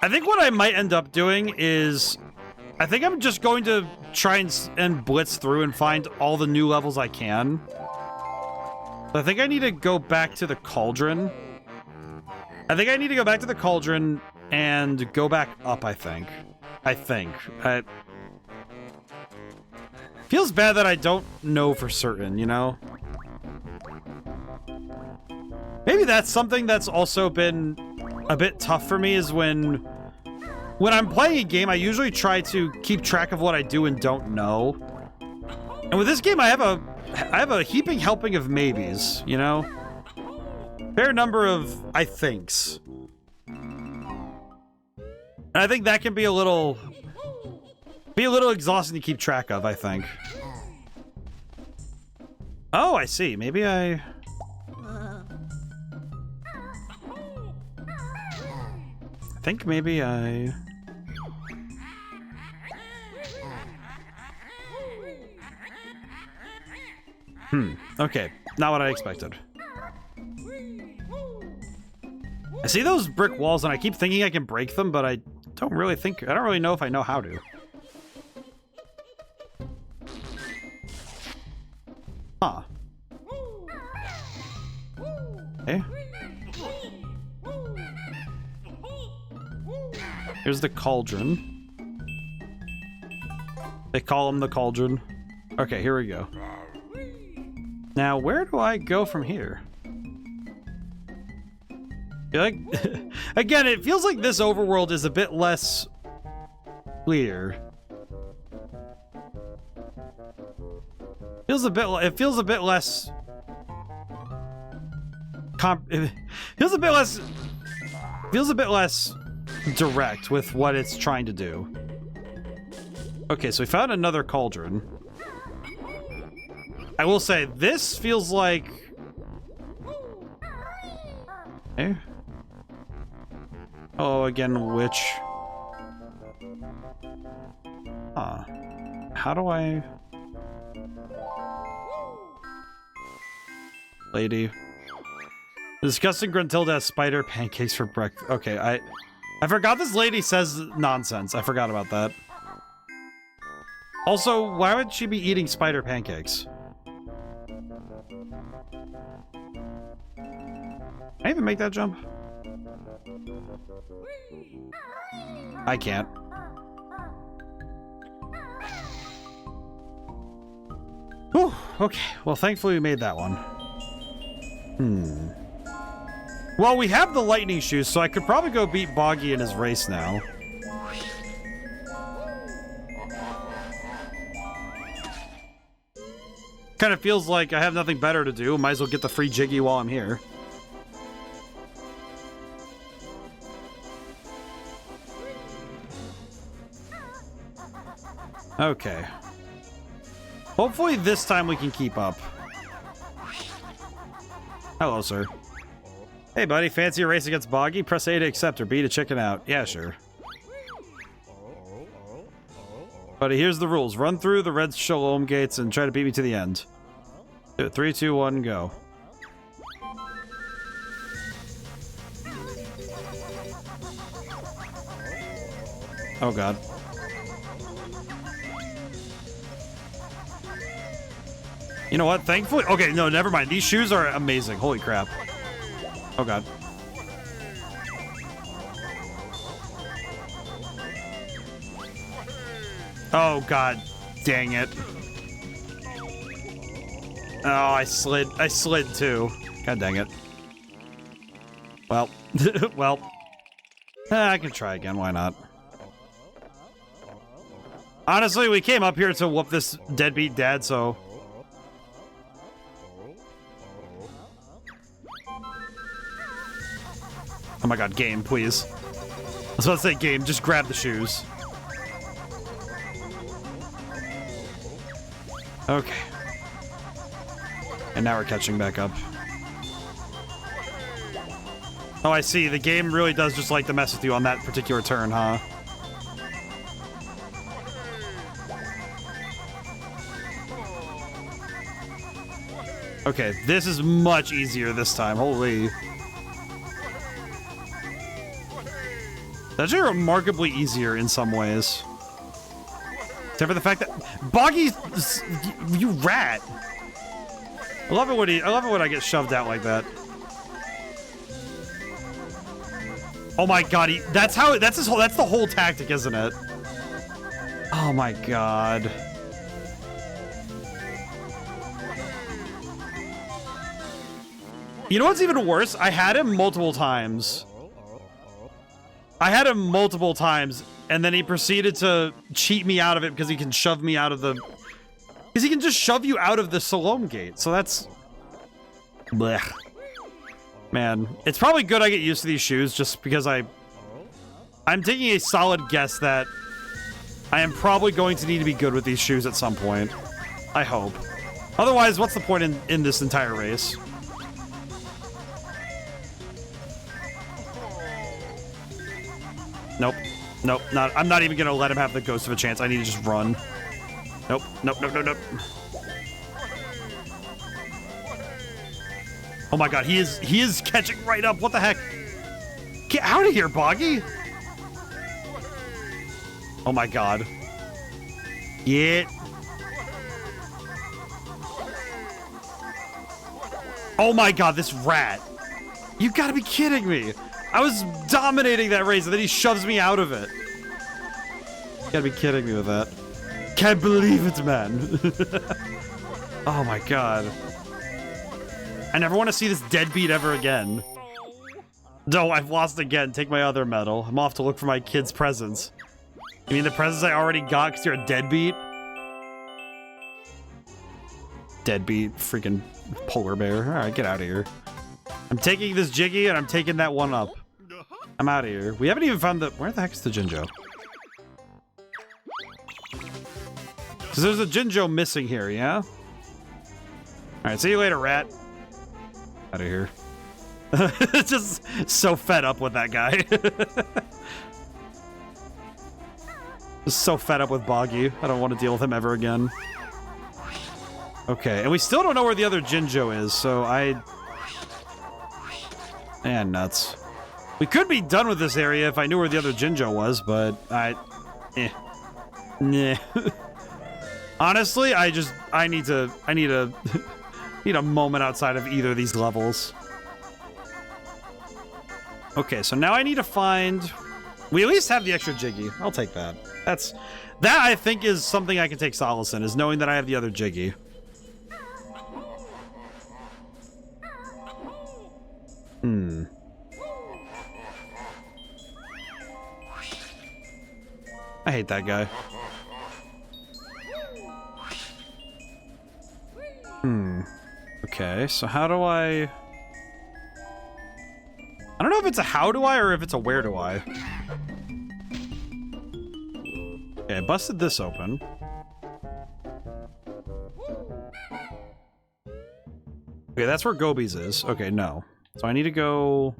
Speaker 1: I think what I might end up doing is, I think I'm just going to try and blitz through and find all the new levels I can. I think I need to go back to the cauldron. And go back up, I think. Feels bad that I don't know for certain, you know? Maybe that's something that's also been a bit tough for me, is when I'm playing a game, I usually try to keep track of what I do and don't know. And with this game, I have a heaping helping of maybes, you know? Fair number of I thinks. And I think that can be a little exhausting to keep track of, I think. Oh, I see. Maybe I think maybe I... Okay. Not what I expected. I see those brick walls and I keep thinking I can break them, but I don't really know if I know how to. Huh. Okay. Here's the cauldron. They call him the cauldron. Okay, here we go. Now, where do I go from here? Like, again, it feels like this overworld is a bit less clear. It feels a bit less direct with what it's trying to do. Okay, so we found another cauldron. I will say, this feels like... Okay. Oh, again, which... How do I... Lady. Disgusting Gruntilda has spider pancakes for breakfast. Okay, I forgot this lady says nonsense. I forgot about that. Also, why would she be eating spider pancakes? Can I even make that jump? I can't. Whew, okay. Well, thankfully we made that one. Well, we have the lightning shoes, so I could probably go beat Boggy in his race now. Kind of feels like I have nothing better to do. Might as well get the free Jiggy while I'm here. Okay. Hopefully this time we can keep up. Hello, sir. Hey, buddy. Fancy a race against Boggy? Press A to accept or B to chicken out. Yeah, sure. Buddy, here's the rules. Run through the red shalom gates and try to beat me to the end. 3, 2, 1, go. Oh, God. You know what? Thankfully... Okay, no, never mind. These shoes are amazing. Holy crap. Oh, God. Oh, god. Dang it. Oh, I slid. I slid too. God dang it. Well. Well. I can try again. Why not? Honestly, we came up here to whoop this deadbeat dad, so... Oh my god, game, please. I was about to say, game, just grab the shoes. Okay. And now we're catching back up. Oh, I see. The game really does just like to mess with you on that particular turn, huh? Okay, this is much easier this time. Holy. That's actually remarkably easier in some ways. Except for the fact that Boggy, you rat. I love it when I get shoved out like that. Oh my god, that's the whole tactic, isn't it? Oh my god. You know what's even worse? I had him multiple times. And then he proceeded to cheat me out of it because he can shove me out of the... Because he can just shove you out of the Salome gate, so that's... Blech. Man, it's probably good I get used to these shoes just because I'm taking a solid guess that I am probably going to need to be good with these shoes at some point. I hope. Otherwise, what's the point in this entire race? Nope. Nope. I'm not even gonna let him have the ghost of a chance. I need to just run. Nope. Nope. Nope. Nope. Nope. Oh my god, he is catching right up. What the heck? Get out of here, Boggy! Oh my god. Get. Oh my god, this rat. You gotta be kidding me. I was dominating that race and then he shoves me out of it. You gotta be kidding me with that. Can't believe it, man. Oh my god. I never want to see this deadbeat ever again. No, I've lost again. Take my other medal. I'm off to look for my kids' presents. You mean the presents I already got because you're a deadbeat? Deadbeat freaking polar bear. Alright, get out of here. I'm taking this Jiggy and I'm taking that one up. I'm out of here. We haven't even found the... Where the heck is the Jinjo? Because there's a Jinjo missing here, yeah? Alright, see you later, rat. Out of here. Just so fed up with that guy. Just so fed up with Boggy. I don't want to deal with him ever again. Okay, and we still don't know where the other Jinjo is, so Man, nuts. We could be done with this area if I knew where the other Jinjo was, but Nah. Honestly, I need a moment outside of either of these levels. Okay, so now I need to find... We at least have the extra Jiggy. I'll take that. That I think is something I can take solace in, is knowing that I have the other Jiggy. I hate that guy. Okay, so how do I don't know if it's a how do I or if it's a where do I. Okay, I busted this open. Okay, that's where Gobi's is. Okay, no. So I need to go...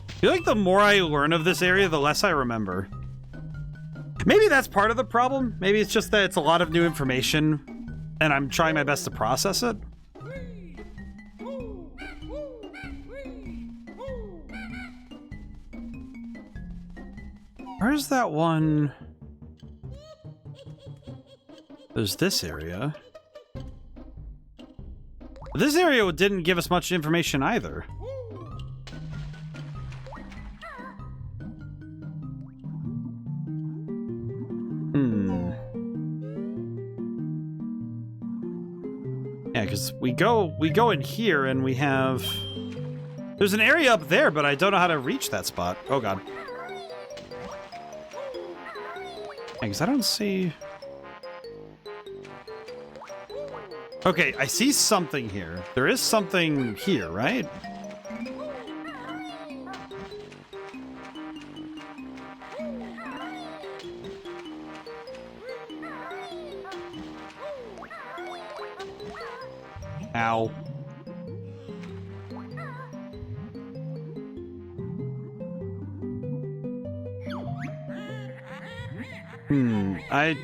Speaker 1: I feel like the more I learn of this area, the less I remember. Maybe that's part of the problem. Maybe it's just that it's a lot of new information, and I'm trying my best to process it. Where's that one? There's this area. This area didn't give us much information either. we go in here and we have... There's an area up there, but I don't know how to reach that spot. Oh god. Because I don't see... Okay, I see something here. There is something here, right? Ow. I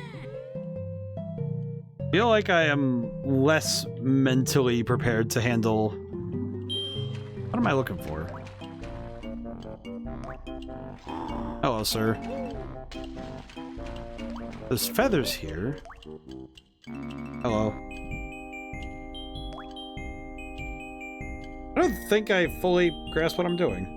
Speaker 1: feel like I am less mentally prepared to handle... What am I looking for? Hello, sir. There's feathers here. Hello. I don't think I fully grasp what I'm doing.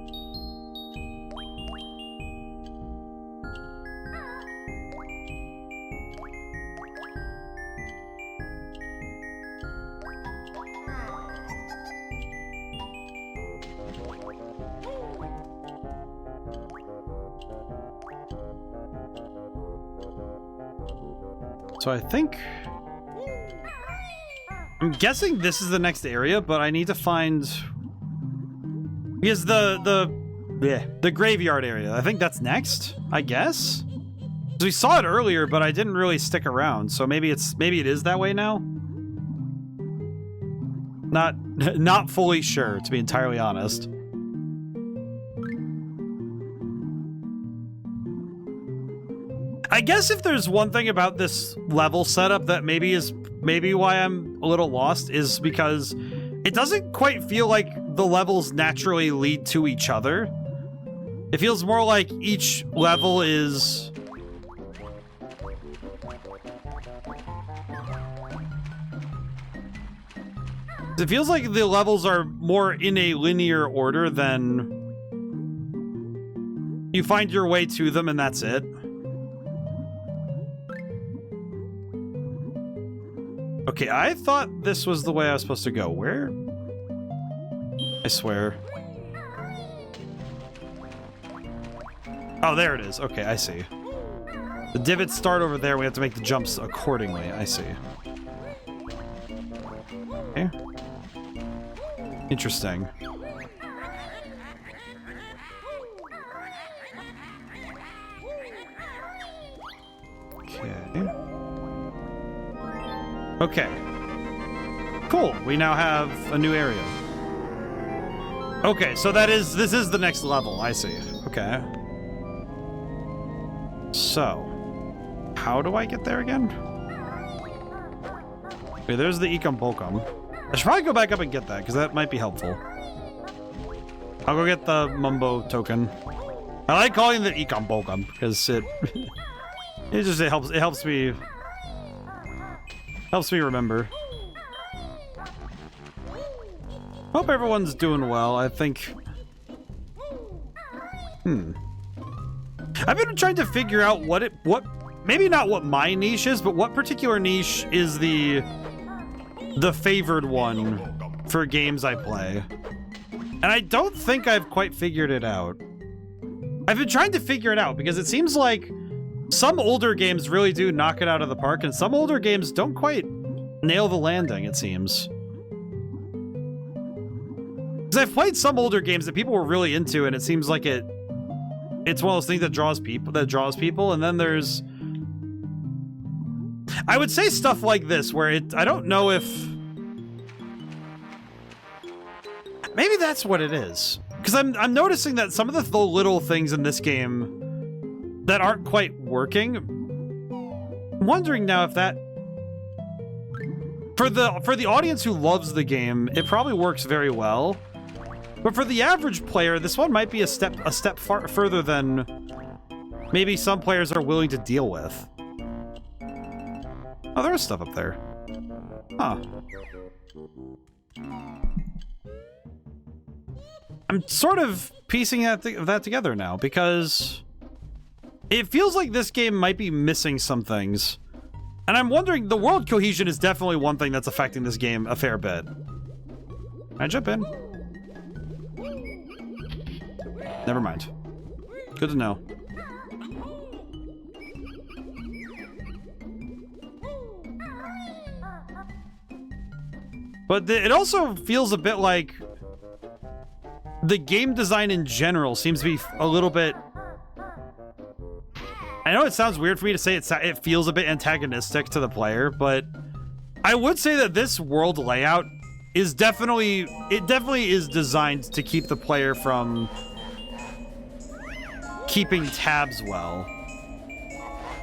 Speaker 1: So I think... I'm guessing this is the next area, but I need to find... Because the graveyard area, I think that's next, I guess? Because we saw it earlier, but I didn't really stick around, so maybe it is that way now? Not fully sure, to be entirely honest. I guess if there's one thing about this level setup that maybe why I'm a little lost is because it doesn't quite feel like the levels naturally lead to each other. It feels more like each level is... It feels like the levels are more in a linear order than you find your way to them and that's it. Okay, I thought this was the way I was supposed to go. Where? I swear. Oh, there it is. Okay, I see. The divots start over there. We have to make the jumps accordingly. I see. Okay. Interesting. Okay. Okay. Cool. We now have a new area. Okay, so this is the next level. I see. Okay. So, how do I get there again? Okay, there's the Ecom Bolcom. I should probably go back up and get that, because that might be helpful. I'll go get the Mumbo token. I like calling it Ecom Bolcom, because it helps me remember. Hope everyone's doing well. I think... I've been trying to figure out maybe not what my niche is, but what particular niche is the favored one for games I play. And I don't think I've quite figured it out. I've been trying to figure it out because it seems like some older games really do knock it out of the park, and some older games don't quite nail the landing, it seems. Because I've played some older games that people were really into, and it seems like it's one of those things that draws people, and then there's... I would say stuff like this, where I don't know if... Maybe that's what it is. Because I'm noticing that some of the little things in this game that aren't quite working. I'm wondering now if that... For the audience who loves the game, it probably works very well. But for the average player, this one might be a step far further than maybe some players are willing to deal with. Oh, there's stuff up there. Huh. I'm sort of piecing that together now, because it feels like this game might be missing some things. And I'm wondering, the world cohesion is definitely one thing that's affecting this game a fair bit. Can I jump in? Never mind. Good to know. But it also feels a bit like the game design in general seems to be a little bit... I know it sounds weird for me to say it feels a bit antagonistic to the player, but I would say that this world layout is definitely is designed to keep the player from keeping tabs well.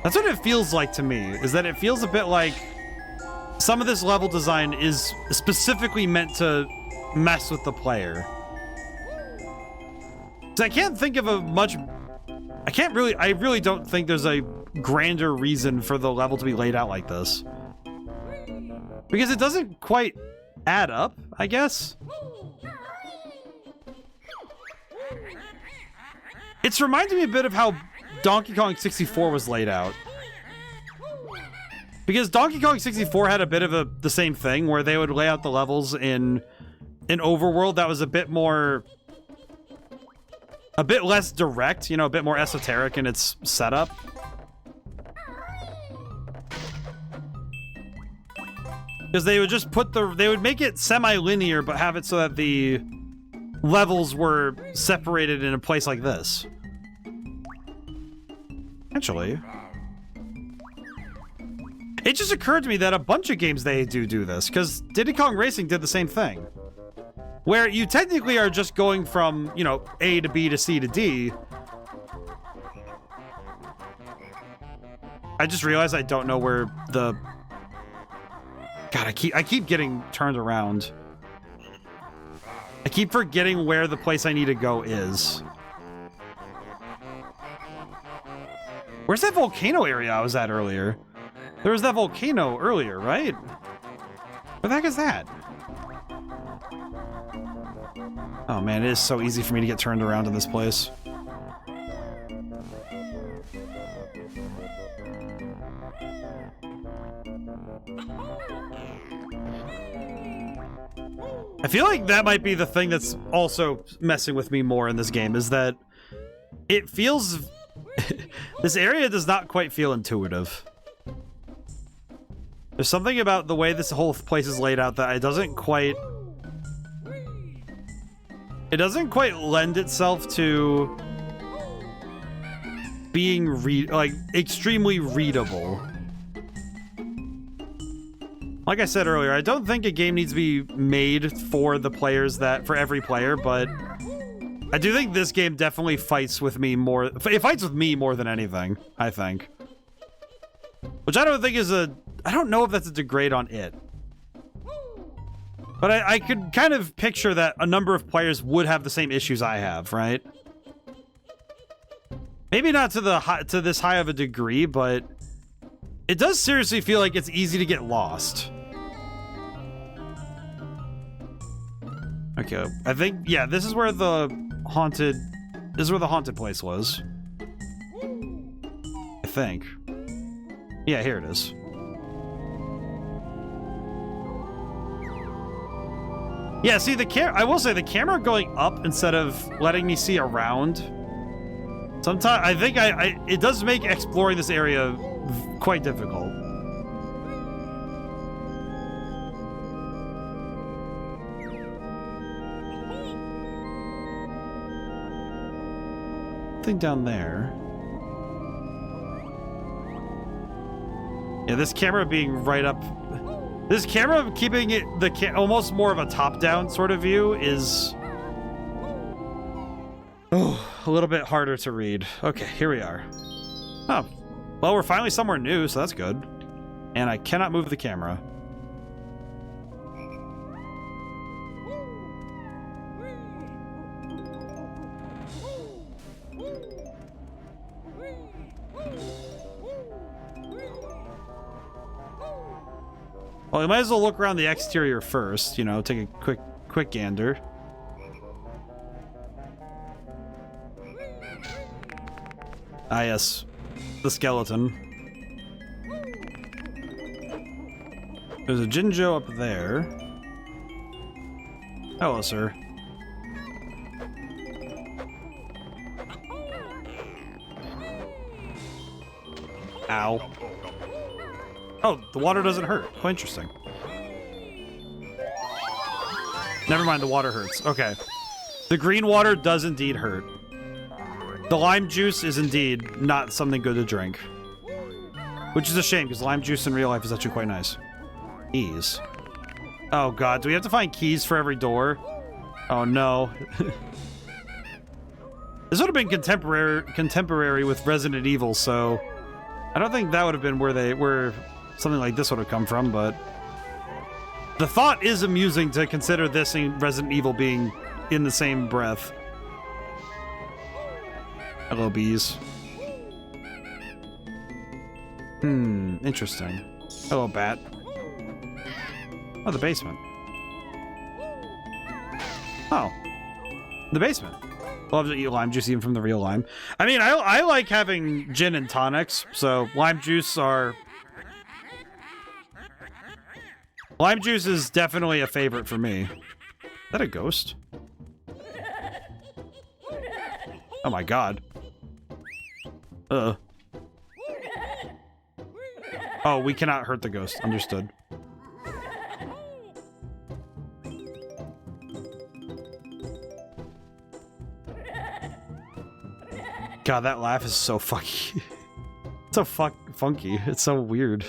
Speaker 1: That's what it feels like to me, is that it feels a bit like some of this level design is specifically meant to mess with the player. So I can't think of a much... I really don't think there's a grander reason for the level to be laid out like this. Because it doesn't quite add up, I guess. It's reminding me a bit of how Donkey Kong 64 was laid out. Because Donkey Kong 64 had a bit of the same thing, where they would lay out the levels in an overworld that was a bit less direct, you know, a bit more esoteric in its setup. Because they would just they would make it semi-linear, but have it so that the levels were separated in a place like this. Actually, it just occurred to me that a bunch of games they do this, because Diddy Kong Racing did the same thing. Where you technically are just going from, you know, A to B to C to D. I just realized I don't know where the... God, I keep getting turned around. I keep forgetting where the place I need to go is. Where's that volcano area I was at earlier? There was that volcano earlier, right? Where the heck is that? Oh man, it is so easy for me to get turned around in this place. I feel like that might be the thing that's also messing with me more in this game, is that it feels... this area does not quite feel intuitive. There's something about the way this whole place is laid out that it doesn't quite lend itself to being extremely readable. Like I said earlier, I don't think a game needs to be made for every player, but I do think this game definitely fights with me more. It fights with me more than anything, I think. Which I don't think is I don't know if that's a degrade on it. But I could kind of picture that a number of players would have the same issues I have, right? Maybe not to this high of a degree, but it does seriously feel like it's easy to get lost. Okay, I think, yeah, this is where the haunted place was. I think. Yeah, here it is. Yeah, see, I will say the camera going up instead of letting me see around. Sometimes I think it does make exploring this area quite difficult. Thing down there. Yeah, this camera being right up. This camera keeping it almost more of a top-down sort of view is a little bit harder to read. Okay, here we are. Oh, well, we're finally somewhere new, so that's good. And I cannot move the camera. Well, we might as well look around the exterior first, you know, take a quick gander. Ah, yes. The skeleton. There's a Jinjo up there. Hello, sir. Ow. Oh, the water doesn't hurt. Oh, interesting. Never mind, the water hurts. Okay. The green water does indeed hurt. The lime juice is indeed not something good to drink. Which is a shame, because lime juice in real life is actually quite nice. Keys. Oh god, do we have to find keys for every door? Oh no. This would have been contemporary with Resident Evil, so I don't think that would have been where something like this would have come from, but the thought is amusing to consider this and Resident Evil being in the same breath. Hello, bees. Interesting. Hello, bat. Oh, the basement. Oh. The basement. Love to eat lime juice even from the real lime. I mean, I like having gin and tonics, so lime juice is definitely a favorite for me. Is that a ghost? Oh my god. Oh, we cannot hurt the ghost. Understood. God, that laugh is so funky. It's so funky. It's so weird.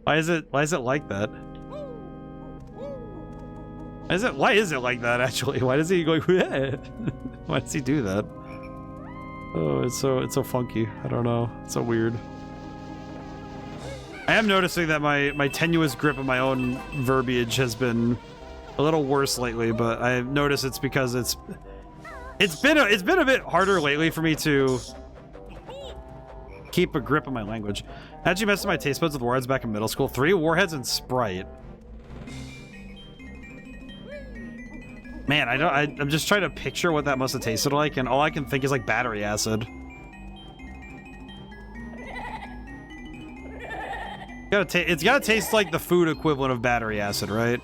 Speaker 1: Why is it like that? Why is it like that actually? Why does he go why does he do that? Oh, it's so funky. I don't know. It's so weird. I am noticing that my tenuous grip of my own verbiage has been a little worse lately, but I've noticed it's because it's been a bit harder lately for me to keep a grip on my language. I actually messed with my taste buds with warheads back in middle school. 3 warheads and Sprite. Man, I'm just trying to picture what that must have tasted like, and all I can think is like battery acid. It's gotta taste like the food equivalent of battery acid, right?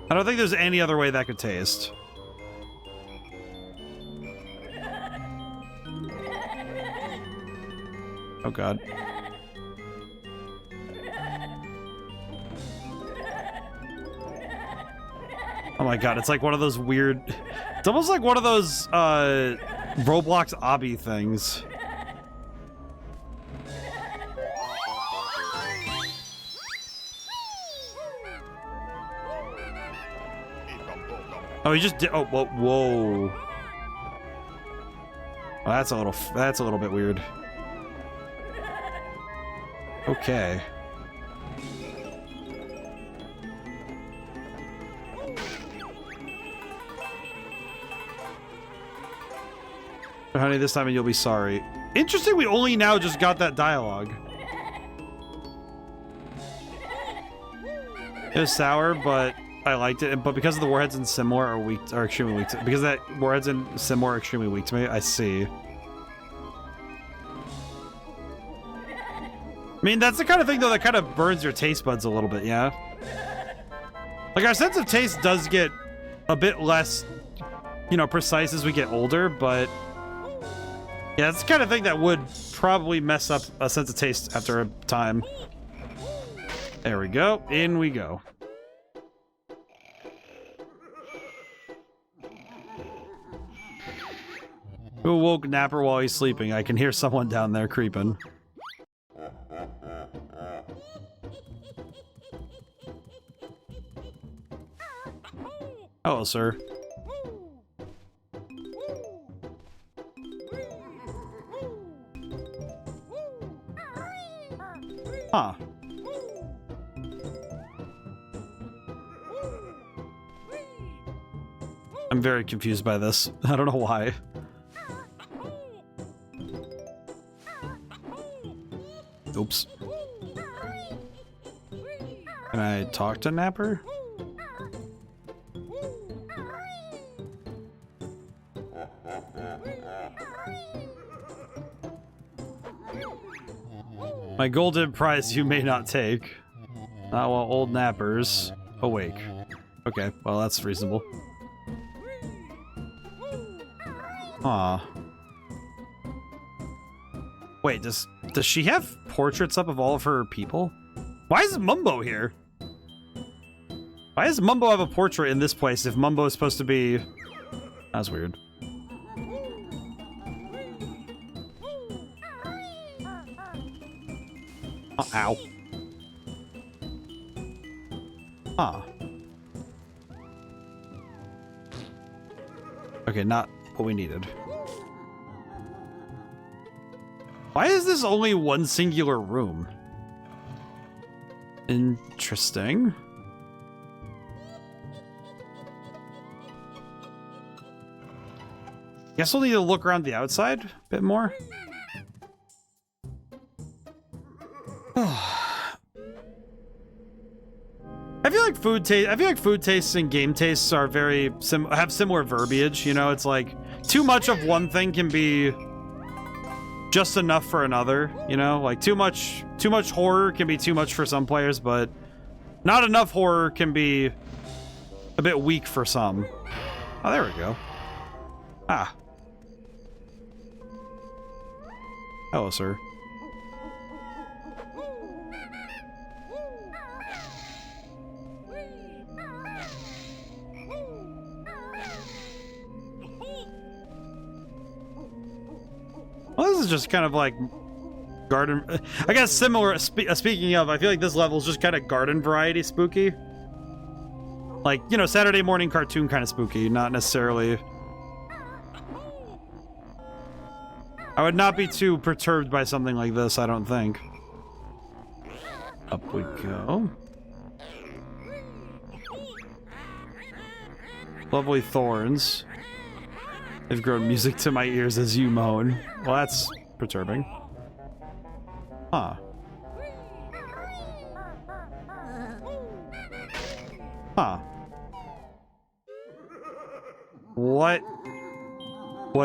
Speaker 1: I don't think there's any other way that could taste. Oh god. Oh my god, it's like one of those weird... It's almost like one of those, Roblox obby things. Oh, he just did... Oh, whoa. Whoa. Well, that's a little bit weird. Okay. Honey, this time you'll be sorry. Interesting, we only now just got that dialogue. It was sour, but I liked it. But because of the warheads and Similar are extremely weak to, because that warheads and Similar are extremely weak to me, I see. I mean, that's the kind of thing, though, that kind of burns your taste buds a little bit, yeah? Like, our sense of taste does get a bit less, you know, precise as we get older, but... yeah, it's the kind of thing that would probably mess up a sense of taste after a time. There we go. In we go. Who woke Napper while he's sleeping? I can hear someone down there creeping. Hello, sir. Huh. I'm very confused by this. I don't know why. Oops. Can I talk to Napper? My golden prize you may not take. While old nappers awake. Okay, well that's reasonable. Aw. Wait, does she have portraits up of all of her people? Why is Mumbo here? Why does Mumbo have a portrait in this place if Mumbo is supposed to be... That's weird. Oh, ow. Huh. Okay, not what we needed. Why is this only one singular room? Interesting. Guess we'll need to look around the outside a bit more. I feel like food tastes and game tastes are very have similar verbiage, you know? It's like too much of one thing can be just enough for another, you know? Like too much horror can be too much for some players, but not enough horror can be a bit weak for some. Oh, there we go. Ah. Hello, sir. Well, this is just kind of like garden. I guess similar. Speaking of, I feel like this level is just kind of garden variety spooky. Like, you know, Saturday morning cartoon kind of spooky, not necessarily. I would not be too perturbed by something like this, I don't think. Up we go. Lovely thorns. They've grown music to my ears as you moan. Well, that's perturbing. Huh. Huh. What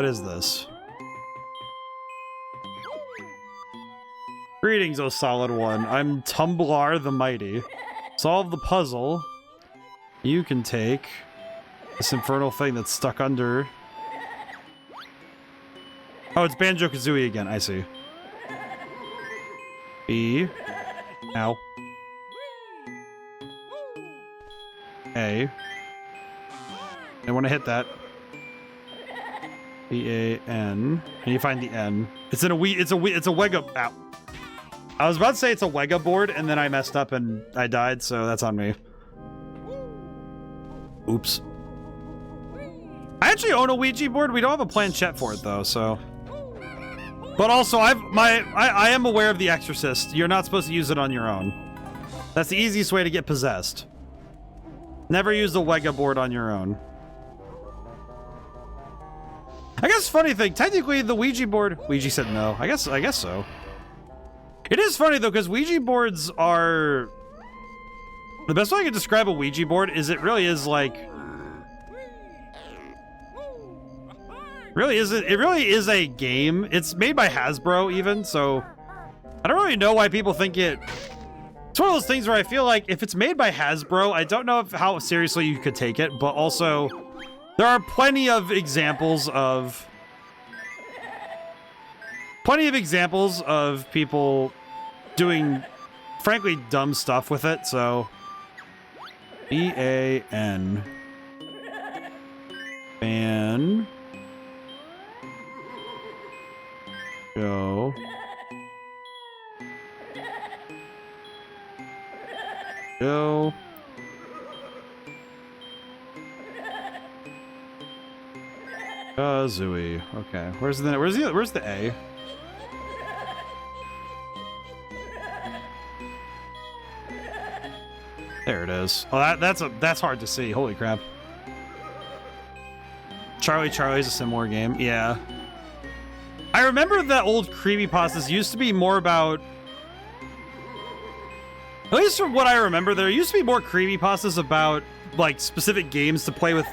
Speaker 1: is this? Greetings, O Solid One. I'm Tumblar the Mighty. Solve the puzzle. You can take this infernal thing that's stuck under. Oh, it's Banjo-Kazooie again. I see. B. Ow. A. I want to hit that. B-A-N. And you find the N. It's a Wega. Ow. I was about to say it's a Wega board, and then I messed up and I died, so that's on me. Oops. I actually own a Ouija board. We don't have a planchette for it though, so. But also, I am aware of The Exorcist. You're not supposed to use it on your own. That's the easiest way to get possessed. Never use the Wega board on your own. I guess funny thing, technically the Ouija board. Ouija said no. I guess so. It is funny though, because Ouija boards are... The best way I can describe a Ouija board is it really is like... It really is a game. It's made by Hasbro even, so... I don't really know why people think it... It's one of those things where I feel like if it's made by Hasbro, I don't know how seriously you could take it, but also... There are plenty of examples of people doing, frankly, dumb stuff with it, so... B-A-N. Ban. Go. Go. Kazooie. Okay. Where's the A? There it is. Oh, that's hard to see. Holy crap. Charlie's a similar game. Yeah. I remember that old creepypastas used to be more about... At least from what I remember, there used to be more creepypastas about, like, specific games to play with,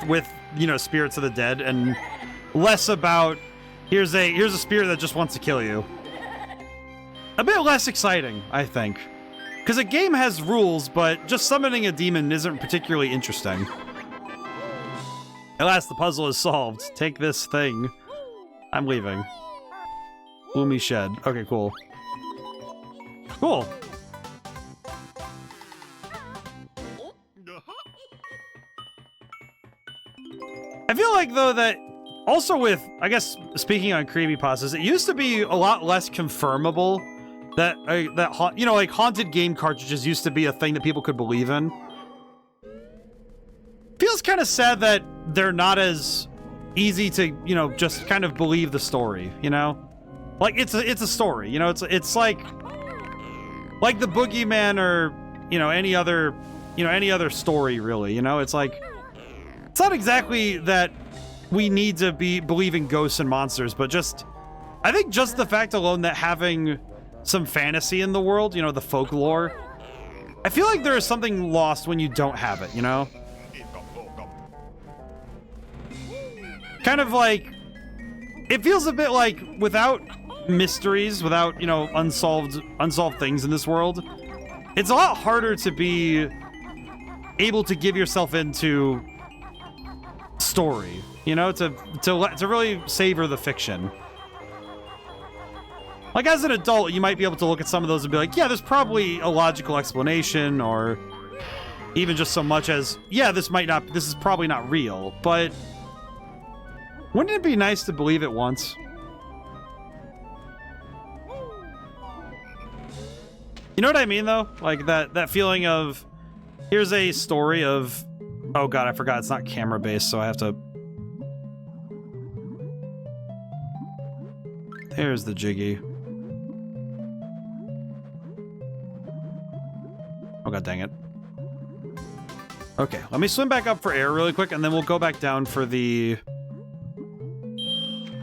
Speaker 1: you know, spirits of the dead, and less about, here's a spirit that just wants to kill you. A bit less exciting, I think. Because a game has rules, but just summoning a demon isn't particularly interesting. At last, the puzzle is solved. Take this thing. I'm leaving. Gloomy Shed. Okay, cool. Cool. I feel like, though, that also with, I guess, speaking on creepypastas, it used to be a lot less confirmable that, you know, like, haunted game cartridges used to be a thing that people could believe in. Feels kind of sad that they're not as easy to, you know, just kind of believe the story, you know? Like, it's a story, you know? It's like the Boogeyman or, you know, any other story, really, you know? It's like, it's not exactly that we need to be believing ghosts and monsters, but just, I think just the fact alone that having some fantasy in the world, you know, the folklore, I feel like there is something lost when you don't have it, you know? Kind of like, it feels a bit like without mysteries, without, you know, unsolved things in this world, it's a lot harder to be able to give yourself into story, you know, to really savor the fiction. Like, as an adult, you might be able to look at some of those and be like, yeah, there's probably a logical explanation, or even just so much as, yeah, this is probably not real, but wouldn't it be nice to believe it once? You know what I mean, though? Like, that feeling of, here's a story of, oh god, I forgot it's not camera-based, so I have to... There's the Jiggy. Oh god dang it. Okay, let me swim back up for air really quick, and then we'll go back down for the...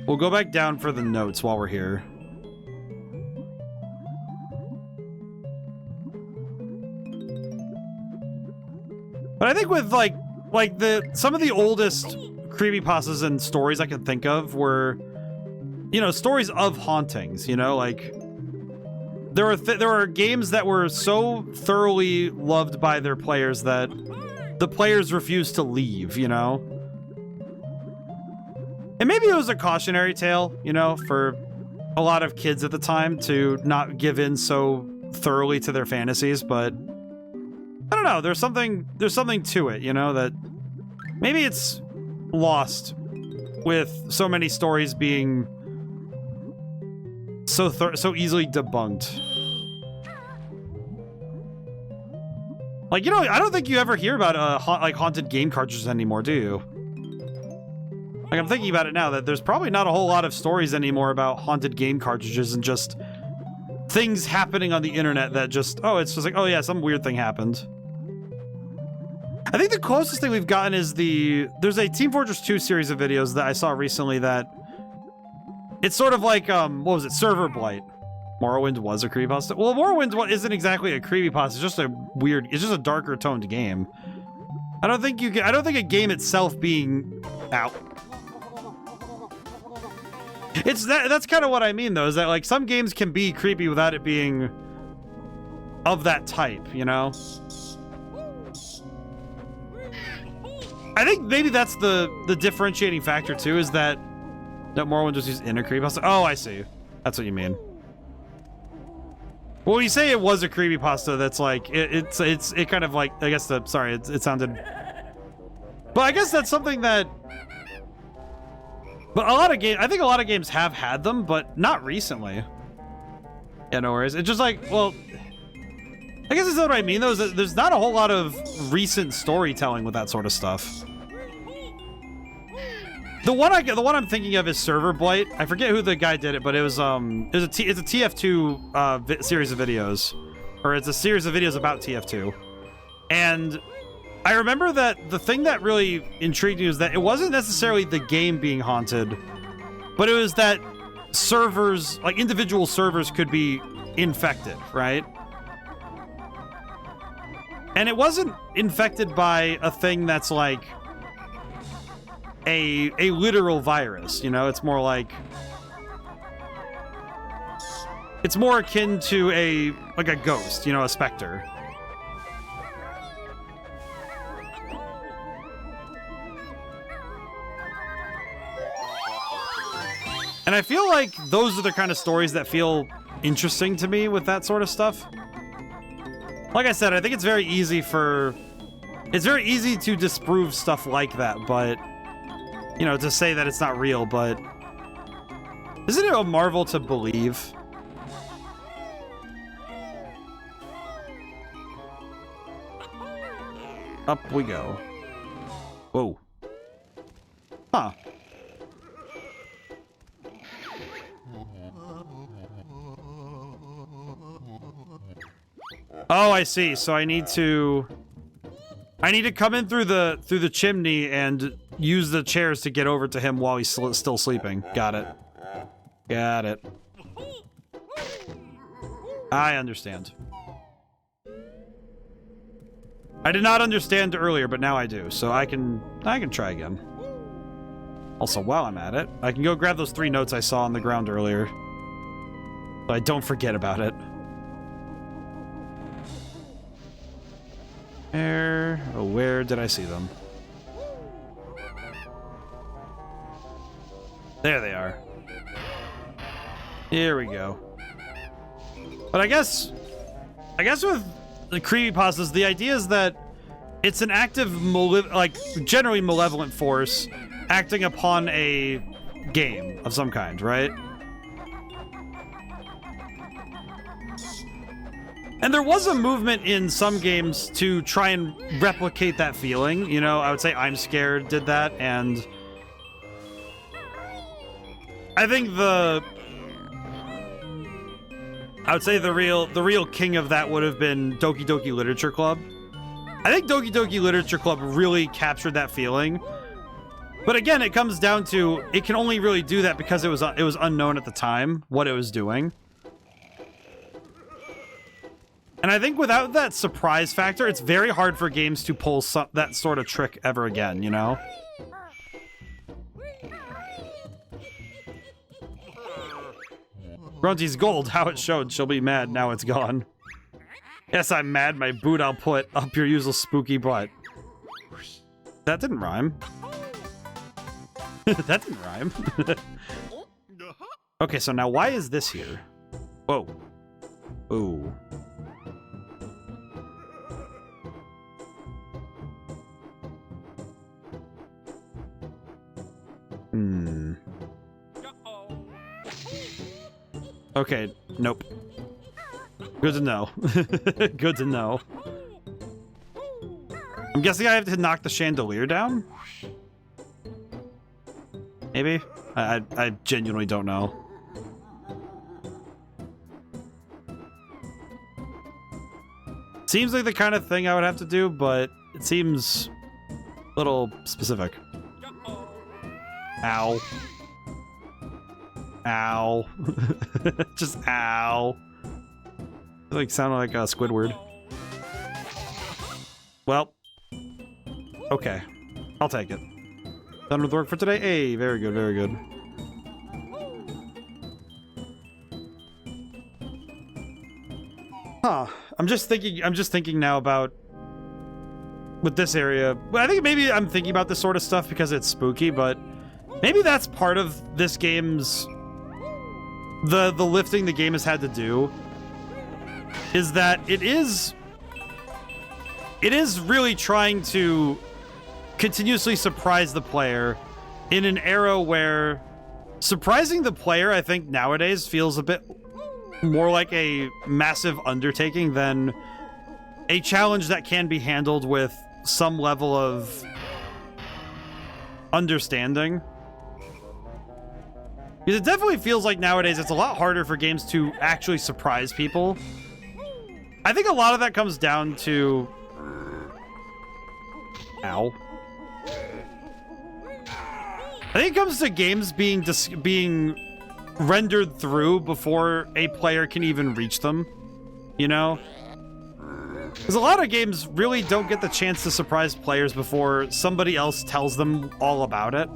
Speaker 1: We'll go back down for the notes while we're here. But I think with, like some of the oldest creepypastas and stories I can think of were, you know, stories of hauntings, you know, like... There were games that were so thoroughly loved by their players that the players refused to leave, you know? And maybe it was a cautionary tale, you know, for a lot of kids at the time to not give in so thoroughly to their fantasies, but I don't know, there's something to it, you know, that maybe it's lost with so many stories being so easily debunked. Like, you know, I don't think you ever hear about like haunted game cartridges anymore, do you? Like, I'm thinking about it now, that there's probably not a whole lot of stories anymore about haunted game cartridges and just things happening on the internet that just, oh, it's just like, oh yeah, some weird thing happened. I think the closest thing we've gotten is there's a Team Fortress 2 series of videos that I saw recently that it's sort of like, what was it, Server Blight. Morrowind was a creepypasta. Well, Morrowind isn't exactly a creepypasta, it's just it's just a darker toned game. I don't think a game itself being out. That's kind of what I mean, though, is that, like, some games can be creepy without it being of that type, you know? I think maybe that's the differentiating factor, too, is that Morrowind just used in a creepypasta. Oh, I see. That's what you mean. Well, you say it was a creepypasta, that's like, it kind of like, I guess sorry, it sounded... But I guess that's something that... But I think a lot of games have had them, but not recently. Yeah, no worries. It's just like, well... I guess that's what I mean, though, is that there's not a whole lot of recent storytelling with that sort of stuff. The one I'm thinking of is Server Blight. I forget who the guy did it, but it was it's a TF2 series of videos, or it's a series of videos about TF2. And I remember that the thing that really intrigued me was that it wasn't necessarily the game being haunted, but it was that servers, like individual servers, could be infected, right? And it wasn't infected by a thing that's like a literal virus, you know? It's more like It's more akin to like a ghost, you know, a specter. And I feel like those are the kind of stories that feel interesting to me with that sort of stuff. Like I said, I think it's very easy to disprove stuff like that, but, you know, to say that it's not real, but isn't it a marvel to believe? Up we go. Whoa. Huh. Oh, I see. So I need to come in through the chimney and use the chairs to get over to him while he's still sleeping. Got it. Got it. I understand. I did not understand earlier, but now I do. So I can try again. Also, while I'm at it, I can go grab those 3 notes I saw on the ground earlier. So I don't forget about it. Where did I see them? There they are. Here we go. But I guess with the creepypastas, the idea is that it's an active, generally malevolent force acting upon a game of some kind, right? And there was a movement in some games to try and replicate that feeling. You know, I would say I'm Scared did that, and I think the real king of that would have been Doki Doki Literature Club. I think Doki Doki Literature Club really captured that feeling. But again, it comes down to it can only really do that because it was unknown at the time what it was doing. And I think without that surprise factor, it's very hard for games to pull that sort of trick ever again, you know? Grunty's gold, how it showed. She'll be mad, now it's gone. Yes, I'm mad, my boot I'll put up your usual spooky butt. That didn't rhyme. That didn't rhyme. Okay, so now why is this here? Whoa. Ooh. Okay, nope. Good to know. Good to know. I'm guessing I have to knock the chandelier down? Maybe? I genuinely don't know. Seems like the kind of thing I would have to do, but it seems a little specific. Ow. Ow. Just ow. Like sounded like a Squidward. Well. Okay. I'll take it. Done with work for today? Hey, very good, very good. Huh. I'm just thinking now about with this area. Well, I think maybe I'm thinking about this sort of stuff because it's spooky, but maybe that's part of this game's the lifting the game has had to do is that it is really trying to continuously surprise the player in an era where surprising the player, I think nowadays feels a bit more like a massive undertaking than a challenge that can be handled with some level of understanding. Because it definitely feels like nowadays it's a lot harder for games to actually surprise people. I think a lot of that comes down to... Ow. I think it comes to games being rendered through before a player can even reach them. You know? Because a lot of games really don't get the chance to surprise players before somebody else tells them all about it.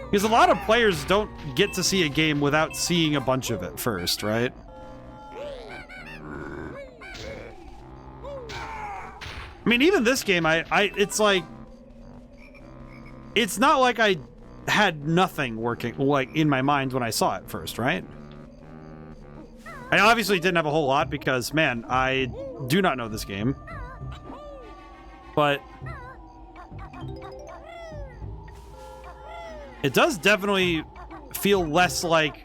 Speaker 1: Because a lot of players don't get to see a game without seeing a bunch of it first, right? I mean, even this game, it's like... It's not like I had nothing working, like, in my mind when I saw it first, right? I obviously didn't have a whole lot because, man, I do not know this game. But... it does definitely feel less like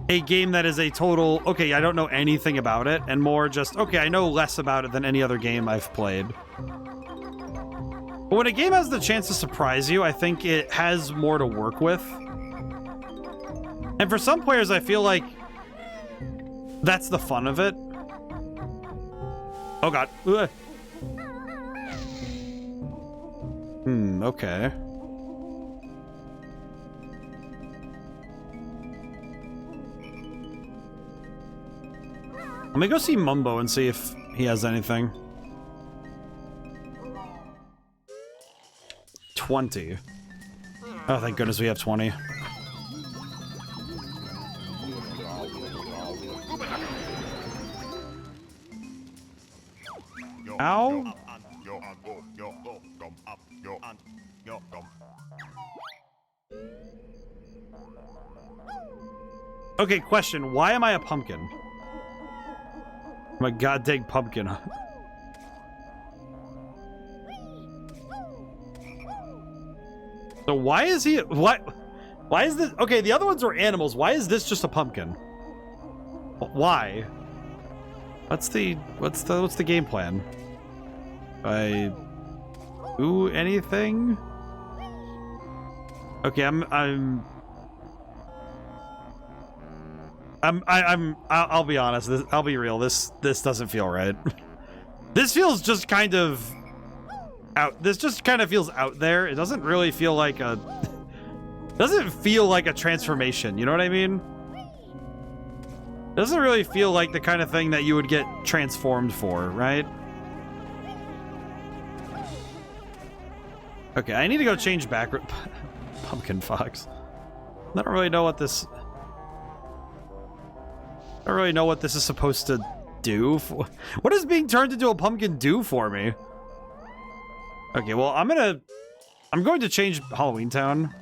Speaker 1: a game that is a total, okay, I don't know anything about it, and more just, okay, I know less about it than any other game I've played. But when a game has the chance to surprise you, I think it has more to work with. And for some players, I feel like that's the fun of it. Oh god. Ugh. Okay. Let me go see Mumbo and see if he has anything. 20. Oh, thank goodness we have 20. Ow. Okay, question. Why am I a pumpkin? I'm a goddamn pumpkin. So why is he... What? Why is this... Okay, the other ones were animals. Why is this just a pumpkin? Why? What's the game plan? I do anything? Okay, I'll be honest. I'll be real. This doesn't feel right. This feels just kind of out. This just kind of feels out there. It doesn't really feel like a. Doesn't feel like a transformation. You know what I mean? It doesn't really feel like the kind of thing that you would get transformed for, right? Okay, I need to go change back. Pumpkin Fox. I don't really know what this. I don't really know what this is supposed to do. What does being turned into a pumpkin do for me? Okay, well, I'm going to change Halloween Town.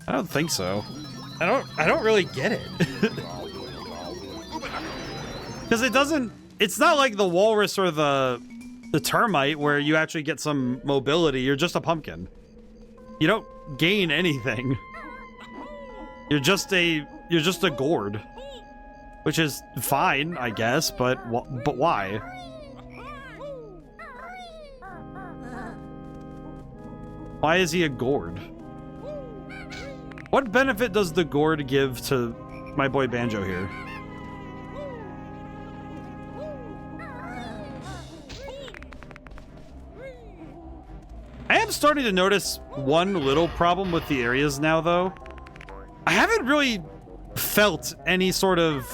Speaker 1: I don't think so. I don't really get it. Because it's not like the walrus or the termite where you actually get some mobility. You're just a pumpkin. You don't gain anything. You're just a gourd. Which is fine, I guess, but why? Why is he a gourd? What benefit does the gourd give to my boy Banjo here? I am starting to notice one little problem with the areas now, though. I haven't really felt any sort of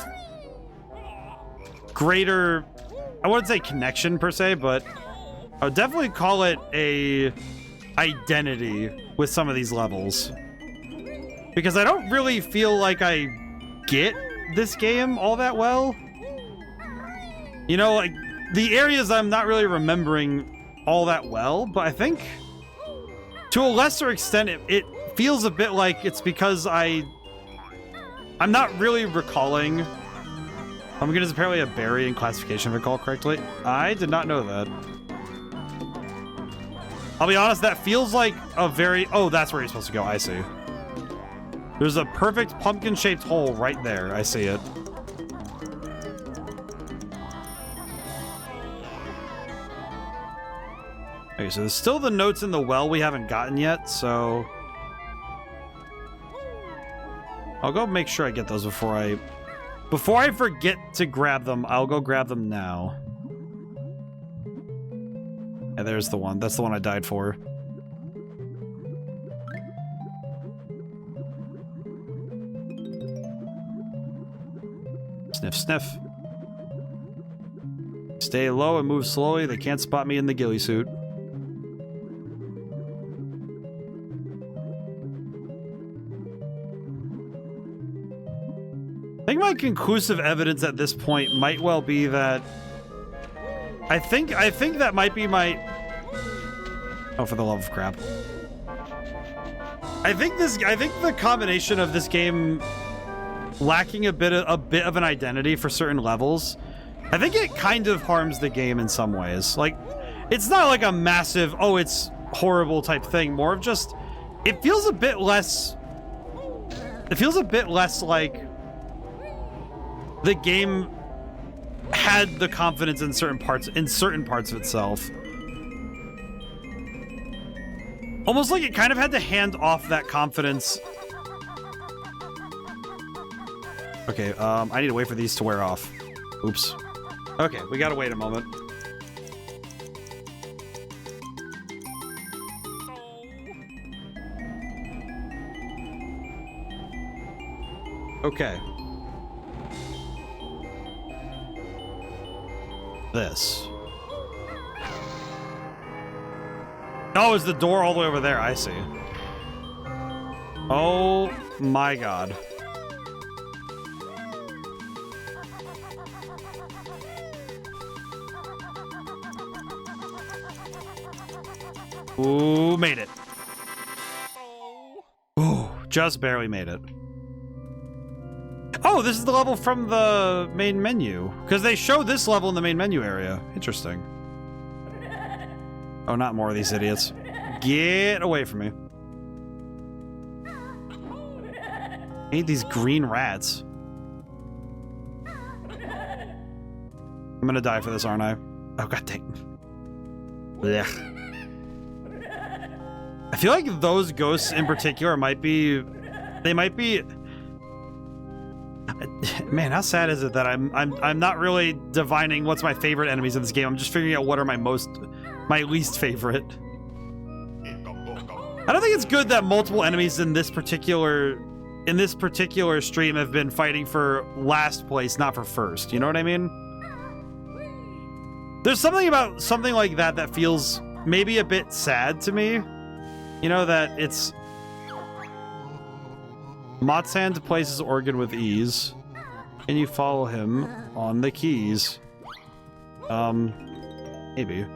Speaker 1: greater, I wouldn't say connection per se, but I would definitely call it a identity with some of these levels. Because I don't really feel like I get this game all that well. You know, like, the areas I'm not really remembering all that well, but I think to a lesser extent, it feels a bit like it's because I'm not really recalling. Pumpkin is apparently a berry in classification, if I recall correctly. I did not know that. I'll be honest, that feels like a very... Oh, that's where you're supposed to go. I see. There's a perfect pumpkin-shaped hole right there. I see it. Okay, so there's still the notes in the well we haven't gotten yet, so... I'll go make sure I get those before I forget to grab them. I'll go grab them now. And there's the one. That's the one I died for. Sniff, sniff. Stay low and move slowly. They can't spot me in the ghillie suit. think my conclusive evidence at this point might well be that I think that might be my... Oh, for the love of crap. I think the combination of this game lacking a bit of an identity for certain levels, I think it kind of harms the game in some ways. Like, it's not like a massive, oh, it's horrible type thing, more of just, it feels a bit less like the game had the confidence in certain parts of itself. Almost like it kind of had to hand off that confidence. Okay, I need to wait for these to wear off. Oops. Okay, we gotta wait a moment. Okay. This. Oh, is the door all the way over there? I see. Oh my god. Ooh, made it. Ooh, just barely made it. Oh, this is the level from the main menu. Because they show this level in the main menu area. Interesting. Oh, not more of these idiots. Get away from me. I hate these green rats. I'm gonna die for this, aren't I? Oh, god dang. Blech. I feel like those ghosts in particular might be... They might be... Man, how sad is it that I'm not really divining what's my favorite enemies in this game. I'm just figuring out what are my least favorite. I don't think it's good that multiple enemies in this particular stream have been fighting for last place, not for first. You know what I mean? There's something about something like that that feels maybe a bit sad to me. You know, that it's... Motsand plays his organ with ease. Can you follow him on the keys? Maybe.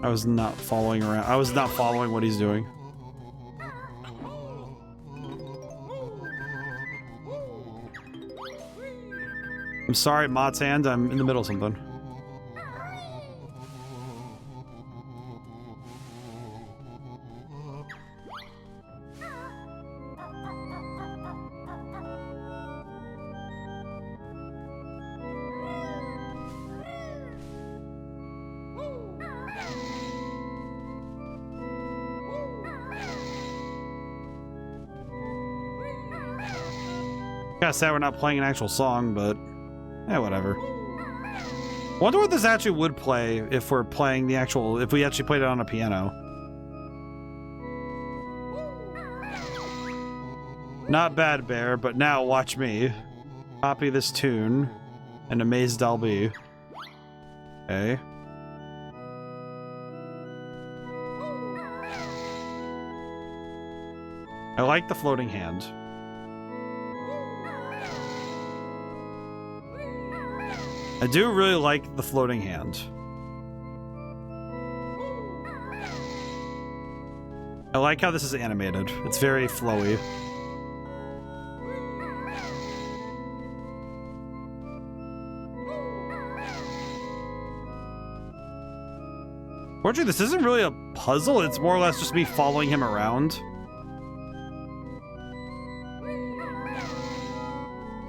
Speaker 1: I was not following around. I was not following what he's doing. I'm sorry, Motsand. I'm in the middle of something. Kinda sad we're not playing an actual song, but yeah, whatever. Wonder what this actually would play if we're playing the actual, if we actually played it on a piano. Not bad, Bear, but now watch me. Copy this tune, and amazed I'll be. Okay. I like the floating hand. I do really like the floating hand. I like how this is animated. It's very flowy. Fortunately, this isn't really a puzzle. It's more or less just me following him around.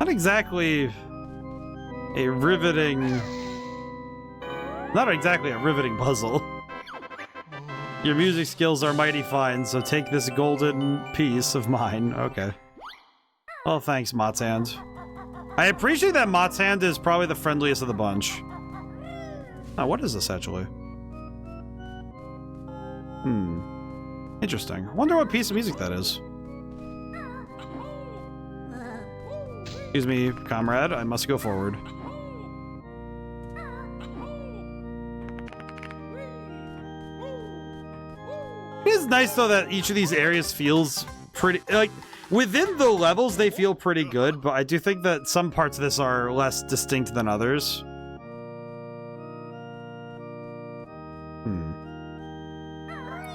Speaker 1: Not exactly... a riveting... Not exactly a riveting puzzle. Your music skills are mighty fine, so take this golden piece of mine. Okay. Well, thanks, Motsand. I appreciate that Motsand is probably the friendliest of the bunch. Oh, what is this, actually? Interesting. Wonder what piece of music that is. Excuse me, comrade. I must go forward. nice though that each of these areas feels pretty, like, within the levels they feel pretty good, but I do think that some parts of this are less distinct than others.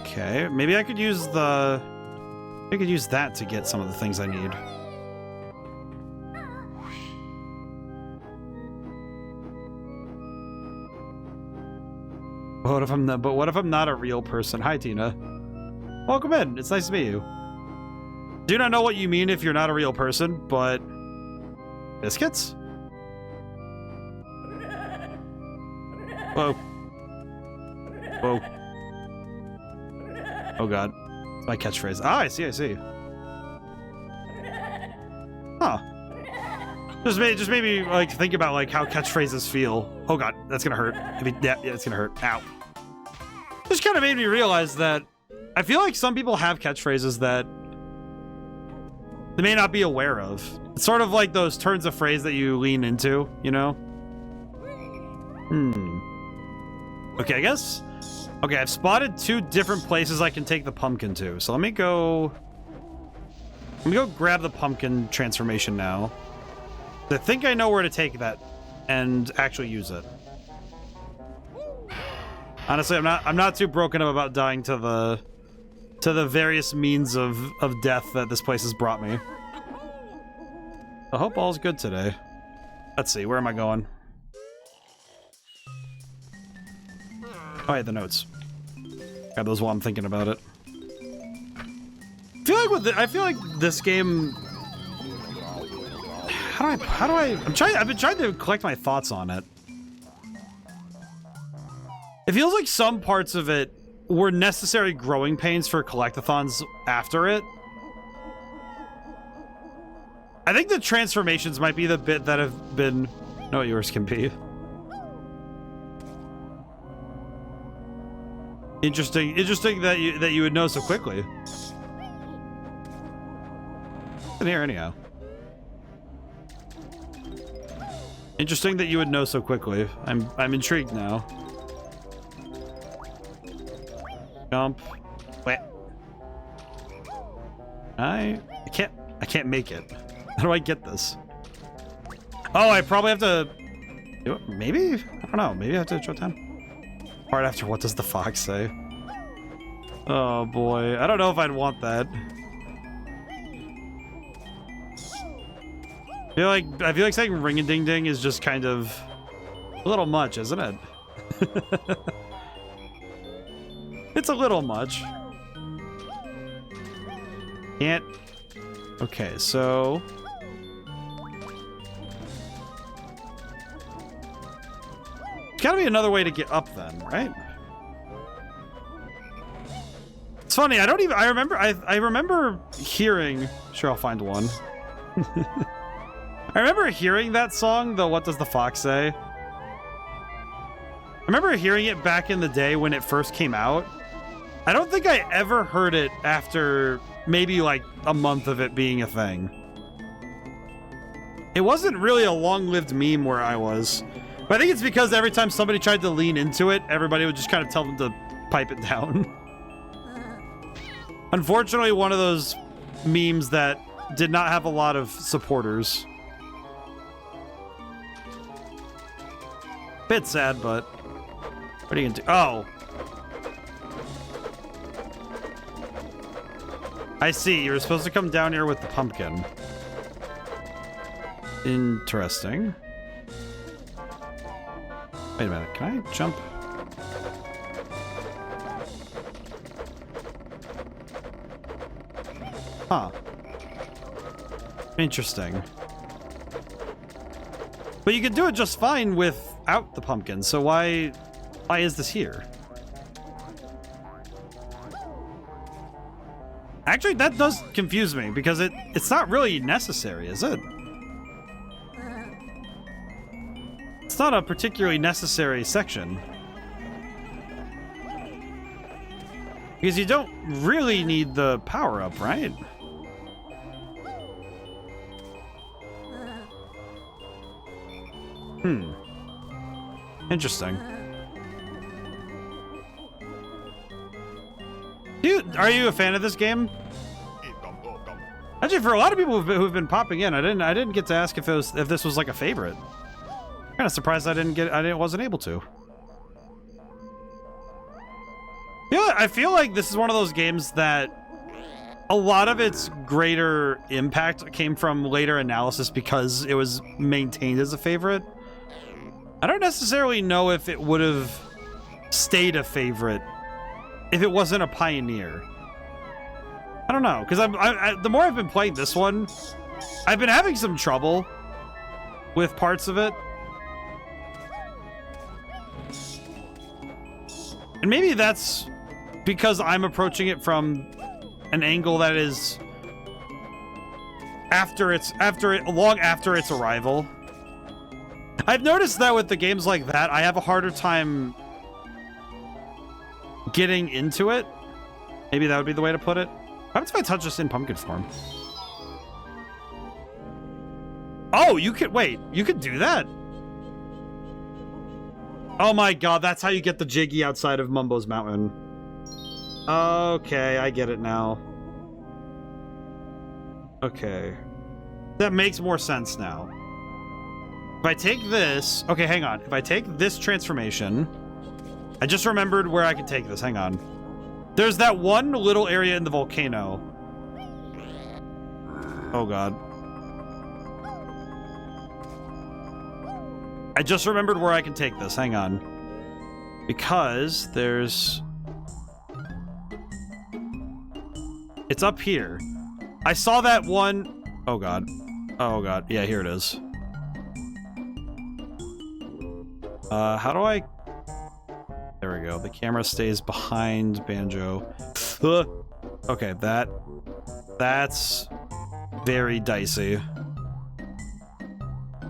Speaker 1: Okay, maybe I could use the... I could use that to get some of the things I need. What if I'm not, but what if I'm not a real person? Hi, Tina. Welcome in. It's nice to meet you. Do not know what you mean if you're not a real person, but... Biscuits? Whoa. Whoa. Oh god. My catchphrase. Ah, I see, I see. Huh. Just made me, like, think about, like, how catchphrases feel. Oh god, that's gonna hurt. Yeah, it's gonna hurt. Ow. Just kind of made me realize that I feel like some people have catchphrases that they may not be aware of. It's sort of like those turns of phrase that you lean into, you know? Okay, I guess... Okay, I've spotted 2 different places I can take the pumpkin to. So let me go grab the pumpkin transformation now. I think I know where to take that and actually use it. Honestly, I'm not too broken up about dying to the various means of death that this place has brought me. I hope all's good today. Let's see, where am I going? Oh, yeah, the notes. Grab those while I'm thinking about it. I feel like this game. How do I? I've been trying to collect my thoughts on it. It feels like some parts of it were necessary growing pains for collectathons after it. I think the transformations might be the bit that have been. No, yours can be. Interesting that you would know so quickly. In here anyhow. Interesting that you would know so quickly. I'm intrigued now. Jump. Wait. I can't make it. How do I get this? Oh, I probably have to do it. Maybe? I don't know. Maybe I have to draw down. Part after what does the fox say? Oh boy, I don't know if I'd want that. I feel like saying ring-a-ding-ding is just kind of a little much, isn't it? It's a little much. Can't. Okay, so gotta be another way to get up then, right? It's funny, I remember hearing, sure I'll find one. I remember hearing that song, the What Does the Fox Say? I remember hearing it back in the day when it first came out. I don't think I ever heard it after maybe like a month of it being a thing. It wasn't really a long-lived meme where I was. But I think it's because every time somebody tried to lean into it, everybody would just kind of tell them to pipe it down. Unfortunately, one of those memes that did not have a lot of supporters. Bit sad, but what are you gonna do? Oh. I see, you're supposed to come down here with the pumpkin. Interesting. Wait a minute, can I jump? Huh. Interesting. But you could do it just fine without the pumpkin, so why is this here? Actually, that does confuse me, because it's not really necessary, is it? It's not a particularly necessary section. Because you don't really need the power-up, right? Interesting. Dude, are you a fan of this game? Actually, for a lot of people who've been popping in, I didn't get to ask if this was like a favorite. Kind of surprised I wasn't able to. I feel like this is one of those games that a lot of its greater impact came from later analysis because it was maintained as a favorite. I don't necessarily know if it would have stayed a favorite if it wasn't a pioneer. I don't know, because the more I've been playing this one, I've been having some trouble with parts of it. And maybe that's because I'm approaching it from an angle that is long after its arrival. I've noticed that with the games like that, I have a harder time getting into it. Maybe that would be the way to put it. What happens if I touch this in pumpkin form? Oh, you could wait. You could do that. Oh my god, that's how you get the Jiggy outside of Mumbo's Mountain. Okay, I get it now. Okay. That makes more sense now. If I take this... Okay, hang on. If I take this transformation... I just remembered where I could take this. Hang on. There's that one little area in the volcano. Oh god. I just remembered where I can take this. Hang on. Because there's... It's up here. I saw that one... Oh god. Oh god. Yeah, here it is. How do I... There we go. The camera stays behind Banjo. Okay, that's very dicey.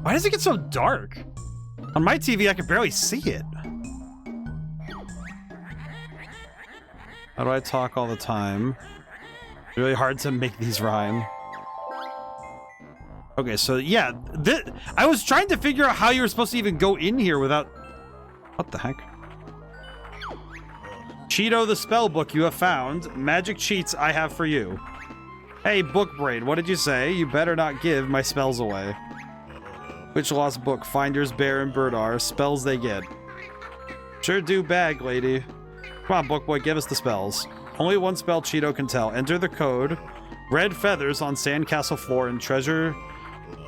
Speaker 1: Why does it get so dark? On my TV, I can barely see it. How do I talk all the time? Really hard to make these rhyme. Okay, so yeah, I was trying to figure out how you were supposed to even go in here without... What the heck? Cheeto the spell book you have found. Magic cheats I have for you. Hey, book brain, what did you say? You better not give my spells away. Which lost book? Finders, Bear, and Bird are. Spells they get. Sure do bag, lady. Come on, book boy, give us the spells. Only one spell Cheeto can tell. Enter the code. Red feathers on sandcastle floor in Treasure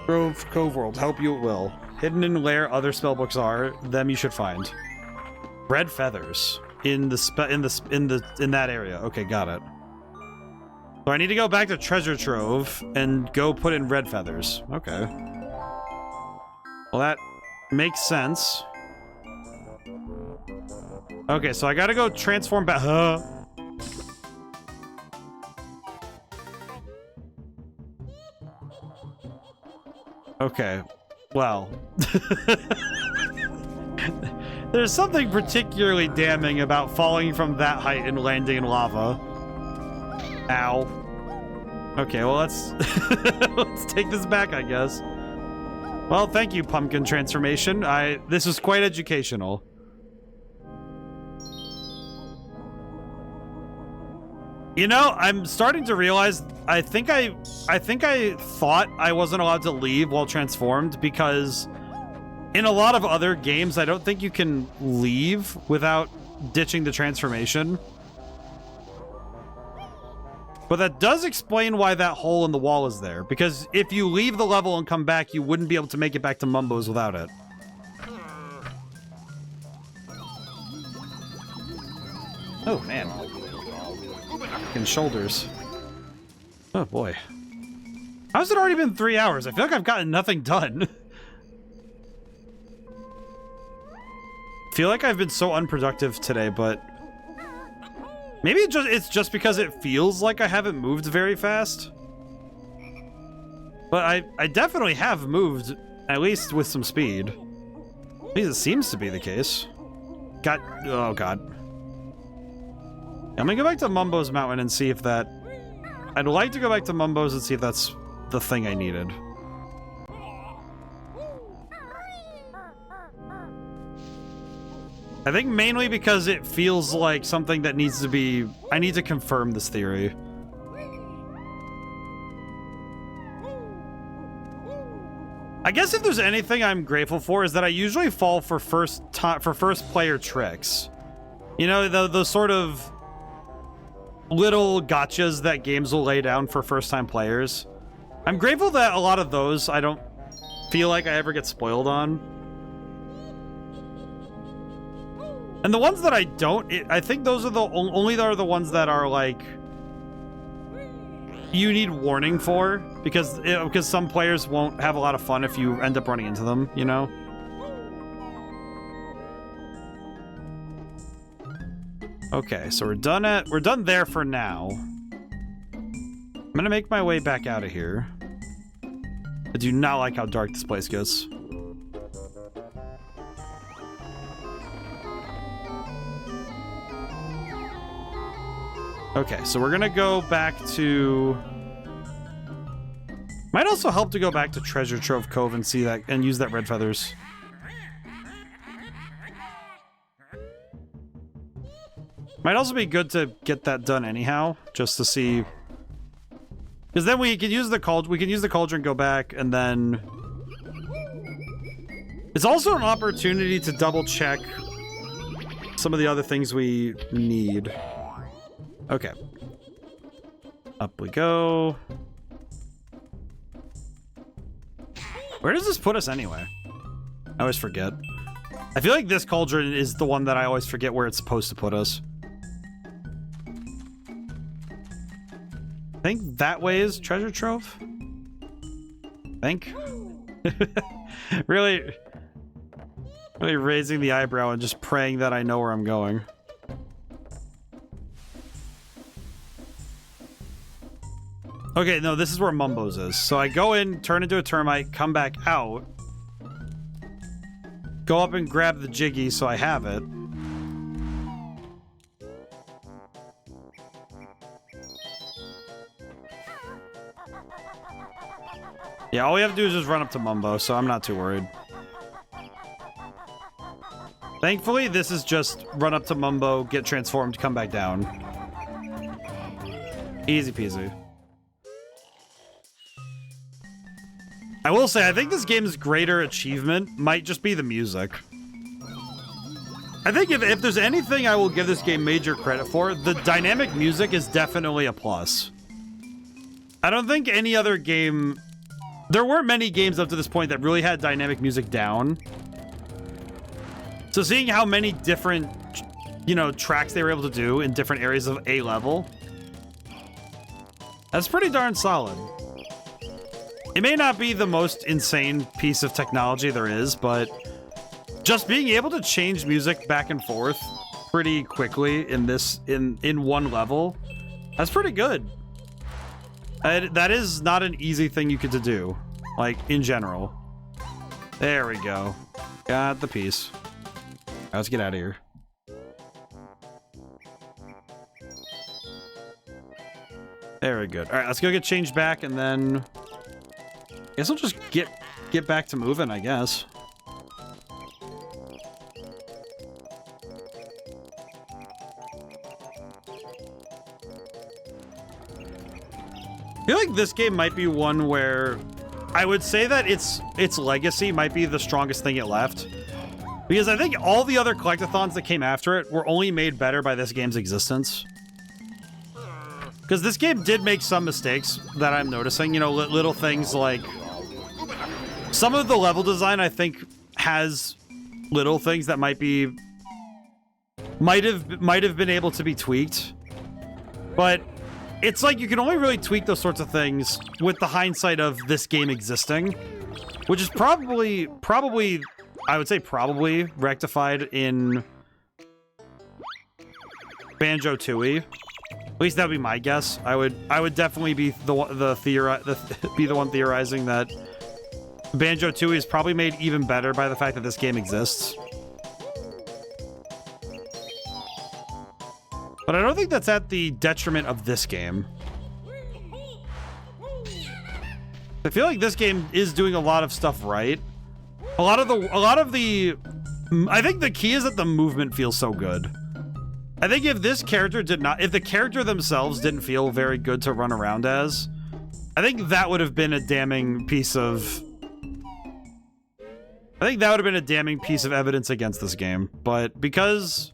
Speaker 1: Grove Cove World. Help you it will. Hidden in lair other spellbooks are. Them you should find. Red feathers in that area. Okay, got it. So I need to go back to Treasure Trove and go put in red feathers. Okay. Well, that makes sense. Okay, so I gotta go transform back. Okay, well. There's something particularly damning about falling from that height and landing in lava. Ow. Okay, well, let's let's take this back, I guess. Well, thank you, pumpkin transformation. This was quite educational. You know, I'm starting to realize I think I thought I wasn't allowed to leave while transformed because in a lot of other games I don't think you can leave without ditching the transformation. But that does explain why that hole in the wall is there, because if you leave the level and come back, you wouldn't be able to make it back to Mumbo's without it. Oh, man. Fucking shoulders. Oh, boy. How's it already been 3 hours? I feel like I've gotten nothing done. I feel like I've been so unproductive today, but... maybe it's just because it feels like I haven't moved very fast. But I definitely have moved, at least with some speed. At least it seems to be the case. Oh god. I'm gonna go back to Mumbo's Mountain and see if that... I'd like to go back to Mumbo's and see if that's the thing I needed. I think mainly because it feels like something that needs to be... I need to confirm this theory. I guess if there's anything I'm grateful for is that I usually fall for first player tricks. You know, those sort of little gotchas that games will lay down for first-time players. I'm grateful that a lot of those I don't feel like I ever get spoiled on. And the ones that I don't, I think those are the only are the ones that are like you need warning for, because some players won't have a lot of fun if you end up running into them, you know? Okay, so we're done there for now. I'm gonna make my way back out of here. I do not like how dark this place gets. Okay, so we're gonna go back to... Might also help to go back to Treasure Trove Cove and see that, and use that red feathers. Might also be good to get that done anyhow, just to see... Because then we can use the cauldron, go back, and then... It's also an opportunity to double check some of the other things we need. Okay. Up we go. Where does this put us anyway? I always forget. I feel like this cauldron is the one that I always forget where it's supposed to put us. I think that way is Treasure Trove? I think. Really raising the eyebrow and just praying that I know where I'm going. Okay, no, this is where Mumbo's is. So I go in, turn into a termite, come back out. Go up and grab the Jiggy so I have it. Yeah, all we have to do is just run up to Mumbo, so I'm not too worried. Thankfully, this is just run up to Mumbo, get transformed, come back down. Easy peasy. I will say, I think this game's greater achievement might just be the music. I think if there's anything I will give this game major credit for, the dynamic music is definitely a plus. I don't think any other game... There weren't many games up to this point that really had dynamic music down. So seeing how many different, you know, tracks they were able to do in different areas of a level, that's pretty darn solid. It may not be the most insane piece of technology there is, but just being able to change music back and forth pretty quickly in this in one level, that's pretty good. That is not an easy thing you get to do, like in general. There we go. Got the piece. Right, let's get out of here. Very good. All right, let's go get changed back, and then I guess we'll just get back to moving, I guess. I feel like this game might be one where I would say that its legacy might be the strongest thing it left. Because I think all the other collectathons that came after it were only made better by this game's existence. Because this game did make some mistakes that I'm noticing. You know, little things like... Some of the level design, I think, has little things that might have been able to be tweaked. But it's like you can only really tweak those sorts of things with the hindsight of this game existing. Which is probably... I would say probably rectified in Banjo-Tooie. At least that would be my guess. I would definitely be the one theorizing that Banjo-Tooie is probably made even better by the fact that this game exists. But I don't think that's at the detriment of this game. I feel like this game is doing a lot of stuff right. A lot of the I think the key is that the movement feels so good. I think if this character did not, if the character themselves didn't feel very good to run around as, I think that would have been a damning piece of... I think that would have been a damning piece of evidence against this game. But because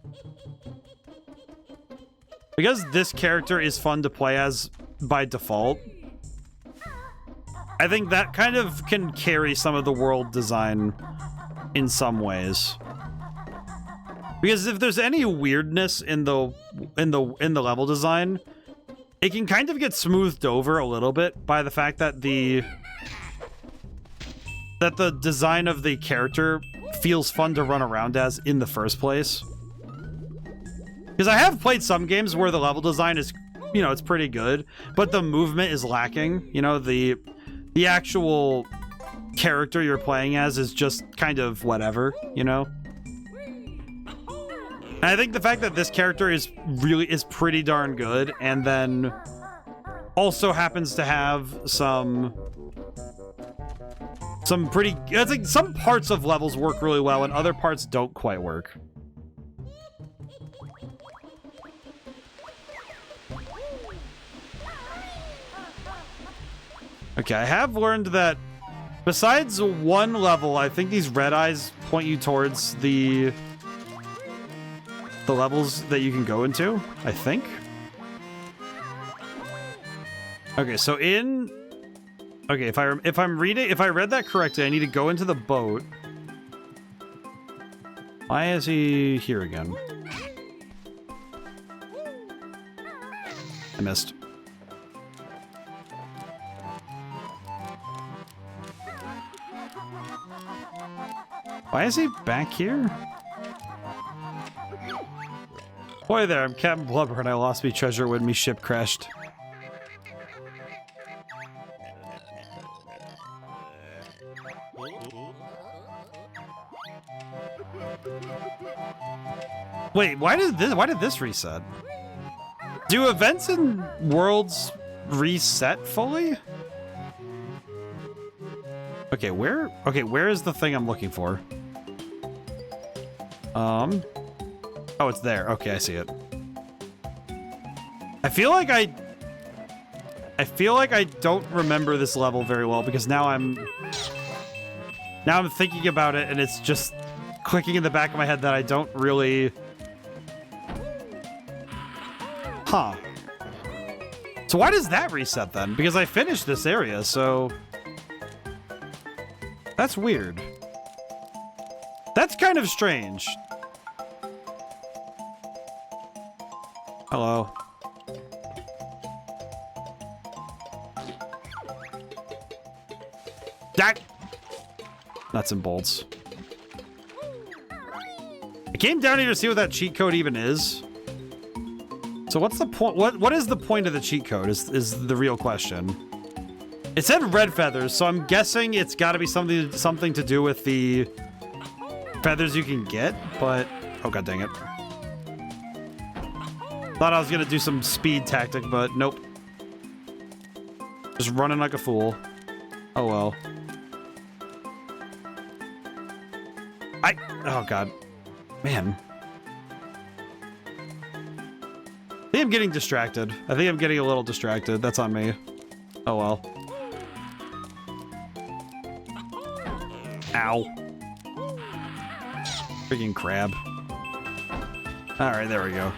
Speaker 1: this character is fun to play as by default, I think that kind of can carry some of the world design in some ways. Because if there's any weirdness in the level design, it can kind of get smoothed over a little bit by the fact that the design of the character feels fun to run around as in the first place. Because I have played some games where the level design is, you know, it's pretty good, but the movement is lacking. You know, the actual character you're playing as is just kind of whatever, you know? And I think the fact that this character is pretty darn good, and then also happens to have some pretty, it's like some parts of levels work really well and other parts don't quite work. Okay, I have learned that besides one level, I think these red eyes point you towards the levels that you can go into, I think. Okay, so okay, if I read that correctly, I need to go into the boat. Why is he here again? I missed. Why is he back here? Boy there, I'm Captain Blubber and I lost me treasure when me ship crashed. Wait, why did this reset? Do events and worlds reset fully? Okay, where is the thing I'm looking for? Oh, it's there. Okay, I see it. I feel like I don't remember this level very well because now I'm thinking about it and it's just clicking in the back of my head that I don't really... Huh. So why does that reset then? Because I finished this area, so... That's weird. That's kind of strange. Hello. That nuts and bolts. I came down here to see what that cheat code even is. So what's the point? What is the point of the cheat code is the real question. It said red feathers, so I'm guessing it's got to be something to do with the feathers you can get, but oh god dang it. Thought I was gonna do some speed tactic, but nope. Just running like a fool. Oh well. Oh god. Man. I think I'm getting distracted. I think I'm getting a little distracted. That's on me. Oh well. Ow. Freaking crab. Alright, there we go.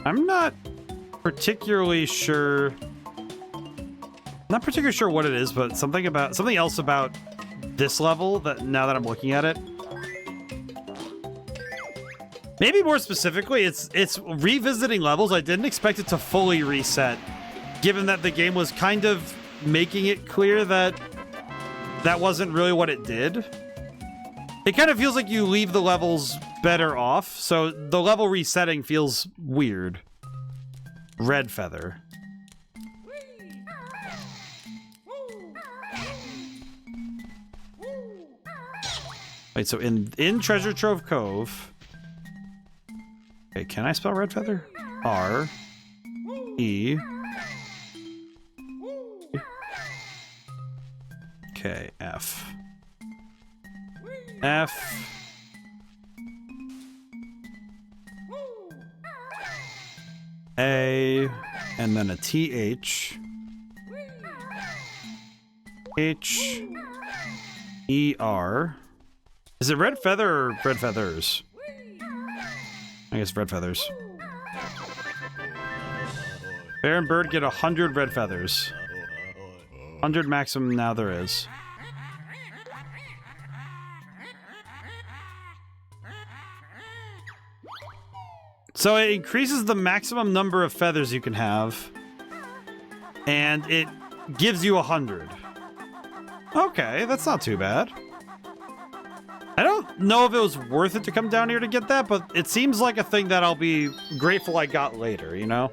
Speaker 1: I'm not particularly sure. Not particularly sure what it is, but something else about this level that now that I'm looking at it. Maybe more specifically, it's revisiting levels. I didn't expect it to fully reset, given that the game was kind of making it clear that that wasn't really what it did. It kind of feels like you leave the levels better off, so the level resetting feels weird. Red feather. Wait, so in Treasure Trove Cove... Okay, can I spell red feather? R E. Okay, F. F. A. And then a TH. H. E. R. Is it red feather or red feathers? I guess red feathers. Bear and bird get 100 red feathers. 100 maximum now there is. So it increases the maximum number of feathers you can have. And it gives you 100. Okay, that's not too bad. I don't know if it was worth it to come down here to get that, but it seems like a thing that I'll be grateful I got later, you know?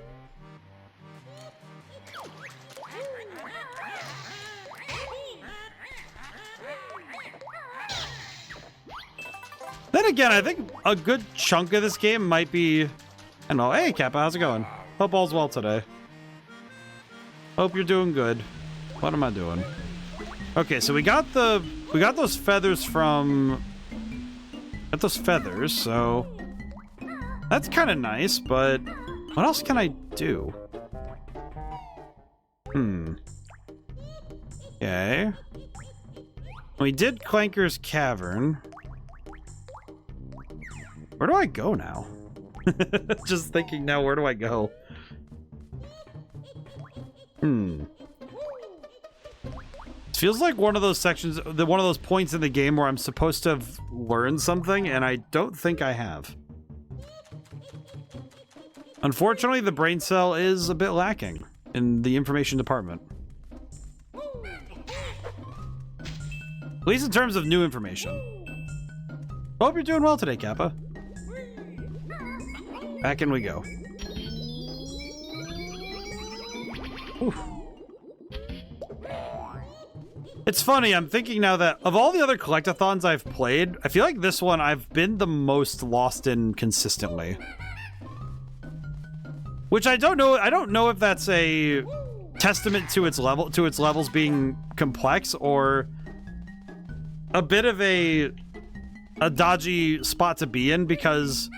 Speaker 1: Then again, I think a good chunk of this game might be... I don't know. Hey, Kappa, how's it going? Hope all's well today. Hope you're doing good. What am I doing? Okay, so we got those feathers from... Got those feathers, so... That's kind of nice, but... What else can I do? Okay. We did Clanker's Cavern. Where do I go now? Just thinking now, where do I go? It feels like one of those sections, one of those points in the game where I'm supposed to have learned something, and I don't think I have. Unfortunately, the brain cell is a bit lacking in the information department. At least in terms of new information. Hope you're doing well today, Kappa. Back in we go. Oof. It's funny, I'm thinking now that of all the other collectathons I've played, I feel like this one I've been the most lost in consistently. Which I don't know if that's a testament to its levels being complex or a bit of a dodgy spot to be in, because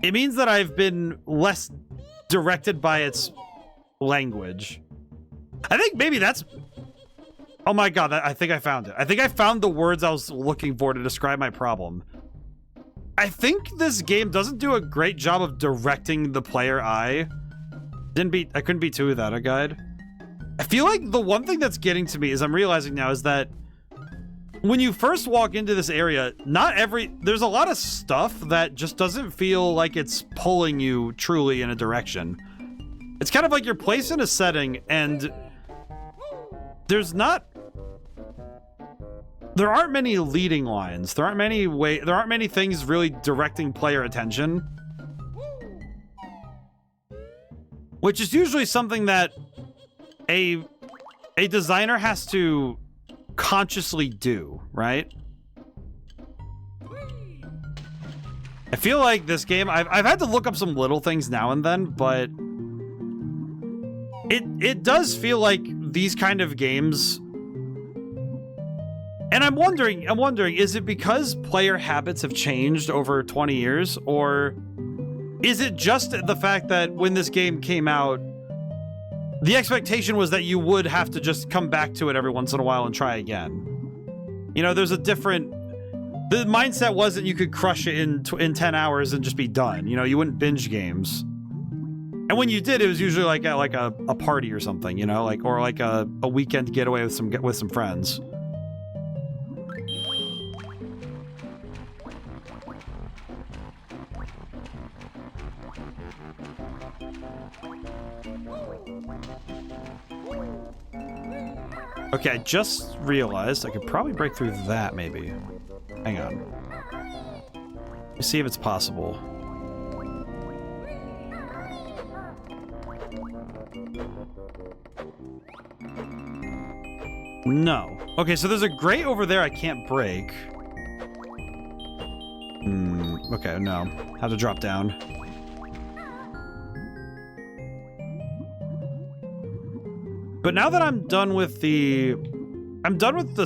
Speaker 1: it means that I've been less directed by its language. I think maybe that's... Oh my god, I think I found it. I think I found the words I was looking for to describe my problem. I think this game doesn't do a great job of directing the player eye. I couldn't beat 2 without a guide. I feel like the one thing that's getting to me is I'm realizing now is that when you first walk into this area, there's a lot of stuff that just doesn't feel like it's pulling you truly in a direction. It's kind of like you're placed in a setting and there aren't many leading lines. There aren't many things really directing player attention. Which is usually something that a designer has to consciously do, right? I feel like this game, I've had to look up some little things now and then, but it does feel like these kind of games. And I'm wondering, is it because player habits have changed over 20 years, or is it just the fact that when this game came out, the expectation was that you would have to just come back to it every once in a while and try again? You know, there's a different... The mindset was that you could crush it in 10 hours and just be done. You know, you wouldn't binge games. And when you did, it was usually like a party or something, you know, or a weekend getaway with some friends. Okay, I just realized I could probably break through that, maybe. Hang on. Let me see if it's possible. No. Okay, so there's a grate over there I can't break. Okay, no. Have to drop down. But now that I'm done with the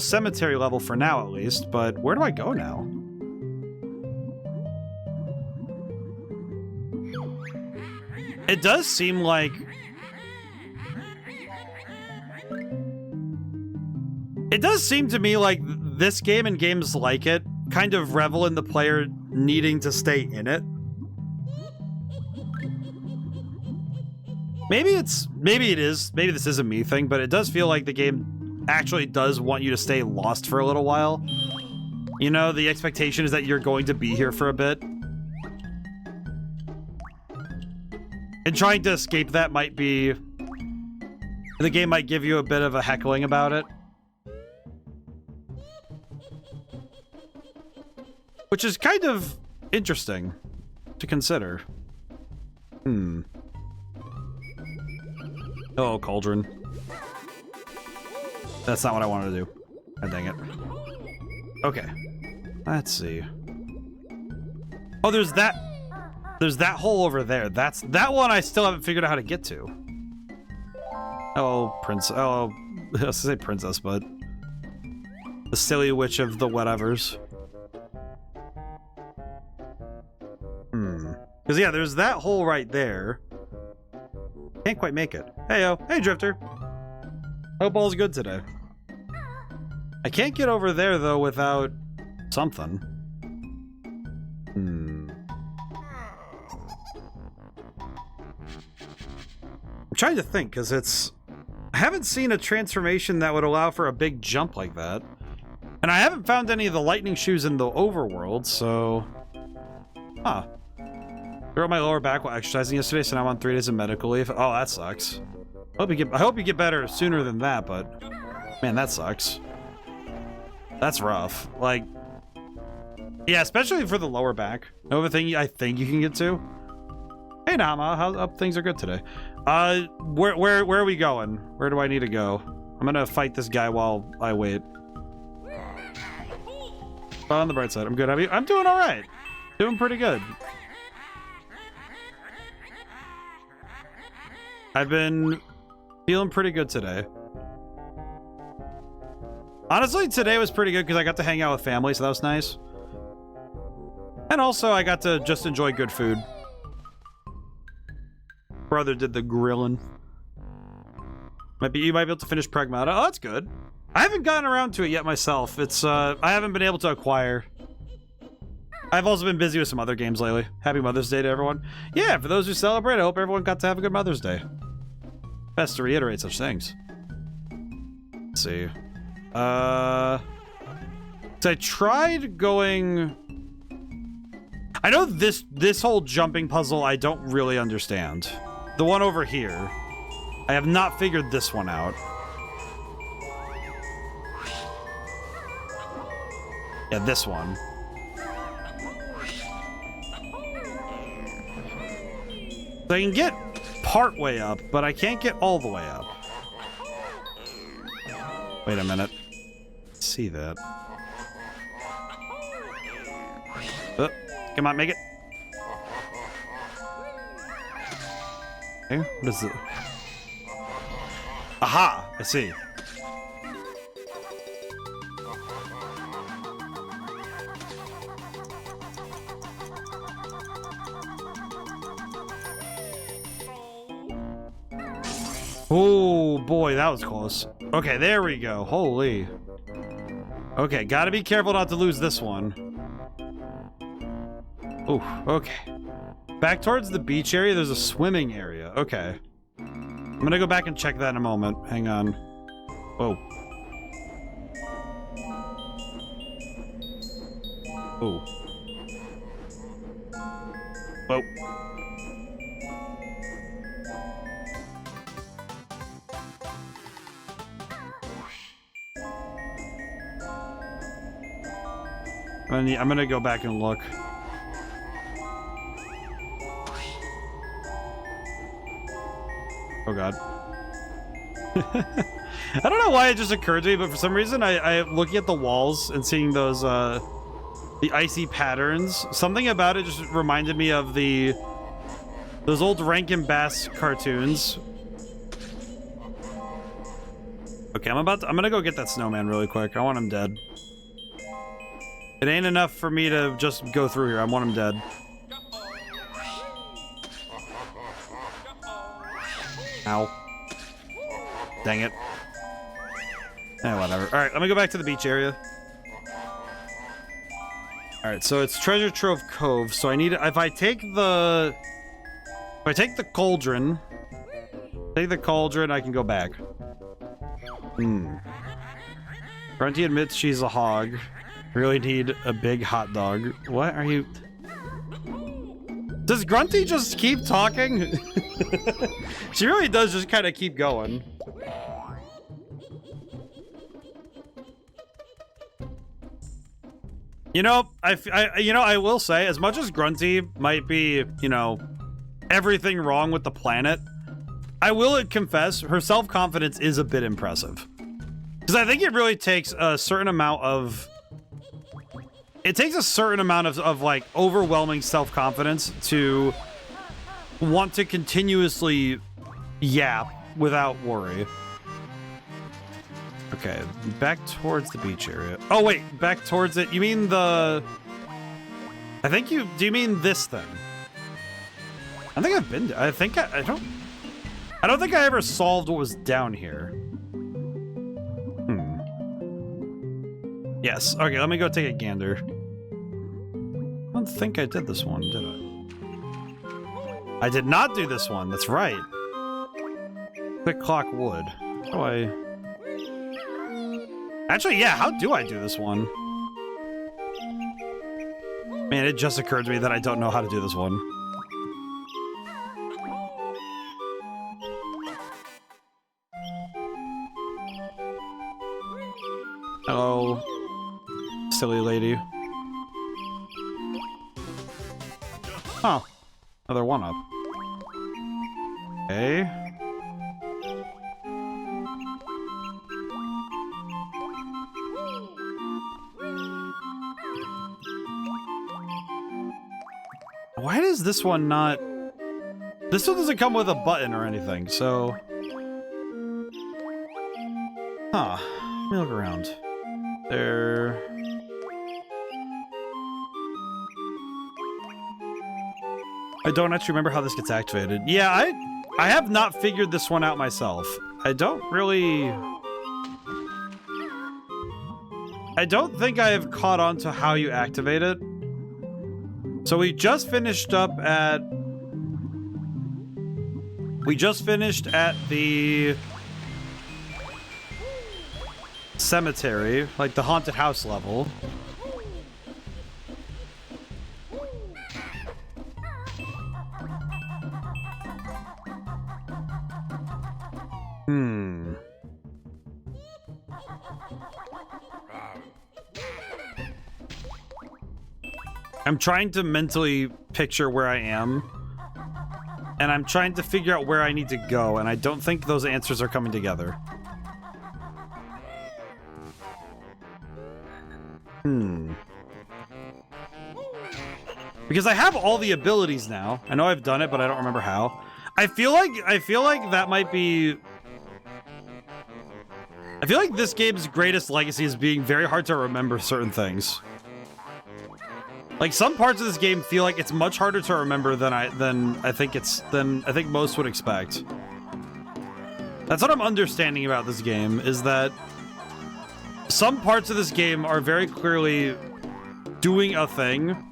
Speaker 1: cemetery level for now, at least. But where do I go now? It does seem like... It does seem to me like this game and games like it kind of revel in the player needing to stay in it. Maybe it is. Maybe this is a me thing, but it does feel like the game actually does want you to stay lost for a little while. You know, the expectation is that you're going to be here for a bit. And trying to escape that might be... The game might give you a bit of a heckling about it. Which is kind of interesting to consider. Oh, cauldron. That's not what I wanted to do. God dang it. Okay. Let's see. Oh, there's that hole over there. That one I still haven't figured out how to get to. Oh, princess. Oh, I was gonna say princess, but the silly witch of the whatevers. Because, yeah, there's that hole right there. Can't quite make it. Hey-yo. Hey, Drifter. Hope all's good today. I can't get over there, though, without something. I'm trying to think, because it's... I haven't seen a transformation that would allow for a big jump like that. And I haven't found any of the lightning shoes in the overworld, so... Huh. I hurt my lower back while exercising yesterday, so now I'm on 3 days of medical leave. Oh, that sucks. I hope you get better sooner than that, but... Man, that sucks. That's rough. Like... Yeah, especially for the lower back. Another thing I think you can get to. Hey, Nama, how things are good today. Where are we going? Where do I need to go? I'm gonna fight this guy while I wait. But on the bright side, I'm good. I'm doing all right. Doing pretty good. I've been feeling pretty good today. Honestly, today was pretty good because I got to hang out with family, so that was nice. And also, I got to just enjoy good food. Brother did the grilling. You might be able to finish Pragmata. Oh, that's good. I haven't gotten around to it yet myself. It's I haven't been able to acquire. I've also been busy with some other games lately. Happy Mother's Day to everyone. Yeah, for those who celebrate, I hope everyone got to have a good Mother's Day. Best to reiterate such things. Let's see. So I tried going... I know this whole jumping puzzle I don't really understand. The one over here. I have not figured this one out. Yeah, this one. So I can get part way up, but I can't get all the way up. Wait a minute. Let's see that. Oh, come on, make it. Okay, what is it? Aha! I see. Oh boy, that was close. Okay, there we go. Holy. Okay, gotta be careful not to lose this one. Ooh, okay. Back towards the beach area, there's a swimming area. Okay. I'm gonna go back and check that in a moment. Hang on. Whoa. Ooh. Whoa. I'm gonna go back and look. Oh god. I don't know why it just occurred to me, but for some reason I looking at the walls and seeing those the icy patterns, something about it just reminded me of those old Rankin Bass cartoons Okay, I'm gonna go get that snowman really quick. I want him dead. It ain't enough for me to just go through here. I want him dead. Ow. Dang it. Eh, whatever. Alright, let me go back to the beach area. Alright, so it's Treasure Trove Cove, so I need... If I take the cauldron... Take the cauldron, I can go back. Grunty admits she's a hog. Really need a big hot dog. What are you... Does Grunty just keep talking? She really does just kind of keep going. You know, I will say, as much as Grunty might be, you know, everything wrong with the planet, I will confess her self-confidence is a bit impressive. Because I think it really takes a certain amount of... It takes a certain amount of like, overwhelming self-confidence to want to continuously yap without worry. Okay, back towards the beach area. Oh, wait, back towards it. You mean the... I think you... Do you mean this thing? I think I've been... I don't think I ever solved what was down here. Yes. Okay, let me go take a gander. I don't think I did this one, did I? I did not do this one. That's right. Quick clock wood. How do I... Actually, yeah, how do I do this one? Man, it just occurred to me that I don't know how to do this one. Hello, silly lady. Oh, another one-up. Okay. Why does this one not... This one doesn't come with a button or anything, so... Huh. Let me look around. There... I don't actually remember how this gets activated. Yeah, I have not figured this one out myself. I don't really... I don't think I have caught on to how you activate it. So we just finished up at... We just finished at the... cemetery, like the haunted house level. I'm trying to mentally picture where I am, and I'm trying to figure out where I need to go, and I don't think those answers are coming together. Because I have all the abilities now. I know I've done it, but I don't remember how. I feel like that might be... I feel like this game's greatest legacy is being very hard to remember certain things. Like, some parts of this game feel like it's much harder to remember than I think most would expect. That's what I'm understanding about this game, is that some parts of this game are very clearly doing a thing.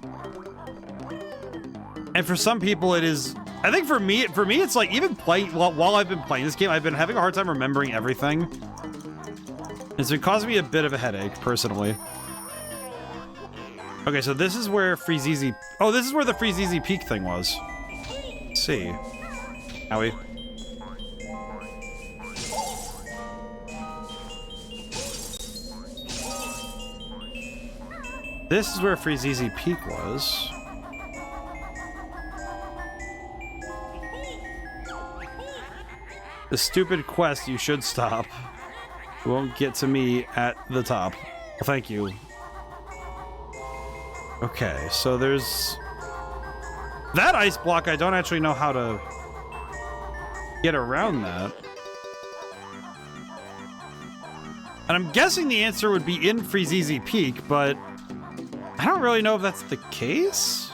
Speaker 1: And for some people it is... I think for me it's like, even playing... While I've been playing this game, I've been having a hard time remembering everything. It's been causing me a bit of a headache, personally. Okay, so this is where Freezeezy... Oh, this is where the Freezeezy Peak thing was. Let's see. Howie. This is where Freezeezy Peak was. The stupid quest, you should stop. It won't get to me at the top. Well, thank you. Okay, so there's... That ice block, I don't actually know how to get around that. And I'm guessing the answer would be in Freezeezy Peak, but I don't really know if that's the case.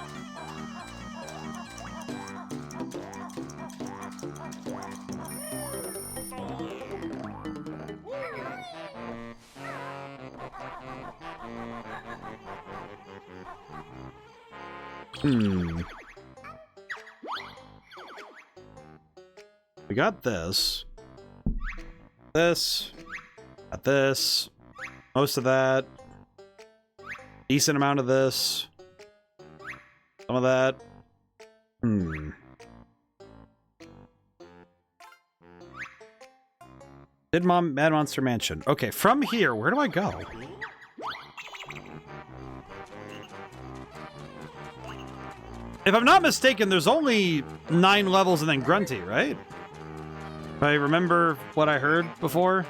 Speaker 1: We got this. Got this. Most of that. Decent amount of this. Some of that. Did Mad Monster Mansion. Okay, from here, where do I go? If I'm not mistaken, there's only 9 levels and then Grunty, right? If I remember what I heard before.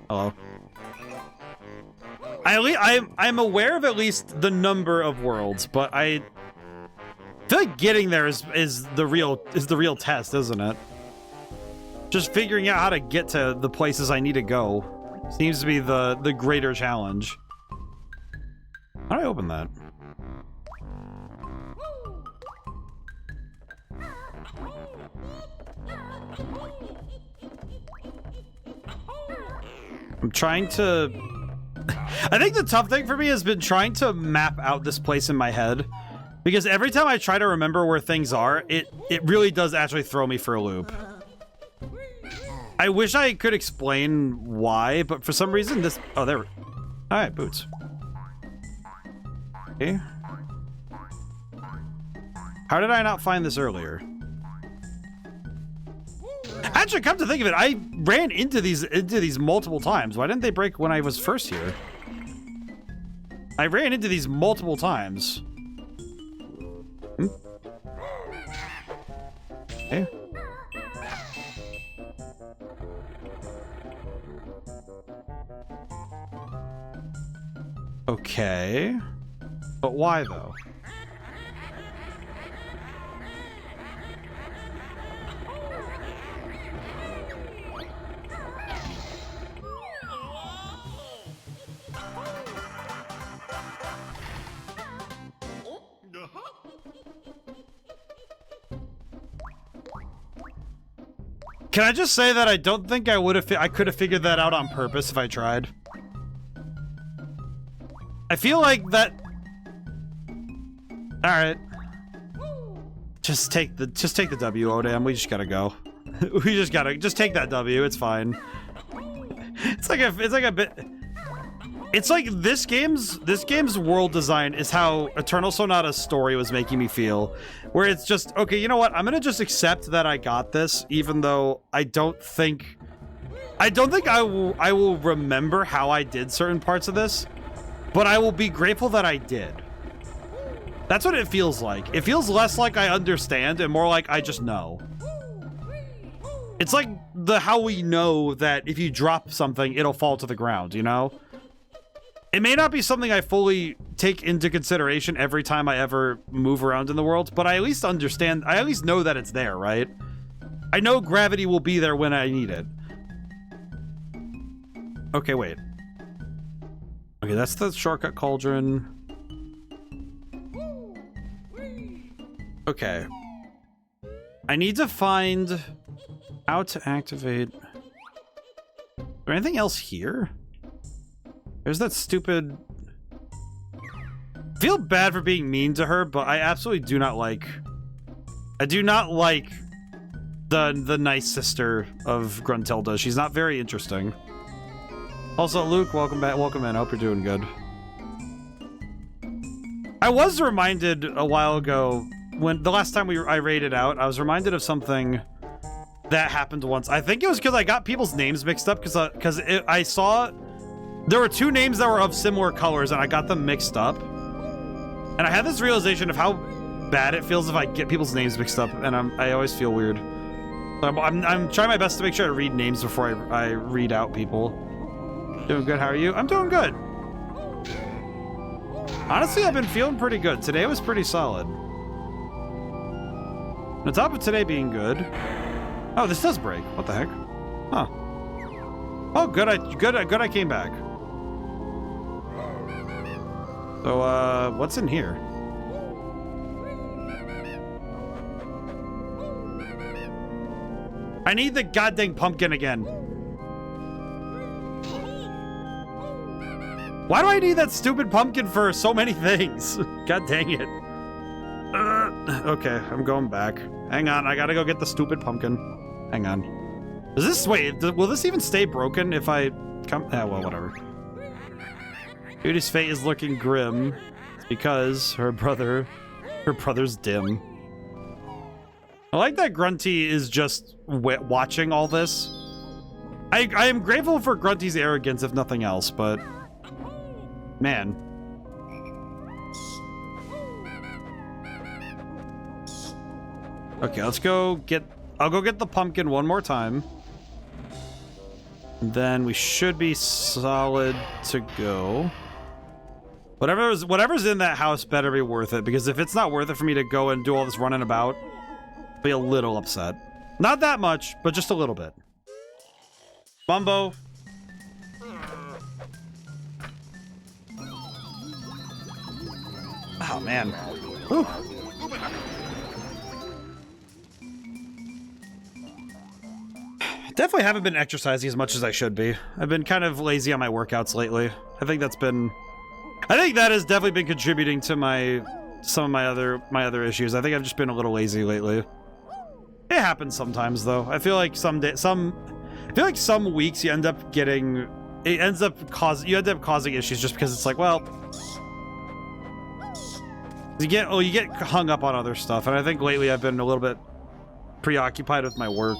Speaker 1: Hello. I'm aware of at least the number of worlds, but I feel like getting there is the real test, isn't it? Just figuring out how to get to the places I need to go seems to be the greater challenge. How do I open that? I'm trying to... I think the tough thing for me has been trying to map out this place in my head. Because every time I try to remember where things are, it really does actually throw me for a loop. I wish I could explain why, but for some reason this... Oh, there... Alright, boots. Okay. How did I not find this earlier? Actually, come to think of it, I ran into these multiple times. Why didn't they break when I was first here? I ran into these multiple times. Okay. Okay. But why, though? Can I just say that I don't think I could have figured that out on purpose if I tried. I feel like that... Alright. Just take the W, ODaM. We just gotta go. We just gotta take that W, it's fine. It's like a bit... It's like this game's world design is how Eternal Sonata's story was making me feel. Where it's just, okay, you know what? I'm gonna just accept that I got this, even though I don't think I will remember how I did certain parts of this, but I will be grateful that I did. That's what it feels like. It feels less like I understand and more like I just know. It's like how we know that if you drop something, it'll fall to the ground, you know? It may not be something I fully take into consideration every time I ever move around in the world, but I at least understand, I at least know that it's there, right? I know gravity will be there when I need it. Okay, wait. Okay, that's the shortcut cauldron. Okay. I need to find how to activate... Is there anything else here? There's that stupid... I feel bad for being mean to her, but I absolutely do not like... I do not like the nice sister of Gruntilda. She's not very interesting. Also, Luke, welcome back. Welcome in. I hope you're doing good. I was reminded a while ago, when the last time I raided out, I was reminded of something that happened once. I think it was because I got people's names mixed up, because I saw... There were two names that were of similar colors, and I got them mixed up. And I had this realization of how bad it feels if I get people's names mixed up, and I always feel weird. So I'm trying my best to make sure I read names before I read out people. Doing good, how are you? I'm doing good. Honestly, I've been feeling pretty good. Today was pretty solid. On top of today being good... Oh, this does break. What the heck? Huh. Oh, good. I came back. So, what's in here? I need the goddamn pumpkin again. Why do I need that stupid pumpkin for so many things? God dang it. Okay, I'm going back. Hang on, I gotta go get the stupid pumpkin. Hang on. Does this, wait, will this even stay broken if I come? Ah, well, whatever. Beauty's fate is looking grim. It's because her brother's dim. I like that Grunty is just watching all this. I am grateful for Grunty's arrogance, if nothing else, but man. Okay, let's go get... I'll go get the pumpkin one more time. And then we should be solid to go. Whatever's in that house better be worth it, because if it's not worth it for me to go and do all this running about, I'll be a little upset. Not that much, but just a little bit. Mumbo. Oh, man. Whew. Definitely haven't been exercising as much as I should be. I've been kind of lazy on my workouts lately. I think that has definitely been contributing to some of my other issues. I think I've just been a little lazy lately. It happens sometimes, though. I feel like some weeks you end up causing issues just because it's like, well, you get hung up on other stuff, and I think lately I've been a little bit preoccupied with my work.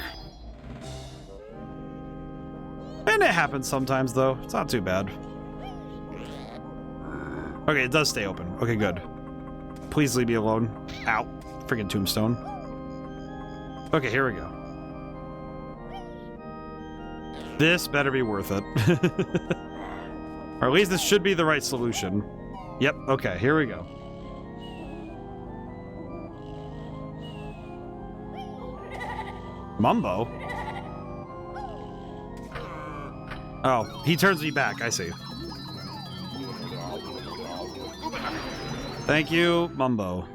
Speaker 1: And it happens sometimes, though. It's not too bad. Okay, it does stay open. Okay, good. Please leave me alone. Ow. Freaking tombstone. Okay, here we go. This better be worth it. Or at least this should be the right solution. Yep, okay, here we go. Mumbo? Oh, he turns me back, I see. Thank you, Mumbo.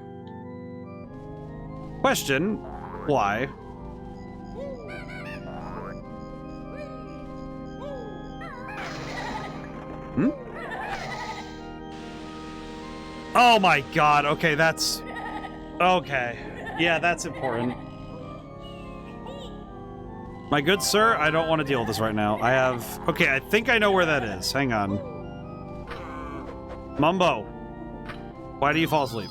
Speaker 1: Question, why? Hmm? Oh my god, okay, that's... Okay. Yeah, that's important. My good sir, I don't want to deal with this right now. Okay, I think I know where that is. Hang on. Mumbo, why do you fall asleep?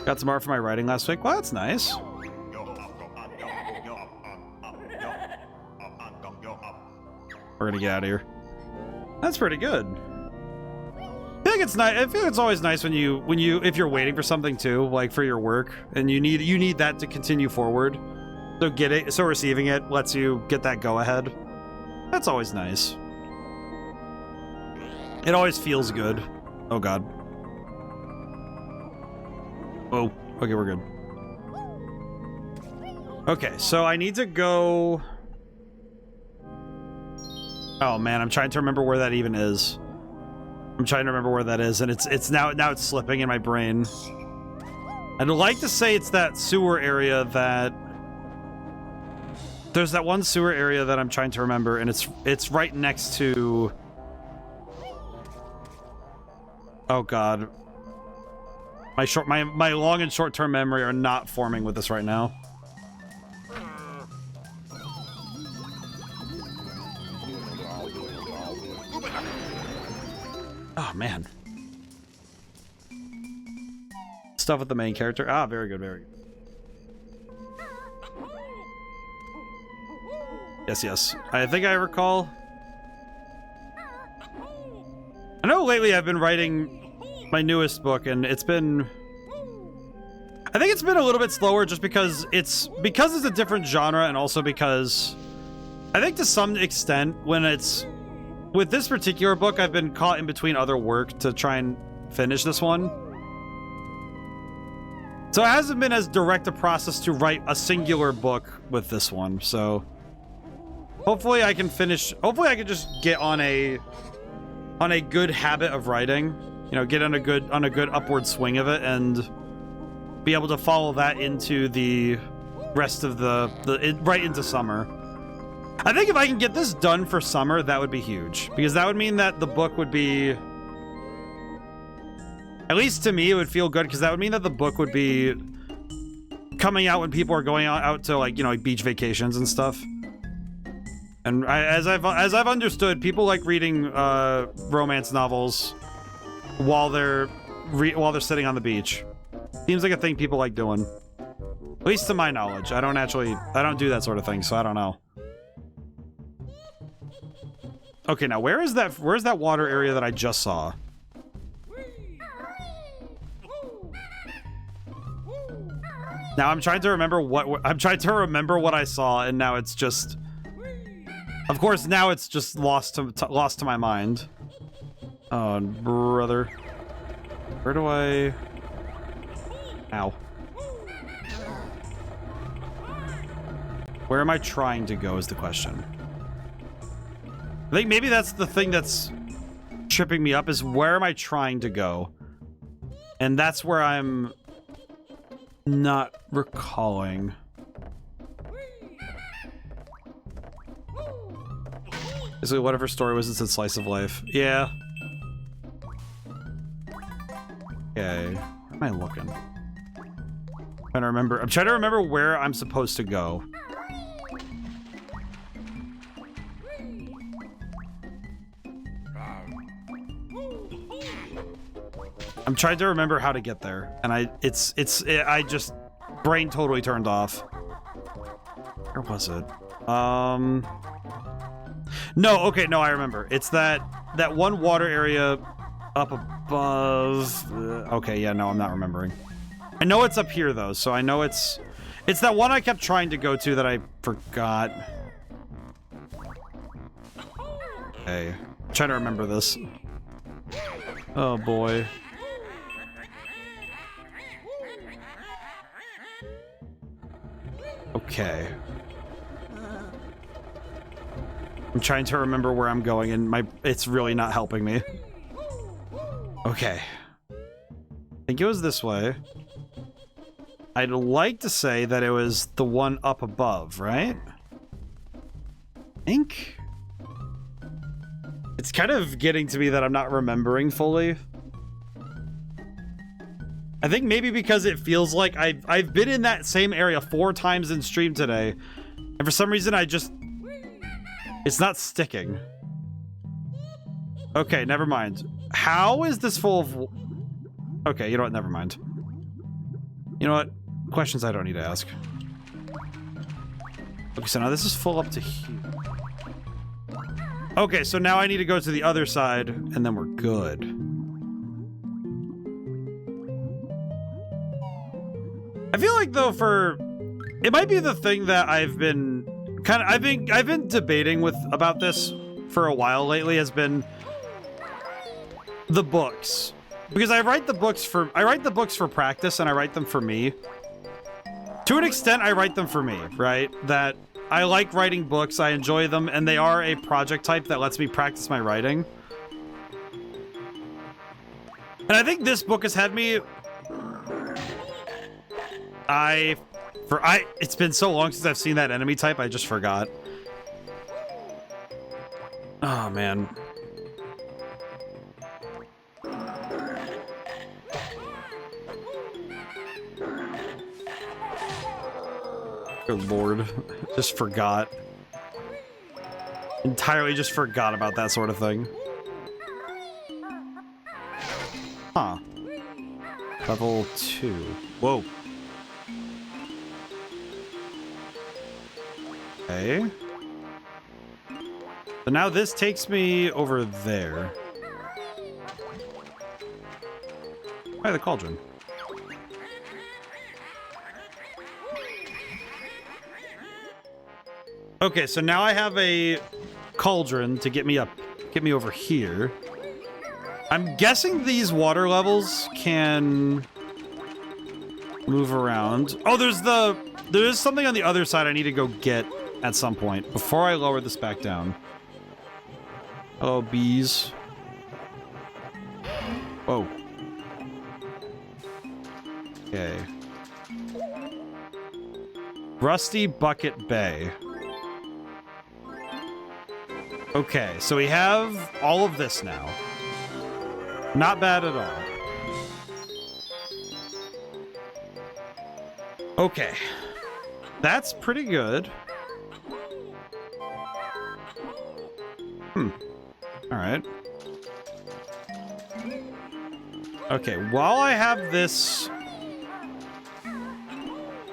Speaker 1: Got some art for my writing last week. Well, that's nice. We're gonna get out of here. That's pretty good. I feel like it's nice. I feel like it's always nice when if you're waiting for something too, like for your work, and you need that to continue forward. So receiving it lets you get that go ahead. That's always nice. It always feels good. Oh god. Oh, okay, we're good. Okay, so I need to go... Oh man, I'm trying to remember where that even is. I'm trying to remember where that is, and it's now it's slipping in my brain. I'd like to say it's that sewer area that... There's that one sewer area that I'm trying to remember, and it's right next to... Oh god. My long and short-term memory are not forming with this right now. Oh man. Stuff with the main character. Ah, very good, very good. Yes. I think I recall. I know lately I've been writing my newest book, and I think it's been a little bit slower just because it's a different genre, and also because I think to some extent with this particular book, I've been caught in between other work to try and finish this one. So it hasn't been as direct a process to write a singular book with this one, so hopefully I can finish, hopefully I can just get on a good habit of writing, you know, get on a good upward swing of it and be able to follow that into the rest of right into summer. I think if I can get this done for summer, that would be huge, because that would mean that the book would be, at least to me, it would feel good, because that would mean that the book would be coming out when people are going out to, like, you know, like beach vacations and stuff. And as I've understood, people like reading romance novels while they're sitting on the beach. Seems like a thing people like doing. At least to my knowledge. I don't do that sort of thing, so I don't know. Okay, now where's that water area that I just saw? Now I'm trying to remember what I saw, and now it's just, of course, now it's just lost to my mind. Oh, brother. Where do I? Ow. Where am I trying to go is the question. I think maybe that's the thing that's tripping me up, is where am I trying to go? And that's where I'm not recalling. Basically, whatever story was, it's a slice of life. Yeah. Okay. Where am I looking? I'm trying to remember where I'm supposed to go. I'm trying to remember how to get there, and I just brain totally turned off. Where was it? No, okay, no, I remember. It's that one water area up above. Okay, yeah, no, I'm not remembering. I know it's up here though, so I know it's that one I kept trying to go to that I forgot. Okay, I'm trying to remember this. Oh boy. Okay. I'm trying to remember where I'm going, and it's really not helping me. Okay. I think it was this way. I'd like to say that it was the one up above, right? I think. It's kind of getting to me that I'm not remembering fully. I think maybe because it feels like I've been in that same area 4 times in stream today, and for some reason it's not sticking. Okay, never mind. How is this full of... Okay, you know what? Never mind. You know what? Questions I don't need to ask. Okay, so now this is full up to here. Okay, so now I need to go to the other side, and then we're good. I feel like, though, it might be the thing that I've been debating about this for a while lately, has been the books. Because I write the books for practice, and I write them for me. To an extent, I write them for me, right? That I like writing books, I enjoy them, and they are a project type that lets me practice my writing. And I think this book has had me... It's been so long since I've seen that enemy type, I just forgot. Oh, man. Good lord. Just forgot. Entirely just forgot about that sort of thing. Huh. Level 2. Whoa. Okay. So now this takes me over there. By the cauldron. Okay, so now I have a cauldron to get me over here. I'm guessing these water levels can Move around. Oh, there is something on the other side I need to go get at some point before I lower this back down. Hello, bees. Whoa. Okay. Rusty Bucket Bay. Okay, so we have all of this now. Not bad at all. Okay. That's pretty good. Alright. Okay, while I have this...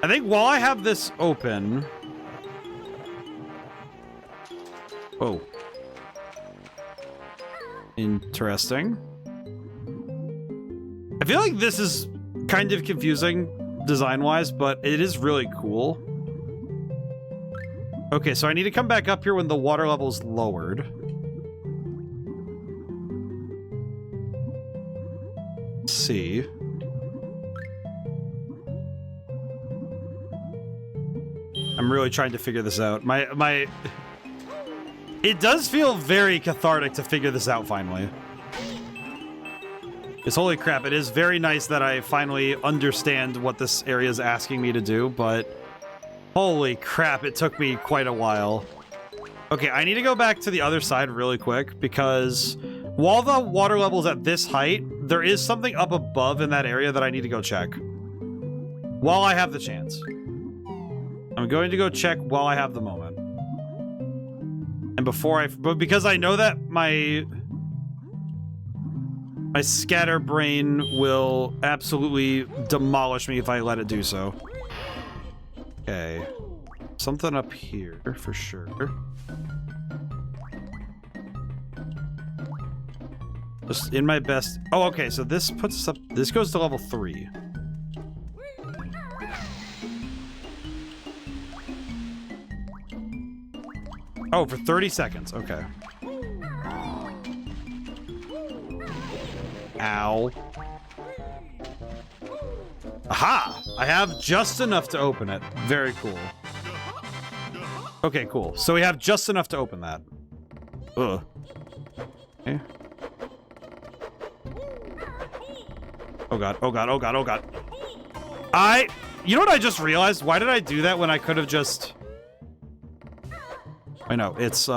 Speaker 1: I think while I have this open... Oh. Interesting. I feel like this is kind of confusing design-wise, but it is really cool. Okay, so I need to come back up here when the water level's lowered. Let's see. I'm really trying to figure this out. It does feel very cathartic to figure this out finally. Because holy crap, it is very nice that I finally understand what this area is asking me to do, but holy crap, it took me quite a while. Okay, I need to go back to the other side really quick, because while the water level's at this height, there is something up above in that area that I need to go check. While I have the chance. I'm going to go check while I have the moment. And but because I know that my scatterbrain will absolutely demolish me if I let it do so. Okay. Something up here for sure. Just in my best... Oh, okay, so this puts us up... This goes to level 3. Oh, for 30 seconds. Okay. Ow. Aha! I have just enough to open it. Very cool. Okay, cool. So we have just enough to open that. Ugh. Okay. Oh god, oh god, oh god, oh god. You know what I just realized? Why did I do that when I could have just... I know, it's,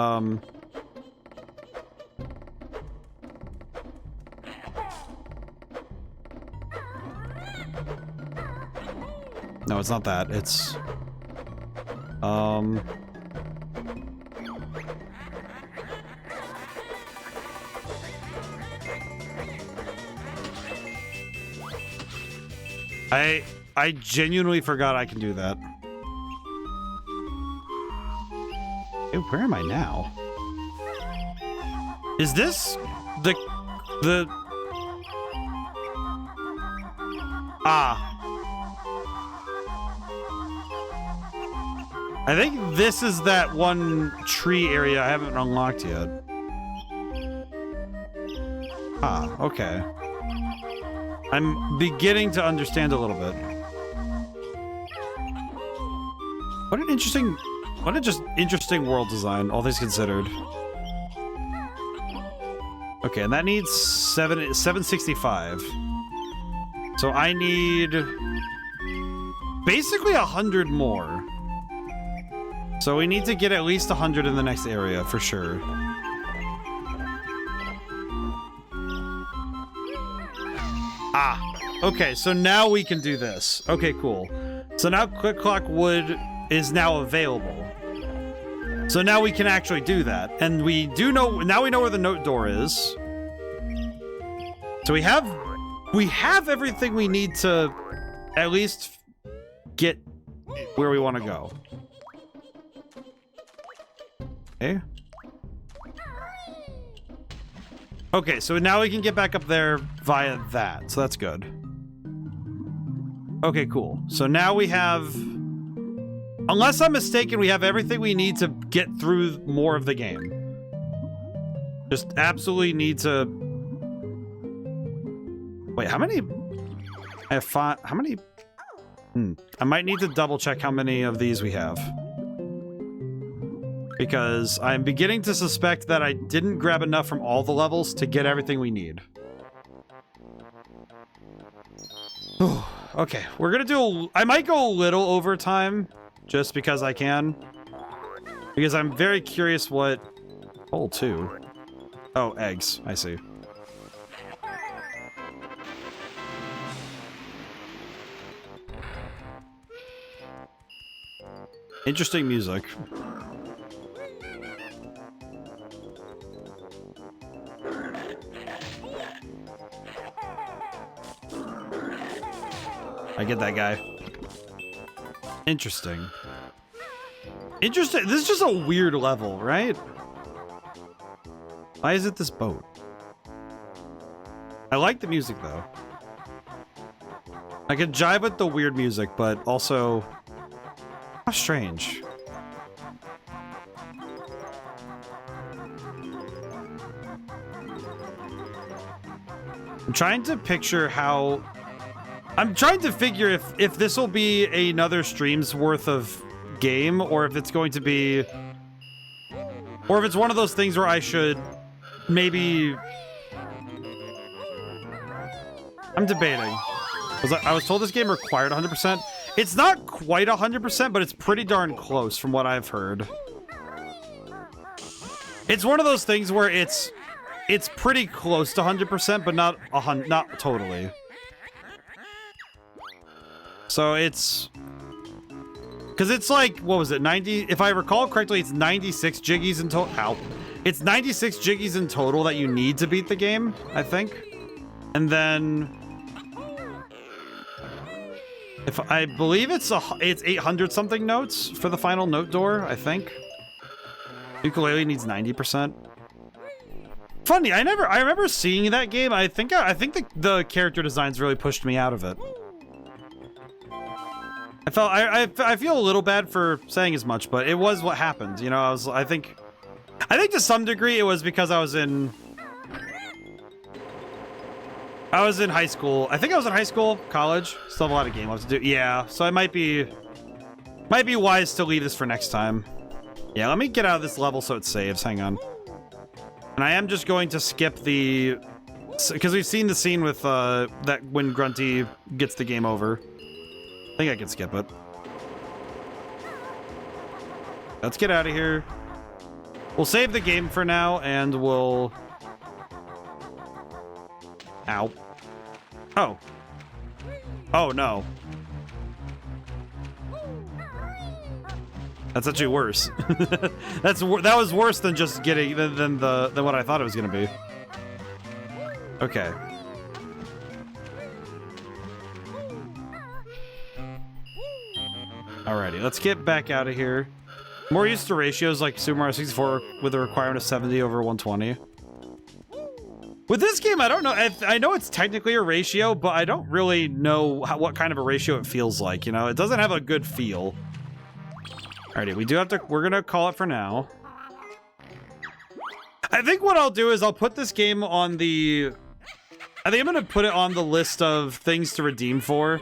Speaker 1: No, it's not that. It's... I genuinely forgot I can do that. Hey, where am I now? Is this the... Ah. I think this is that one tree area I haven't unlocked yet. Ah, okay. I'm beginning to understand a little bit. What a just interesting world design, all things considered. Okay, and that needs 765. So I need basically 100 more. So we need to get at least 100 in the next area for sure. Ah, okay, so now we can do this. Okay, cool. So now Click Clock Wood is now available. So now we can actually do that. And we do know, now we know where the note door is. So we have everything we need to at least get where we want to go. Okay. Okay, so now we can get back up there via that. So that's good. Okay, cool. So now we have... Unless I'm mistaken, we have everything we need to get through more of the game. Just absolutely need to... Wait, how many... I have 5... How many... I might need to double check how many of these we have. Because I'm beginning to suspect that I didn't grab enough from all the levels to get everything we need. Okay, we're gonna do I might go a little over time, just because I can. Because I'm very curious what... Hole 2. Oh, eggs. I see. Interesting music. I get that guy. Interesting. Interesting. This is just a weird level, right? Why is it this boat? I like the music, though. I could jive with the weird music, but also... How strange. I'm trying to picture how... I'm trying to figure if this will be another stream's worth of game, or if it's going to be... Or if it's one of those things where I should maybe... I'm debating. I was told this game required 100%. It's not quite 100%, but it's pretty darn close from what I've heard. It's one of those things where it's pretty close to 100%, but not totally. So it's... Because it's like, what was it, 90... If I recall correctly, it's 96 jiggies in total. Ow. It's 96 jiggies in total that you need to beat the game, I think. And then... If I believe it's 800 something notes for the final note door, I think. Ukulele needs 90%. Funny, I remember seeing that game. I think the character designs really pushed me out of it. I feel a little bad for saying as much, but it was what happened. You know, I think to some degree it was because I was in high school. I think I was in high school, college. Still have a lot of game left to do. Yeah, so I might be wise to leave this for next time. Yeah, let me get out of this level so it saves. Hang on. And I am just going to skip the... Because we've seen the scene with that when Grunty gets the game over. I think I can skip it. Let's get out of here. We'll save the game for now, and we'll... Ow. Oh. Oh, no. That's actually worse. That was worse than just getting than what I thought it was gonna be. Okay. Alrighty, let's get back out of here. More used to ratios like Super Mario 64 with a requirement of 70 over 120. With this game, I don't know. I know it's technically a ratio, but I don't really know what kind of a ratio it feels like. You know, it doesn't have a good feel. Alrighty, we do have to. We're gonna call it for now. I think what I'll do is I'll put this game on the. I think I'm gonna put it on the list of things to redeem for.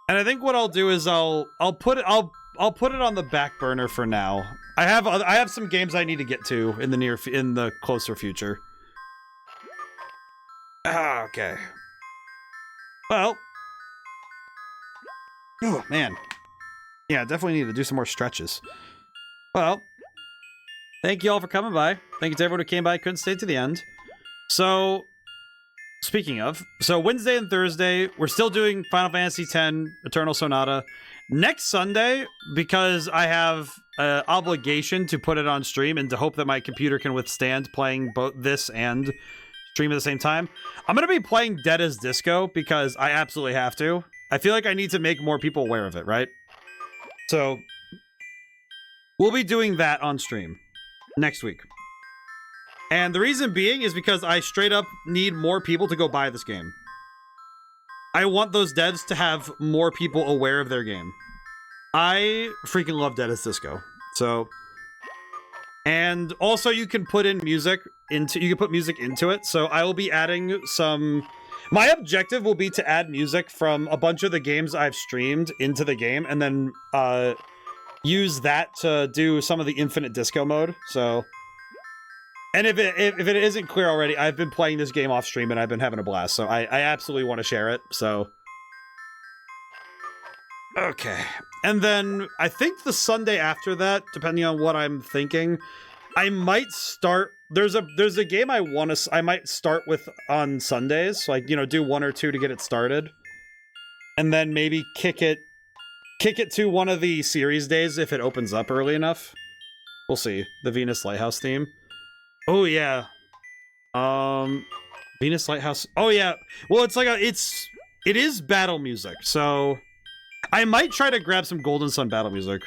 Speaker 1: And I think what I'll do is I'll put it on the back burner for now. I have some games I need to get to in the closer future. Okay. Well. Oh man. Yeah, definitely need to do some more stretches. Well, thank you all for coming by. Thank you to everyone who came by, couldn't stay to the end. So, speaking of, so Wednesday and Thursday, we're still doing Final Fantasy X Eternal Sonata. Next Sunday, because I have an obligation to put it on stream and to hope that my computer can withstand playing both this and stream at the same time, I'm going to be playing Dead as Disco because I absolutely have to. I feel like I need to make more people aware of it, right? So, we'll be doing that on stream next week. And the reason being is because I straight up need more people to go buy this game. I want those devs to have more people aware of their game. I freaking love Dead as Disco. So, and also you can put in music into, you can put music into it. So I will be adding some, My objective will be to add music from a bunch of the games I've streamed into the game, and then use that to do some of the infinite disco mode. So, and if it isn't clear already, I've been playing this game off stream and I've been having a blast. So I absolutely want to share it. So, okay, and then I think the Sunday after that, depending on what I'm thinking, I might start. There's a game I might start with on Sundays, like, you know, do 1 or 2 to get it started, and then maybe kick it to one of the series days if it opens up early enough. We'll see. The Venus Lighthouse theme. Oh yeah. Venus Lighthouse. Oh yeah. Well, it's like it is battle music, so I might try to grab some Golden Sun battle music.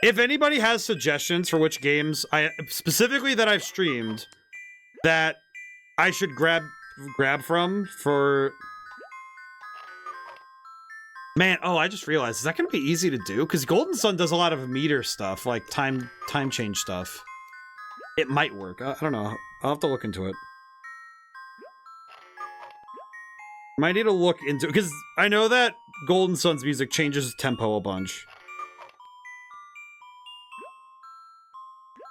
Speaker 1: If anybody has suggestions for which games specifically that I've streamed that I should grab from for... Man, oh, I just realized, is that going to be easy to do? Because Golden Sun does a lot of meter stuff, like time change stuff. It might work. I don't know. I'll have to look into it. Might need to look into it, because I know that Golden Sun's music changes tempo a bunch.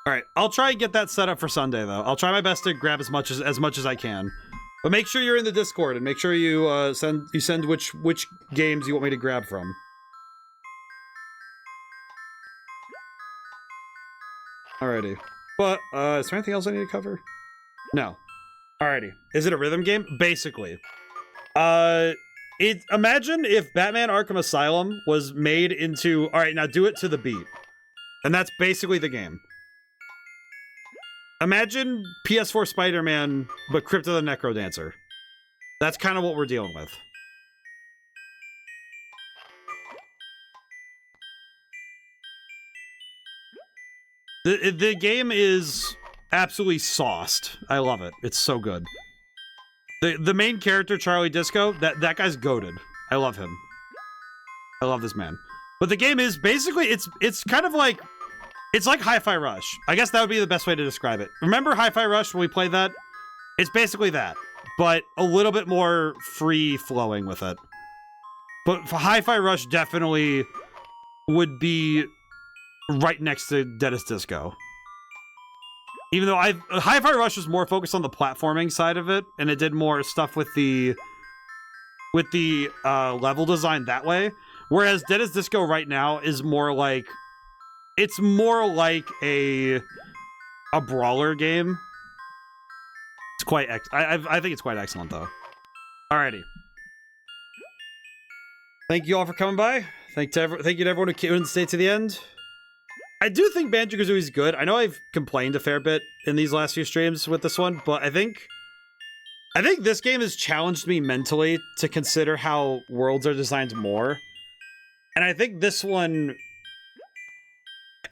Speaker 1: Alright, I'll try and get that set up for Sunday, though. I'll try my best to grab as much as I can. But make sure you're in the Discord, and make sure you send which games you want me to grab from. Alrighty. But, is there anything else I need to cover? No. Alrighty. Is it a rhythm game? Basically. Imagine if Batman Arkham Asylum was made into... Alright, now do it to the beat. And that's basically the game. Imagine PS4 Spider-Man, but Crypto the Necrodancer. That's kind of what we're dealing with. The game is absolutely sauced. I love it. It's so good. The main character, Charlie Disco, that guy's goated. I love him. I love this man. But the game is basically, it's kind of like... It's like Hi-Fi Rush. I guess that would be the best way to describe it. Remember Hi-Fi Rush when we played that? It's basically that, but a little bit more free-flowing with it. But Hi-Fi Rush definitely would be right next to Deadest Disco. Even though Hi-Fi Rush was more focused on the platforming side of it, and it did more stuff with the level design that way. Whereas Deadest Disco right now is more like... It's more like a brawler game. It's quite I think it's quite excellent, though. Alrighty. Thank you all for coming by. Thank you to everyone who came and stayed to the end. I do think Banjo-Kazooie is good. I know I've complained a fair bit in these last few streams with this one, but I think this game has challenged me mentally to consider how worlds are designed more. And I think this one...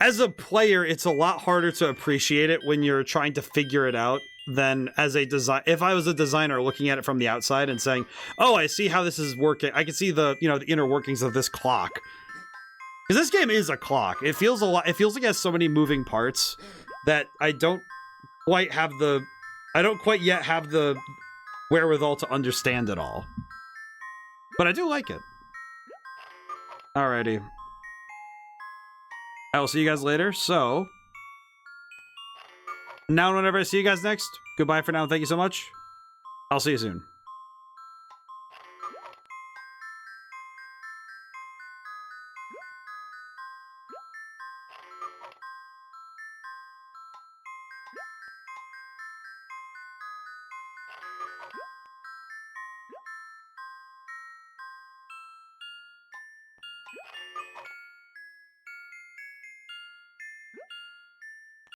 Speaker 1: As a player, it's a lot harder to appreciate it when you're trying to figure it out than as a design. If I was a designer looking at it from the outside and saying, "Oh, I see how this is working. I can see the inner workings of this clock." Because this game is a clock. It feels a lot. It feels like it has so many moving parts that I don't quite yet have the wherewithal to understand it all. But I do like it. Alrighty. I will see you guys later, so... Now whenever I see you guys next, goodbye for now, thank you so much. I'll see you soon.